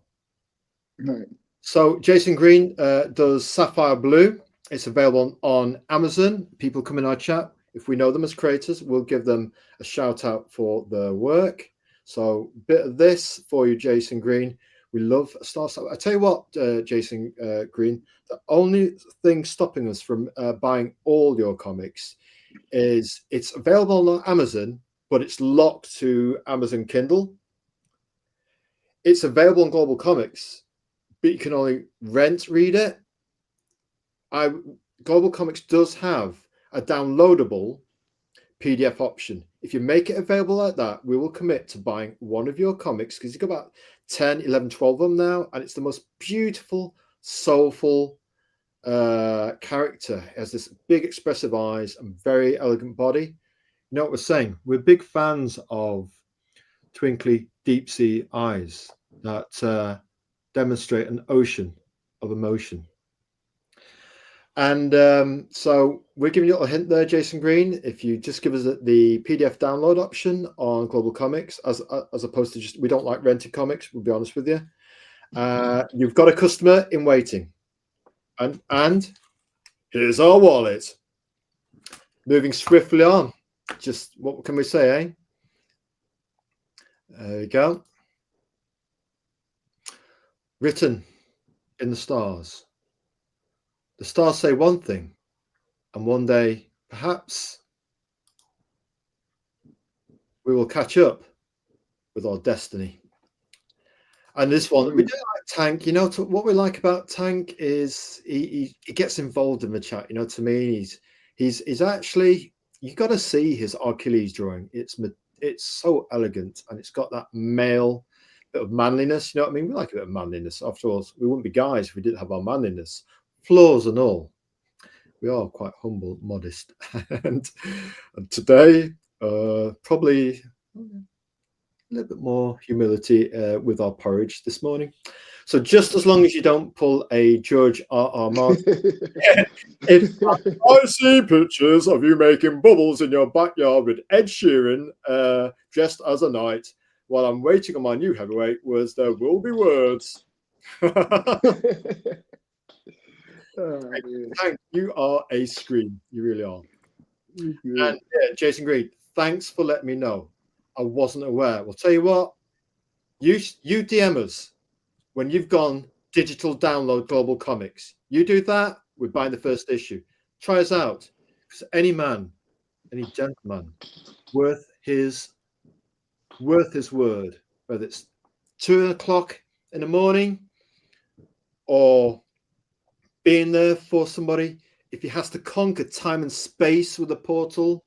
Right. So Jason Green does Sapphire Blue. It's available on Amazon. People come in our chat. If we know them as creators, we'll give them a shout out for their work. So a bit of this for you, Jason Green. We love Star. I tell you what, Jason Green, the only thing stopping us from buying all your comics is it's available on Amazon, but it's locked to Amazon Kindle. It's available on Global Comics, but you can only read it. Global Comics does have a downloadable PDF option. If you make it available like that, we will commit to buying one of your comics, because you've got about 10, 11, 12 of them now, and it's the most beautiful, soulful character. It has this big expressive eyes and very elegant body. You know what we're saying? We're big fans of twinkly, deep sea eyes that demonstrate an ocean of emotion. And so we're giving you a hint there, Jason Green. If you just give us the PDF download option on Global Comics, as opposed to just, we don't like rented comics, we'll be honest with you. You've got a customer in waiting. And here's our wallet. Moving swiftly on. Just what can we say, eh? There you go. Written in the stars. The stars say one thing, and one day, perhaps, we will catch up with our destiny. And this one, we do like Tank. You know, what we like about Tank is he gets involved in the chat. You know what I mean? He's actually, you got to see his Achilles drawing. It's so elegant, and it's got that male bit of manliness. You know what I mean? We like a bit of manliness. After all, we wouldn't be guys if we didn't have our manliness. Flaws and all, we are quite humble, modest, and today probably a little bit more humility with our porridge this morning. So just as long as you don't pull a George R.R. Martin, if I see pictures of you making bubbles in your backyard with Ed Sheeran dressed as a knight while I'm waiting on my new heavyweight, there will be words. Hank, you are a scream. You really are. And yeah, Jason Green, thanks for letting me know. I wasn't aware. Well, tell you what, you DM us when you've gone digital download Global Comics. You do that, we're buying the first issue. Try us out. Because any man, any gentleman, worth his word, whether it's 2 o'clock in the morning or being there for somebody, if he has to conquer time and space with a portal,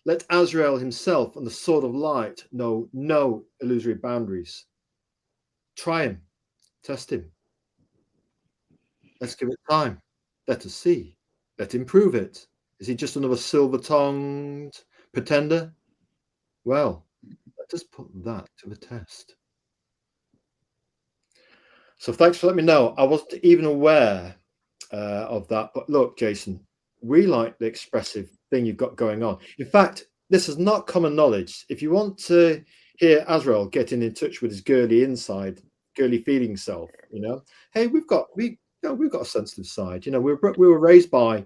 let Azrael himself and the Sword of Light know no illusory boundaries. Try him, test him. Let's give it time. Let us see. Let him prove it. Is he just another silver-tongued pretender? Well, let us put that to the test. So thanks for letting me know. I wasn't even aware of that. But look, Jason, we like the expressive thing you've got going on. In fact, this is not common knowledge. If you want to hear Azrael getting in touch with his girly inside, girly feeling self, hey, we've got a sensitive side. We were raised by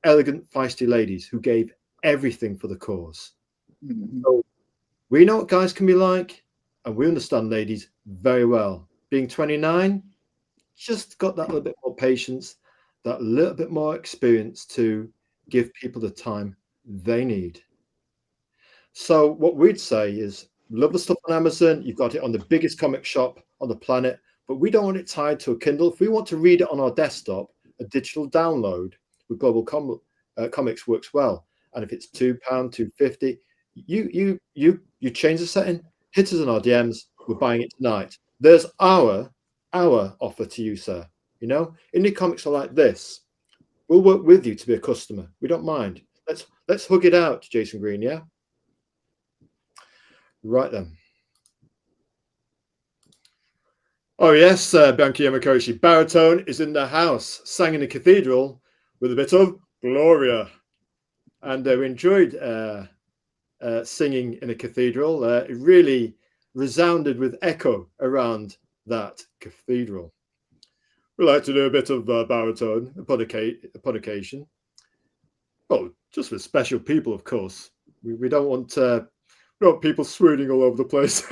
elegant, feisty ladies who gave everything for the cause. Mhm. So we know what guys can be like, and we understand ladies very well. Being 29, just got that little bit more patience, that little bit more experience to give people the time they need. So what we'd say is, love the stuff on Amazon. You've got it on the biggest comic shop on the planet, but we don't want it tied to a Kindle. If we want to read it on our desktop, a digital download with Global Comics works well. And if it's £2, £2.50, you change the setting, hit us in our DMs. We're buying it tonight. There's our offer to you, sir. Indie comics are like this. We'll work with you to be a customer. We don't mind. Let's hug it out, Jason Green. Yeah. Right then. Oh yes, Bianchi Yamakoshi. Baritone is in the house. Sang in the cathedral with a bit of Gloria, and we enjoyed singing in a cathedral. It really resounded with echo around that cathedral. We like to do a bit of baritone upon occasion. Well, just for special people, of course. We don't want people swooning all over the place.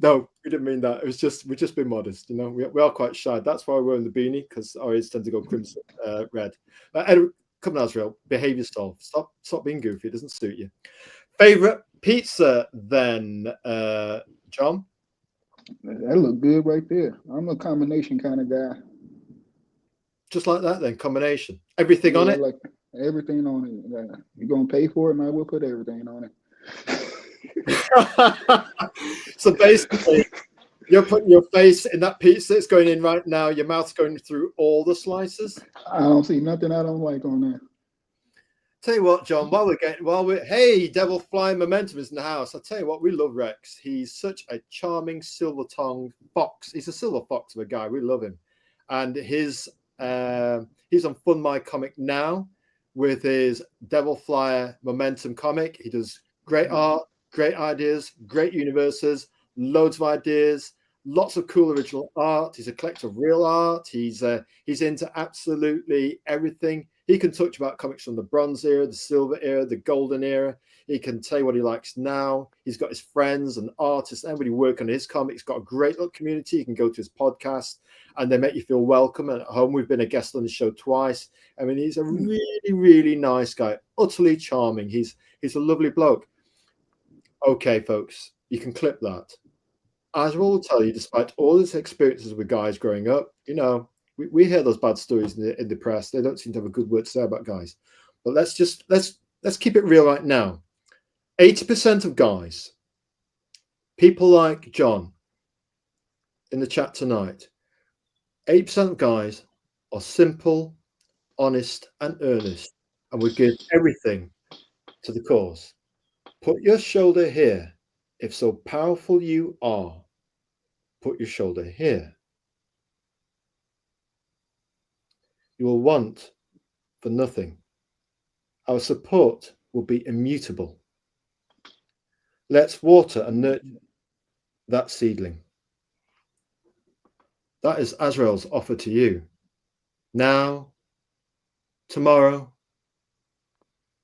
No, we didn't mean that. We've just been modest. We are quite shy. That's why we're wearing the beanie, because our ears tend to go crimson, red. Anyway, come on, Azrael, behave yourself. Stop being goofy. It doesn't suit you. Favorite pizza, then, John? That look good right there. I'm a combination kind of guy. Just like that, then, combination. Everything on it? Like everything on it. You're going to pay for it, and I will put everything on it. So basically, you're putting your face in that pizza. It's going in right now. Your mouth's going through all the slices. I don't see nothing I don't like on there. Tell you what, John, hey, Devil Flying Momentum is in the house. I tell you what, we love Rex. He's such a charming silver-tongued fox. He's a silver fox of a guy. We love him. And he's on Fund My Comic now with his Devil Flyer Momentum comic. He does great art, great ideas, great universes, loads of ideas, lots of cool original art. He's a collector of real art. He's into absolutely everything. He can touch about comics from the Bronze era, the Silver era, the Golden era. He can tell you what he likes now. He's got his friends and artists, everybody working on his comic. He's got a great little community. You can go to his podcast and they make you feel welcome and at home. We've been a guest on the show twice. I mean, he's a really, really nice guy, utterly charming. He's a lovely bloke. Okay, folks, you can clip that. Azrael will tell you, despite all his experiences with guys growing up, we hear those bad stories in the press. They don't seem to have a good word to say about guys. But let's keep it real right now. 80% of guys, people like John in the chat tonight, 80% of guys are simple, honest, and earnest, and would give everything to the cause. Put your shoulder here. If so powerful you are, put your shoulder here. You will want for nothing. Our support will be immutable. Let's water and nurture that seedling. That is Azrael's offer to you. Now, tomorrow,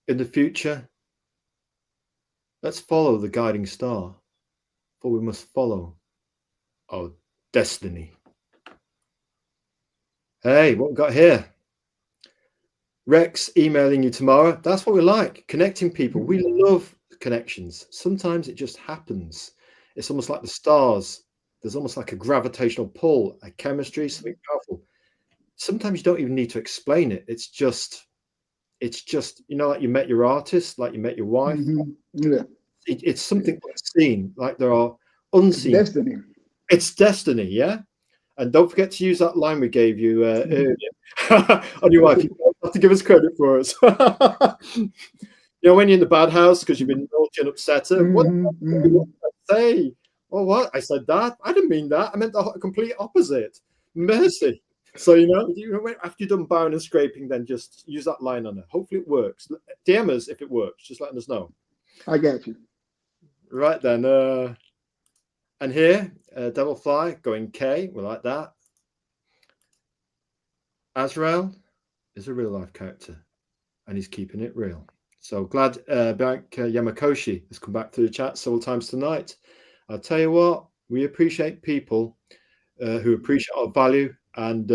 in the future, let's follow the guiding star, for we must follow our destiny. Hey, what we got here? Rex emailing you tomorrow. That's what we like, connecting people. We love connections. Sometimes it just happens. It's almost like the stars. There's almost like a gravitational pull, a chemistry, something powerful. sometimes you don't even need to explain it. It's just, like you met your artist, like you met your wife. Yeah, It's something unseen, like there are it's unseen. destiny. It's destiny, yeah. And don't forget to use that line we gave you earlier on your wife. You don't have to give us credit for us. When you're in the bad house because you've been naughty and upset her, what did I say? Well, what? I said that? I didn't mean that. I meant the complete opposite. Mercy. So, after you've done bowing and scraping, then just use that line on her. Hopefully it works. DM us if it works. Just letting us know. I got you. Right then. And here, Devil Fly going K. We like that. Azrael is a real life character and he's keeping it real. So glad Bank Yamakoshi has come back to the chat several times tonight. I'll tell you what, we appreciate people who appreciate our value, and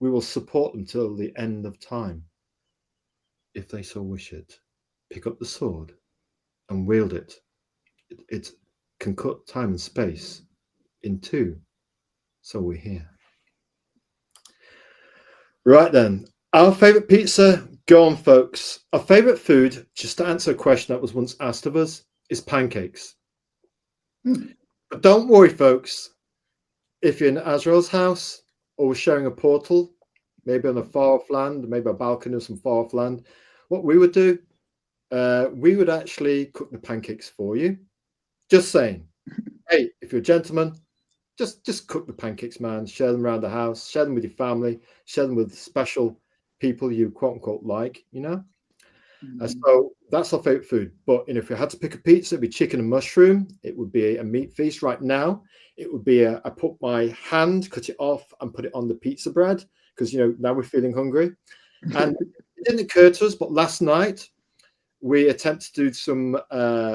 we will support them till the end of time if they so wish it. Pick up the sword and wield it. It can cut time and space in two. So we're here. Right then, our favorite pizza. Go on, folks. Our favorite food, just to answer a question that was once asked of us, is pancakes. But don't worry, folks. If you're in Azrael's house or we're sharing a portal, maybe on a far off land, maybe a balcony of some far off land, what we would do, we would actually cook the pancakes for you. Just saying. Hey, if you're a gentleman, just cook the pancakes, man. Share them around the house. Share them with your family. Share them with special people you quote unquote like, So that's our favorite food. But if we had to pick a pizza, it'd be chicken and mushroom. It would be a meat feast right now. It would be I put my hand, cut it off, and put it on the pizza bread because now we're feeling hungry. And it didn't occur to us, but last night we attempted to do some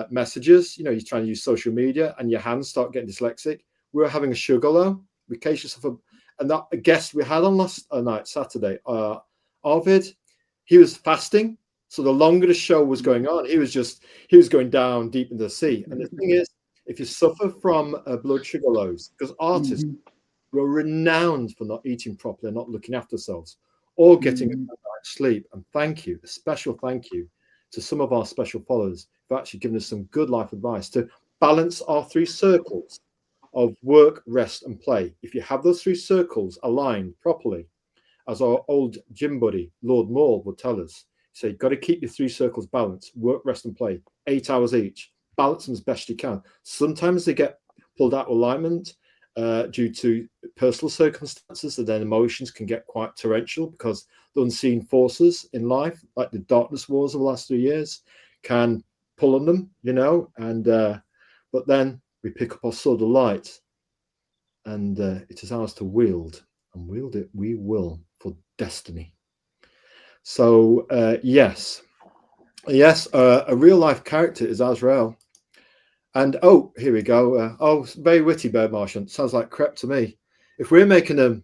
messages. You're trying to use social media, and your hands start getting dyslexic. We were having a sugar low. We case yourself up, and that a guest we had on last night, Saturday, Arvid, he was fasting. So the longer the show was going on, he was going down deep into the sea. And the thing is, if you suffer from blood sugar lows, because artists were renowned for not eating properly, not looking after themselves, or getting a good night's sleep. And thank you, a special thank you to some of our special followers who've actually given us some good life advice to balance our three circles of work, rest, and play. If you have those three circles aligned properly, as our old gym buddy, Lord Moore, would tell us, so you've got to keep your three circles balanced, work, rest, and play, 8 hours each, balance them as best you can. Sometimes they get pulled out of alignment due to personal circumstances, and then emotions can get quite torrential because the unseen forces in life, like the darkness wars of the last 3 years, can pull on them, and but then we pick up our sword of light, and it is ours to wield, and wield it we will for destiny. So yes, a real life character is Azrael. And here we go. Very witty, Bird Martian. Sounds like crep to me. If we're making them,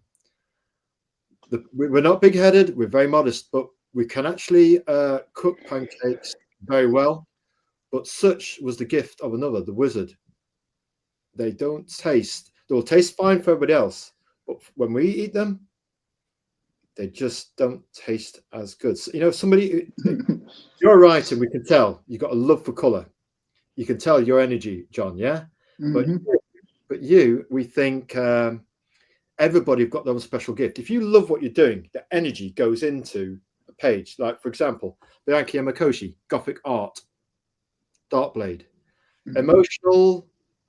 we're not big headed, we're very modest, but we can actually cook pancakes very well. But such was the gift of another, the wizard. They will taste fine for everybody else, but when we eat them, they just don't taste as good. So, somebody, you're a writer, we can tell you've got a love for color. You can tell your energy, John, yeah? But we think everybody's got their own special gift. If you love what you're doing, the energy goes into a page. Like, for example, Bianchi Yamakoshi, Gothic art, Darkblade.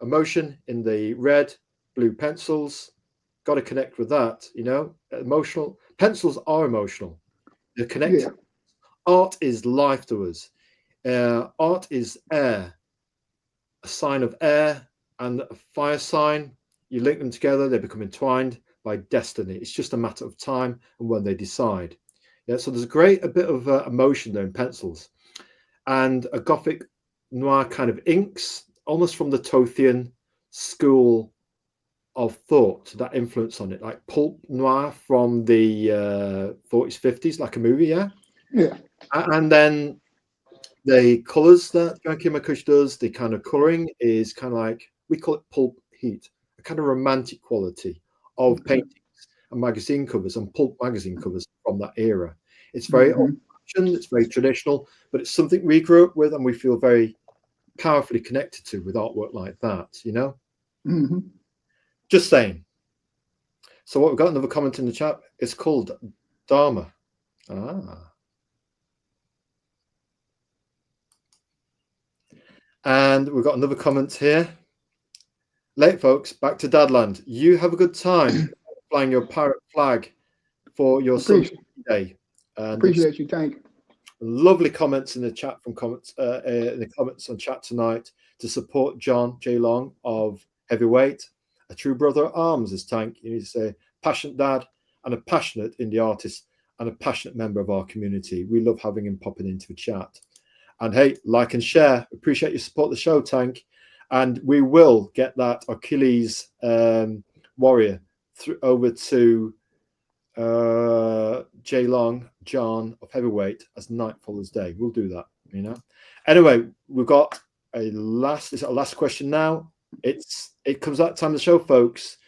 Emotion in the red, blue pencils. Got to connect with that, Emotional. Pencils are emotional. They're connected. Yeah. Art is life to us. Art is air. A sign of air and a fire sign. You link them together, they become entwined by destiny. It's just a matter of time and when they decide. Yeah, so there's a bit of emotion there in pencils. And a Gothic noir kind of inks, almost from the Tothian school of thought, that influence on it, like pulp noir from the 40s, 50s, like a movie, yeah? And then the colors that Bianchi Yamakoshi does, the kind of coloring is kind of like, we call it pulp heat, a kind of romantic quality of paintings. and magazine covers and pulp magazine covers from that era. It's very old-fashioned, it's very traditional, but it's something we grew up with and we feel very powerfully connected to with artwork like that, you know? Just saying. So what, we've got another comment in the chat. It's called Dharma. And we've got another comment here. Late folks, back to Dadland. You have a good time flying your parrot flag for your Sunday day. And appreciate you, Tank. Lovely comments in the chat from comments in the comments on chat tonight to support John J. Long of Heavyweight, a true brother at arms, as Tank. You need to say passionate dad and a passionate indie artist and a passionate member of our community. We love having him popping into the chat. And hey, like and share. Appreciate your support of the show, Tank. And we will get that Achilles warrior over to J. Long, John of Heavyweight as night follows day. We'll do that, you know. Anyway, we've got a last question now. It comes that time of the show, folks.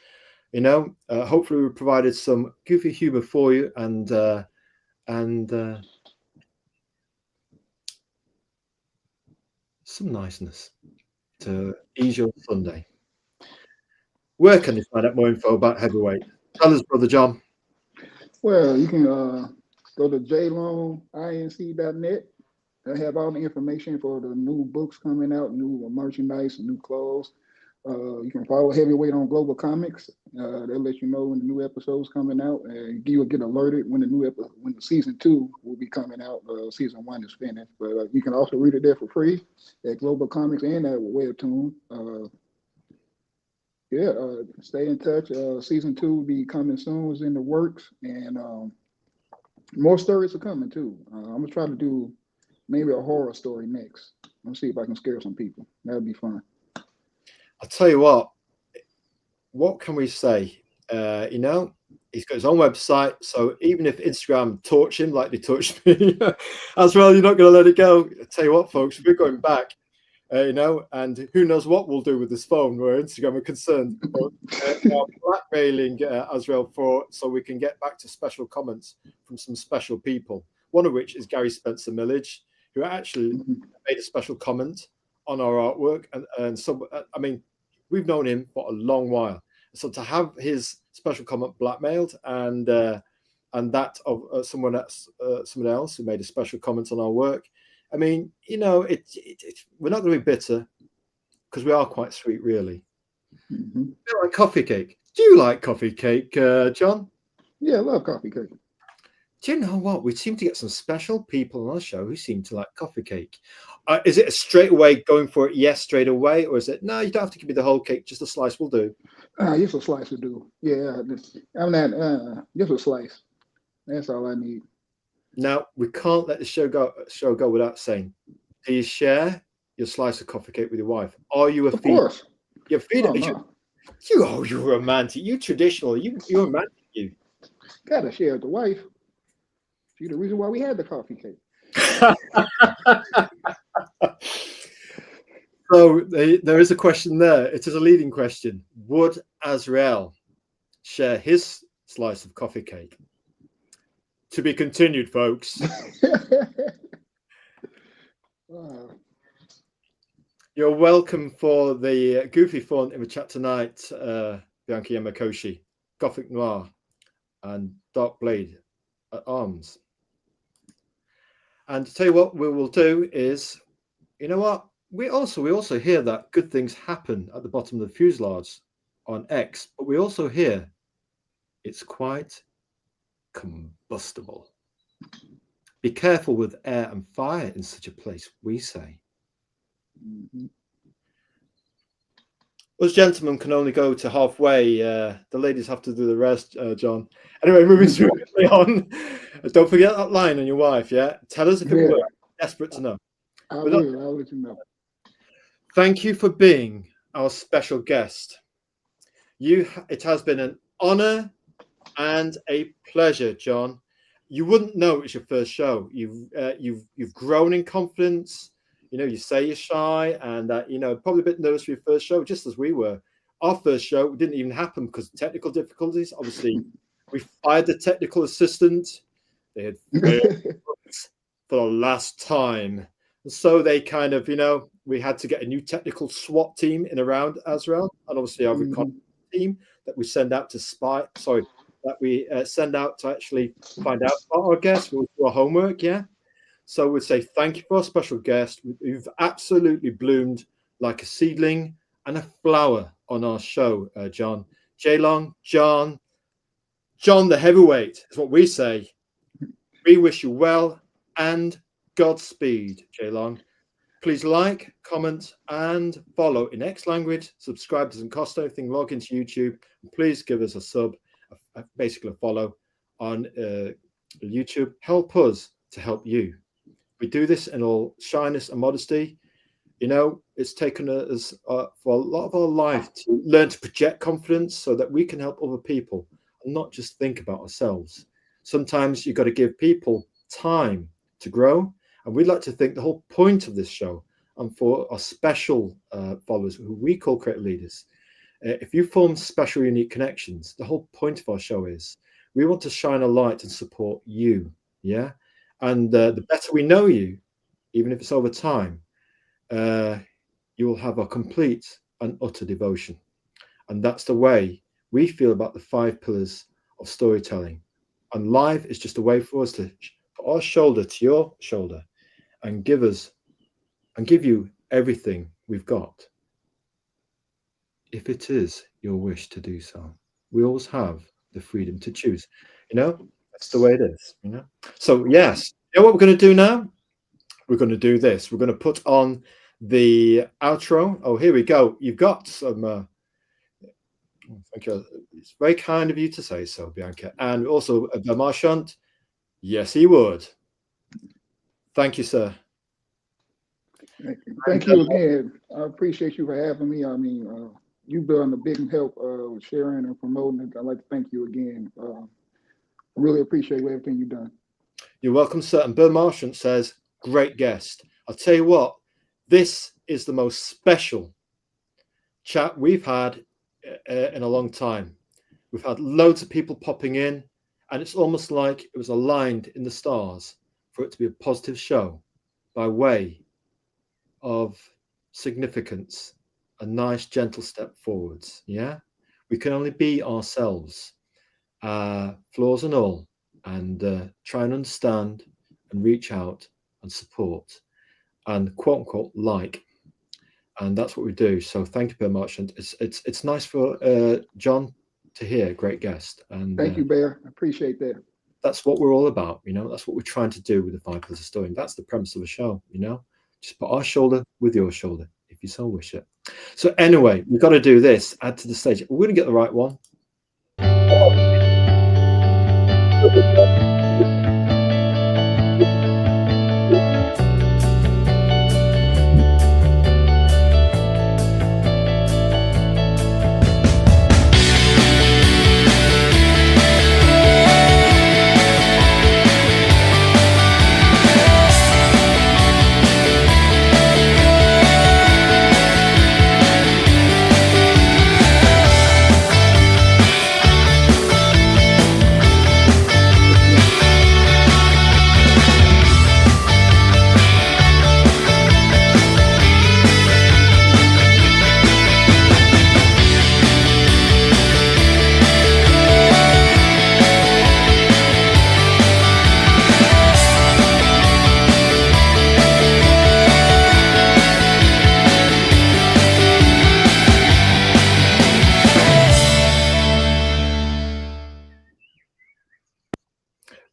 You know, hopefully we provided some goofy humor for you and some niceness to ease your Sunday. Where can you find out more info about Heavyweight? Tell us, Brother John. Well, you can go to jlonginc.net. They have all the information for the new books coming out, new merchandise, new clothes. You can follow Heavyweight on Global Comics. They'll let you know when the new episode's coming out, and you will get alerted when when the season 2 will be coming out. Season 1 is finished, but you can also read it there for free at Global Comics and at Webtoon. Stay in touch. Season 2 will be coming soon. It's in the works, and more stories are coming too. I'm gonna try to do maybe a horror story next. Let's see if I can scare some people. That'd be fun. I'll tell you what can we say? You know, he's got his own website, so even if Instagram torch him like they torched me, Azrael, you're not going to let it go. I'll tell you what, folks, we're going back, you know, and who knows what we'll do with this phone where Instagram are concerned. But, blackmailing Azrael so we can get back to special comments from some special people, one of which is Gary Spencer Millage, who actually made a special comment on our artwork, and so I mean, we've known him for a long while, so to have his special comment blackmailed and that of someone else who made a special comment on our work, I mean, you know, we're not going to be bitter because we are quite sweet, really. You like coffee cake? Do you like coffee cake, John? Yeah, I love coffee cake. Do you know what? We seem to get some special people on our show who seem to like coffee cake. Is it a straight away going for it? Yes, straight away, or is it no? You don't have to give me the whole cake; just a slice will do. Just a slice will do. Yeah, I'm not. Just a slice. That's all I need. Now we can't let the show go without saying, do you share your slice of coffee cake with your wife? Are you a feeder? Of course. You're a feeder. No. You're romantic. You traditional. You're romantic. You gotta share with the wife. She's the reason why we had the coffee cake. So there is a question there. It is a leading question. Would Azrael share his slice of coffee cake? To be continued, folks. You're welcome for the goofy fun in the chat tonight, Bianca Yamakoshi, Gothic Noir, and Dark Blade at Arms. And to tell you what we will do is, you know what? We also hear that good things happen at the bottom of the fuselage on X, but we also hear it's quite combustible. Be careful with air and fire in such a place, we say. Us gentlemen can only go to halfway. The ladies have to do the rest, John. Anyway, moving swiftly on. Don't forget that line on your wife, yeah? Tell us if it works. Desperate to know. I'll let you know. Thank you for being our special guest. It has been an honor and a pleasure, John. You wouldn't know it's your first show. You've grown in confidence. You know, you say you're shy and you know, probably a bit nervous for your first show, just as we were. Our first show didn't even happen because of technical difficulties. Obviously, We fired the technical assistant. They had failed for the last time. And so they kind of, we had to get a new technical SWAT team in around Azrael, and obviously our reconnaissance team that we send out to send out to actually find out about our guests. We'll do our homework, yeah. So we'd say thank you for our special guest. You've absolutely bloomed like a seedling and a flower on our show, John. Jaylong, John the heavyweight is what we say. We wish you well and Godspeed, Jaylong. Please like, comment, and follow in X language. Subscribe doesn't cost anything. Log into YouTube. And please give us a sub, basically a follow on YouTube. Help us to help you. We do this in all shyness and modesty. It's taken us for a lot of our life to learn to project confidence so that we can help other people and not just think about ourselves. Sometimes you've got to give people time to grow. And we'd like to think the whole point of this show, and for our special followers who we call creative leaders, if you form special, unique connections, the whole point of our show is we want to shine a light and support you. Yeah. And the better we know you, even if it's over time, you will have a complete and utter devotion. And that's the way we feel about the 5 pillars of storytelling. And live is just a way for us to put our shoulder to your shoulder and give you everything we've got, if it is your wish to do so. We always have the freedom to choose. That's the way it is. So yes, what we're going to do now? We're going to do this. We're going to put on the outro. Oh, here we go. You've got some. Thank you. It's very kind of you to say so, Bianca. And also, Marchant. Yes, he would. Thank you, sir. Thank you again. I appreciate you for having me. I mean, you've been a big help with sharing and promoting it. I'd like to thank you again. I really appreciate everything you've done. You're welcome, sir. And Bill Marchant says, great guest. I'll tell you what, this is the most special chat we've had in a long time. We've had loads of people popping in, and it's almost like it was aligned in the stars for it to be a positive show by way of significance, a nice gentle step forwards. Yeah, we can only be ourselves, flaws and all, and try and understand and reach out and support and quote unquote like, and that's what we do. So thank you very much, and it's nice for John to hear. Great guest. And thank you, Bear. I appreciate that. That's what we're all about. That's what we're trying to do with the 5 pillars of story. That's the premise of the show. Just put our shoulder with your shoulder, if you so wish it. So anyway, we've got to do this. Add to the stage. We're going to get the right one.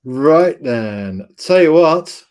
Right then, tell you what,